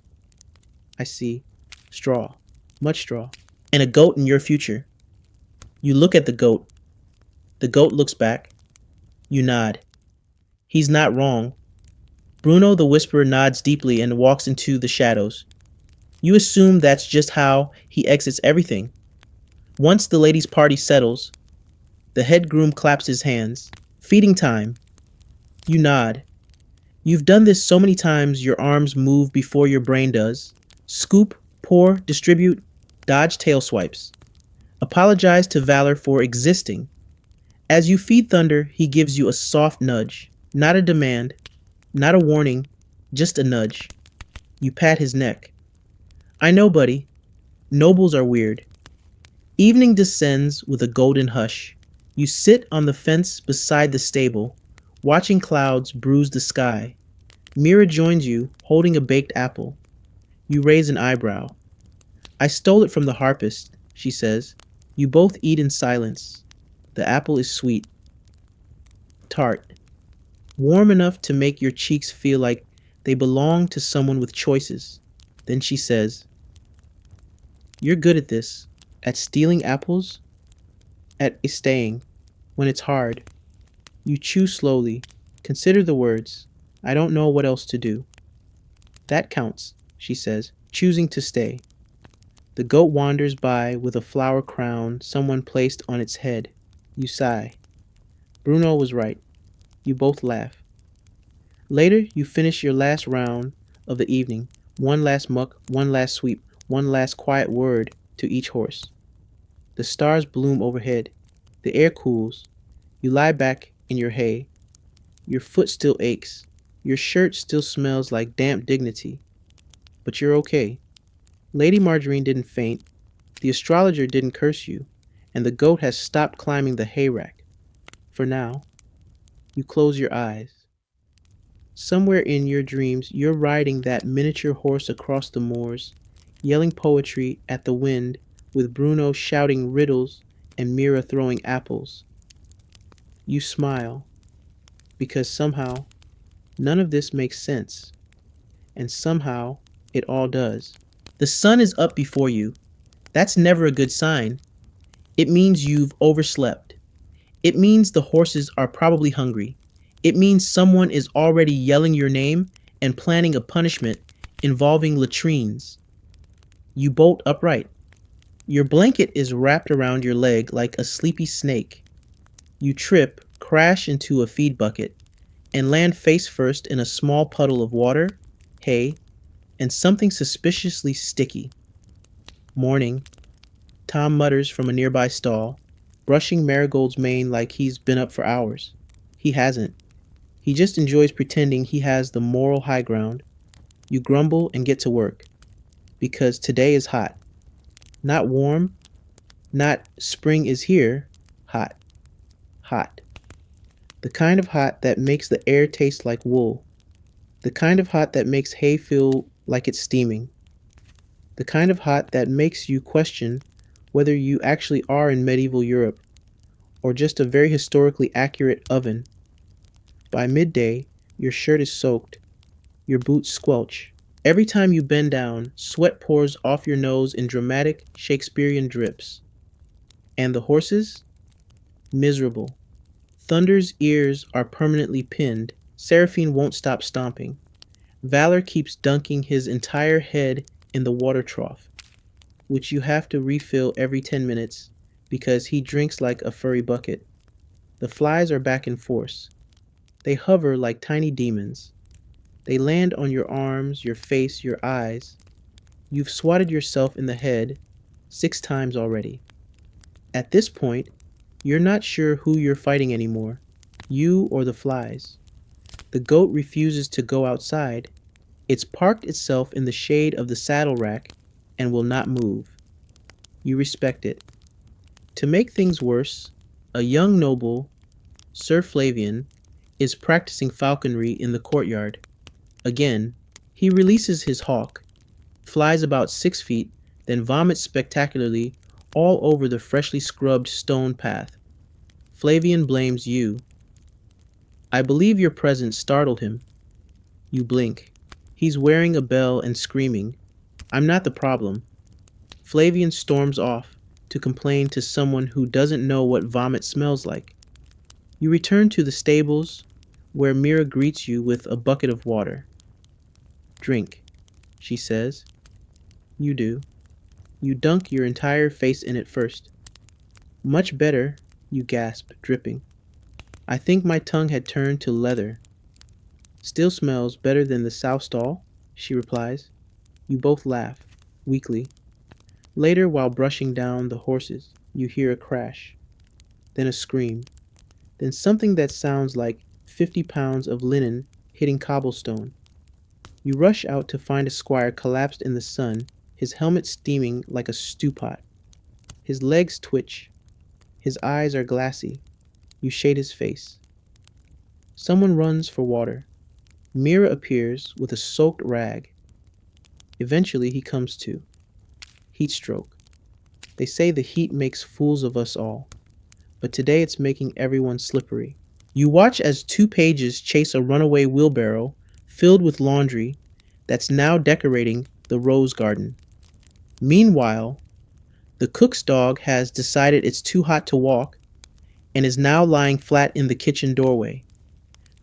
"I see. Straw. Much straw. And a goat in your future." You look at the goat. The goat looks back. You nod. He's not wrong. Bruno the Whisperer nods deeply and walks into the shadows. You assume that's just how he exits everything. Once the ladies' party settles, the head groom claps his hands. "Feeding time." You nod. You've done this so many times your arms move before your brain does. Scoop, pour, distribute, dodge tail swipes. Apologize to Valor for existing. As you feed Thunder, he gives you a soft nudge. Not a demand, not a warning, just a nudge. You pat his neck. "I know, buddy. Nobles are weird." Evening descends with a golden hush. You sit on the fence beside the stable, watching clouds bruise the sky. Mira joins you, holding a baked apple. You raise an eyebrow. "I stole it from the harpist," she says. You both eat in silence. The apple is sweet, tart, warm enough to make your cheeks feel like they belong to someone with choices. Then she says, "You're good at this, at stealing apples, at staying, when it's hard." You chew slowly, consider the words. "I don't know what else to do." "That counts," she says, choosing to stay. The goat wanders by with a flower crown someone placed on its head. You sigh. Bruno was right. You both laugh. Later, you finish your last round of the evening. One last muck, one last sweep, one last quiet word to each horse. The stars bloom overhead. The air cools. You lie back in your hay. Your foot still aches. Your shirt still smells like damp dignity. But you're okay. Lady Margarine didn't faint. The astrologer didn't curse you. And the goat has stopped climbing the hayrack. For now, you close your eyes. Somewhere in your dreams, you're riding that miniature horse across the moors, yelling poetry at the wind, with Bruno shouting riddles and Mira throwing apples. You smile, because somehow none of this makes sense, and somehow it all does. The sun is up before you. That's never a good sign. It means you've overslept. It means the horses are probably hungry. It means someone is already yelling your name and planning a punishment involving latrines. You bolt upright. Your blanket is wrapped around your leg like a sleepy snake. You trip, crash into a feed bucket, and land face first in a small puddle of water, hay, and something suspiciously sticky. Morning. Tom mutters from a nearby stall, brushing Marigold's mane like he's been up for hours. He hasn't. He just enjoys pretending he has the moral high ground. You grumble and get to work. Because today is hot. Not warm, not spring is here, hot. Hot. The kind of hot that makes the air taste like wool. The kind of hot that makes hay feel like it's steaming. The kind of hot that makes you question whether you actually are in medieval Europe or just a very historically accurate oven. By midday, your shirt is soaked, your boots squelch. Every time you bend down, sweat pours off your nose in dramatic Shakespearean drips. And the horses? Miserable. Thunder's ears are permanently pinned. Seraphine won't stop stomping. Valor keeps dunking his entire head in the water trough, which you have to refill every 10 minutes because he drinks like a furry bucket. The flies are back in force. They hover like tiny demons. They land on your arms, your face, your eyes. You've swatted yourself in the head 6 times already. At this point, you're not sure who you're fighting anymore, you or the flies. The goat refuses to go outside. It's parked itself in the shade of the saddle rack and will not move. You respect it. To make things worse, a young noble, Sir Flavian, is practicing falconry in the courtyard. Again, he releases his hawk, flies about 6 feet, then vomits spectacularly all over the freshly scrubbed stone path. Flavian blames you. I believe your presence startled him. You blink. He's wearing a bell and screaming, I'm not the problem. Flavian storms off to complain to someone who doesn't know what vomit smells like. You return to the stables, where Mira greets you with a bucket of water. Drink, she says. You do. You dunk your entire face in it first. Much better, you gasp, dripping. I think my tongue had turned to leather. Still smells better than the south stall, she replies. You both laugh, weakly. Later, while brushing down the horses, you hear a crash, then a scream, then something that sounds like 50 pounds of linen hitting cobblestone. You rush out to find a squire collapsed in the sun, his helmet steaming like a stew pot. His legs twitch. His eyes are glassy. You shade his face. Someone runs for water. Mira appears with a soaked rag. Eventually he comes to. Heat stroke. They say the heat makes fools of us all, but today it's making everyone slippery. You watch as 2 pages chase a runaway wheelbarrow filled with laundry that's now decorating the rose garden. Meanwhile, the cook's dog has decided it's too hot to walk and is now lying flat in the kitchen doorway.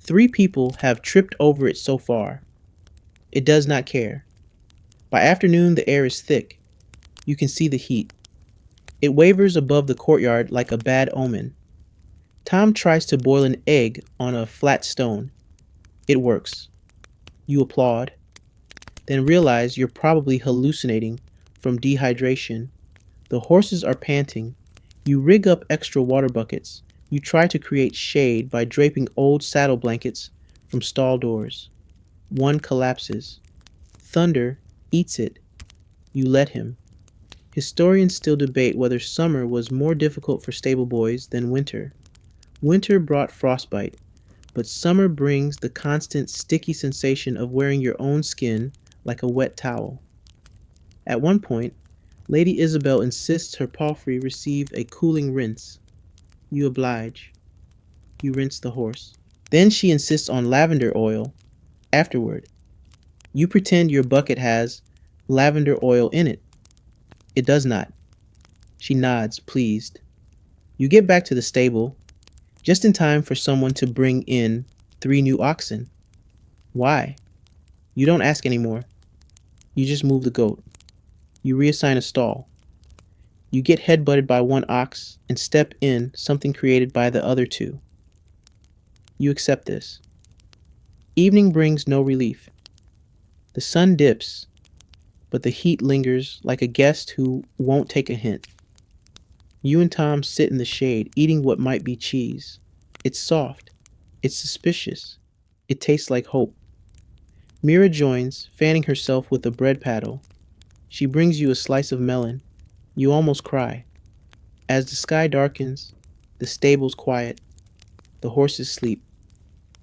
3 people have tripped over it so far. It does not care. By afternoon, the air is thick. You can see the heat. It wavers above the courtyard like a bad omen. Tom tries to boil an egg on a flat stone. It works. You applaud, then realize you're probably hallucinating from dehydration. The horses are panting. You rig up extra water buckets, You try to create shade by draping old saddle blankets from stall doors. One collapses. Thunder eats it. You let him. Historians still debate whether summer was more difficult for stable boys than winter. Winter brought frostbite, but summer brings the constant sticky sensation of wearing your own skin like a wet towel. At one point, Lady Isabel insists her palfrey receive a cooling rinse. You oblige. You rinse the horse. Then she insists on lavender oil afterward. You pretend your bucket has lavender oil in it. It does not. She nods, pleased. You get back to the stable, just in time for someone to bring in 3 new oxen. Why? You don't ask anymore. You just move the goat. You reassign a stall. You get headbutted by one ox and step in something created by the other 2. You accept this. Evening brings no relief. The sun dips, but the heat lingers like a guest who won't take a hint. You and Tom sit in the shade, eating what might be cheese. It's soft. It's suspicious. It tastes like hope. Mira joins, fanning herself with a bread paddle. She brings you a slice of melon. You almost cry. As the sky darkens, the stable's quiet. The horses sleep.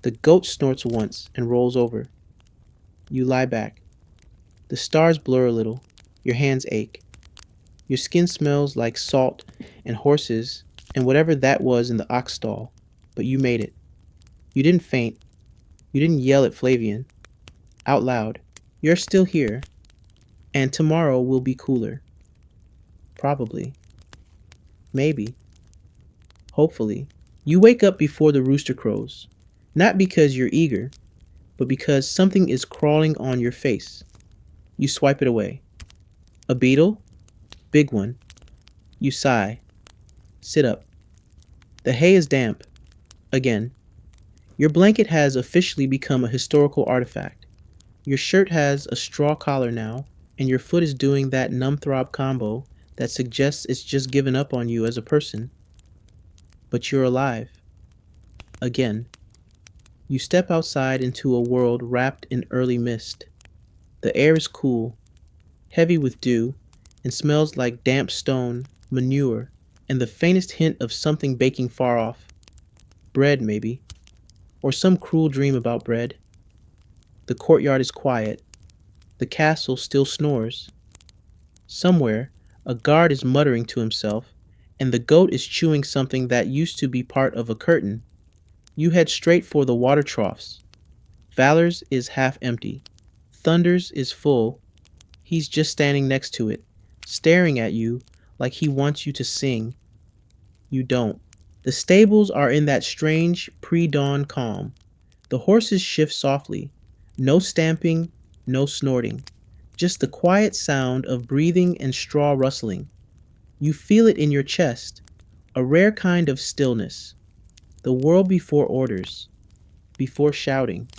The goat snorts once and rolls over. You lie back. The stars blur a little. Your hands ache. Your skin smells like salt and horses and whatever that was in the ox stall, but you made it. You didn't faint. You didn't yell at Flavian. Out loud. You're still here. And tomorrow will be cooler. Probably. Maybe. Hopefully. You wake up before the rooster crows. Not because you're eager, but because something is crawling on your face. You swipe it away. A beetle? Big one. You sigh. Sit up. The hay is damp. Again. Your blanket has officially become a historical artifact. Your shirt has a straw collar now, and your foot is doing that numb throb combo that suggests it's just given up on you as a person. But you're alive. Again. You step outside into a world wrapped in early mist. The air is cool, heavy with dew, and smells like damp stone, manure, and the faintest hint of something baking far off. Bread, maybe. Or some cruel dream about bread. The courtyard is quiet. The castle still snores. Somewhere, a guard is muttering to himself, and the goat is chewing something that used to be part of a curtain. You head straight for the water troughs. Valor's is half empty. Thunder's is full. He's just standing next to it, staring at you like he wants you to sing. You don't. The stables are in that strange pre-dawn calm. The horses shift softly. No stamping, no snorting. Just the quiet sound of breathing and straw rustling. You feel it in your chest, a rare kind of stillness. The world before orders, before shouting,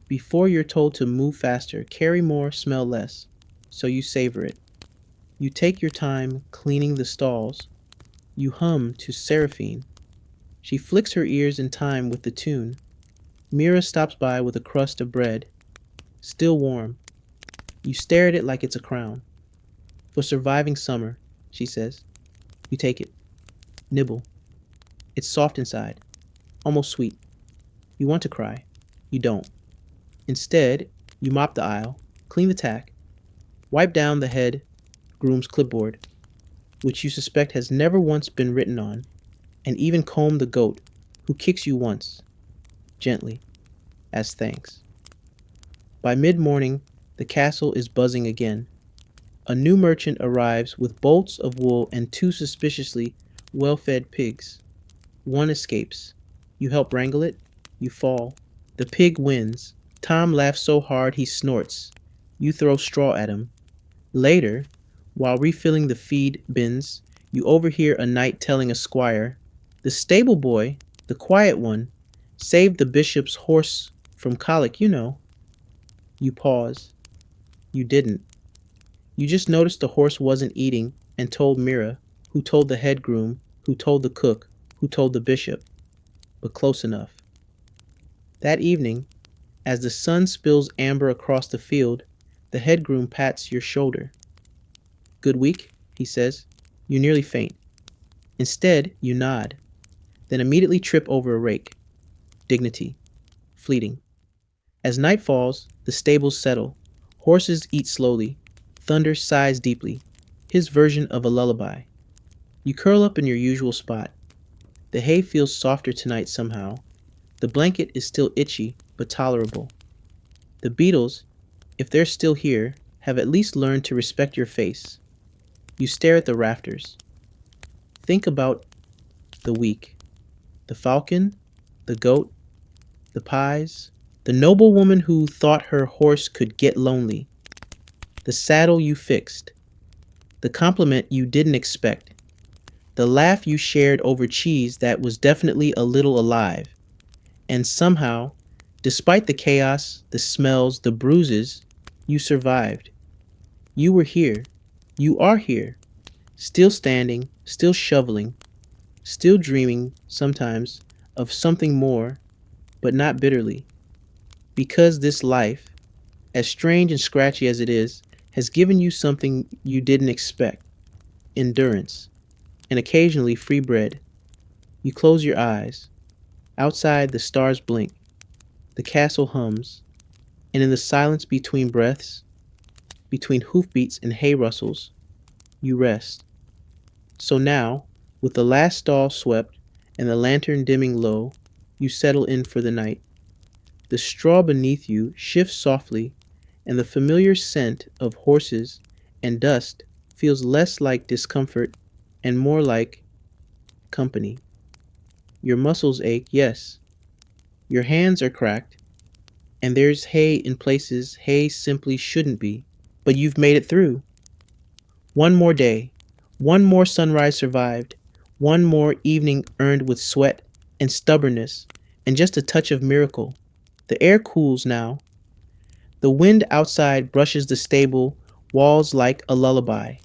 before you're told to move faster, carry more, smell less, so you savor it. You take your time cleaning the stalls. You hum to Seraphine. She flicks her ears in time with the tune. Mira stops by with a crust of bread, still warm. You stare at it like it's a crown. For surviving summer, she says. You take it. Nibble. It's soft inside. Almost sweet. You want to cry. You don't. Instead, you mop the aisle, clean the tack, wipe down the head groom's clipboard, which you suspect has never once been written on, and even comb the goat, who kicks you once, gently, as thanks. By mid-morning, the castle is buzzing again. A new merchant arrives with bolts of wool and 2 suspiciously well-fed pigs. One escapes. You help wrangle it. You fall. The pig wins. Tom laughs so hard he snorts. You throw straw at him. Later, while refilling the feed bins, you overhear a knight telling a squire, "The stable boy, the quiet one, saved the bishop's horse from colic, you know." You pause. You didn't. You just noticed the horse wasn't eating and told Mira, who told the head groom, who told the cook, who told the bishop, but close enough. That evening, as the sun spills amber across the field, the head groom pats your shoulder. Good week, he says. You nearly faint. Instead, you nod, then immediately trip over a rake. Dignity. Fleeting. As night falls, the stables settle. Horses eat slowly. Thunder sighs deeply. His version of a lullaby. You curl up in your usual spot. The hay feels softer tonight somehow. The blanket is still itchy, but tolerable. The beetles, if they're still here, have at least learned to respect your face. You stare at the rafters. Think about the week. The falcon, the goat, the pies, the noblewoman who thought her horse could get lonely, the saddle you fixed, the compliment you didn't expect, the laugh you shared over cheese that was definitely a little alive, and somehow, despite the chaos, the smells, the bruises, you survived. You were here. You are here. Still standing, still shoveling, still dreaming, sometimes, of something more, but not bitterly. Because this life, as strange and scratchy as it is, has given you something you didn't expect. Endurance. And occasionally free bread. You close your eyes. Outside, the stars blink. The castle hums. And in the silence between breaths, between hoofbeats and hay rustles, you rest. So now, with the last stall swept and the lantern dimming low, you settle in for the night. The straw beneath you shifts softly, and the familiar scent of horses and dust feels less like discomfort and more like company. Your muscles ache, yes. Your hands are cracked, and there's hay in places hay simply shouldn't be. But you've made it through. One more day, one more sunrise survived, one more evening earned with sweat and stubbornness and just a touch of miracle. The air cools now. The wind outside brushes the stable walls like a lullaby.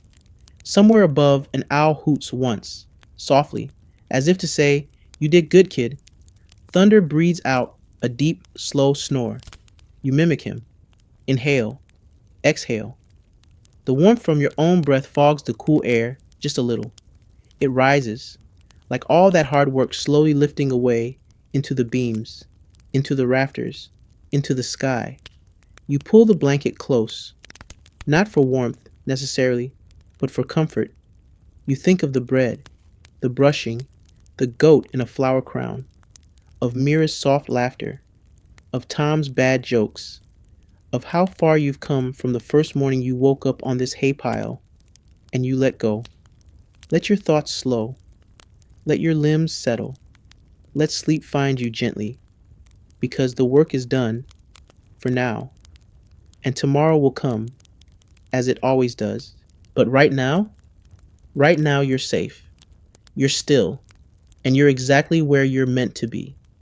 Somewhere above, an owl hoots once, softly, as if to say, "You did good, kid." Thunder breathes out a deep, slow snore. You mimic him. Inhale. Exhale. The warmth from your own breath fogs the cool air just a little. It rises, like all that hard work slowly lifting away into the beams, into the rafters, into the sky. You pull the blanket close, not for warmth necessarily, but for comfort. You think of the bread, the brushing, the goat in a flower crown, of Mira's soft laughter, of Tom's bad jokes, of how far you've come from the first morning you woke up on this hay pile, and you let go. Let your thoughts slow. Let your limbs settle. Let sleep find you gently, because the work is done, for now, and tomorrow will come, as it always does. But right now you're safe. You're still, and you're exactly where you're meant to be.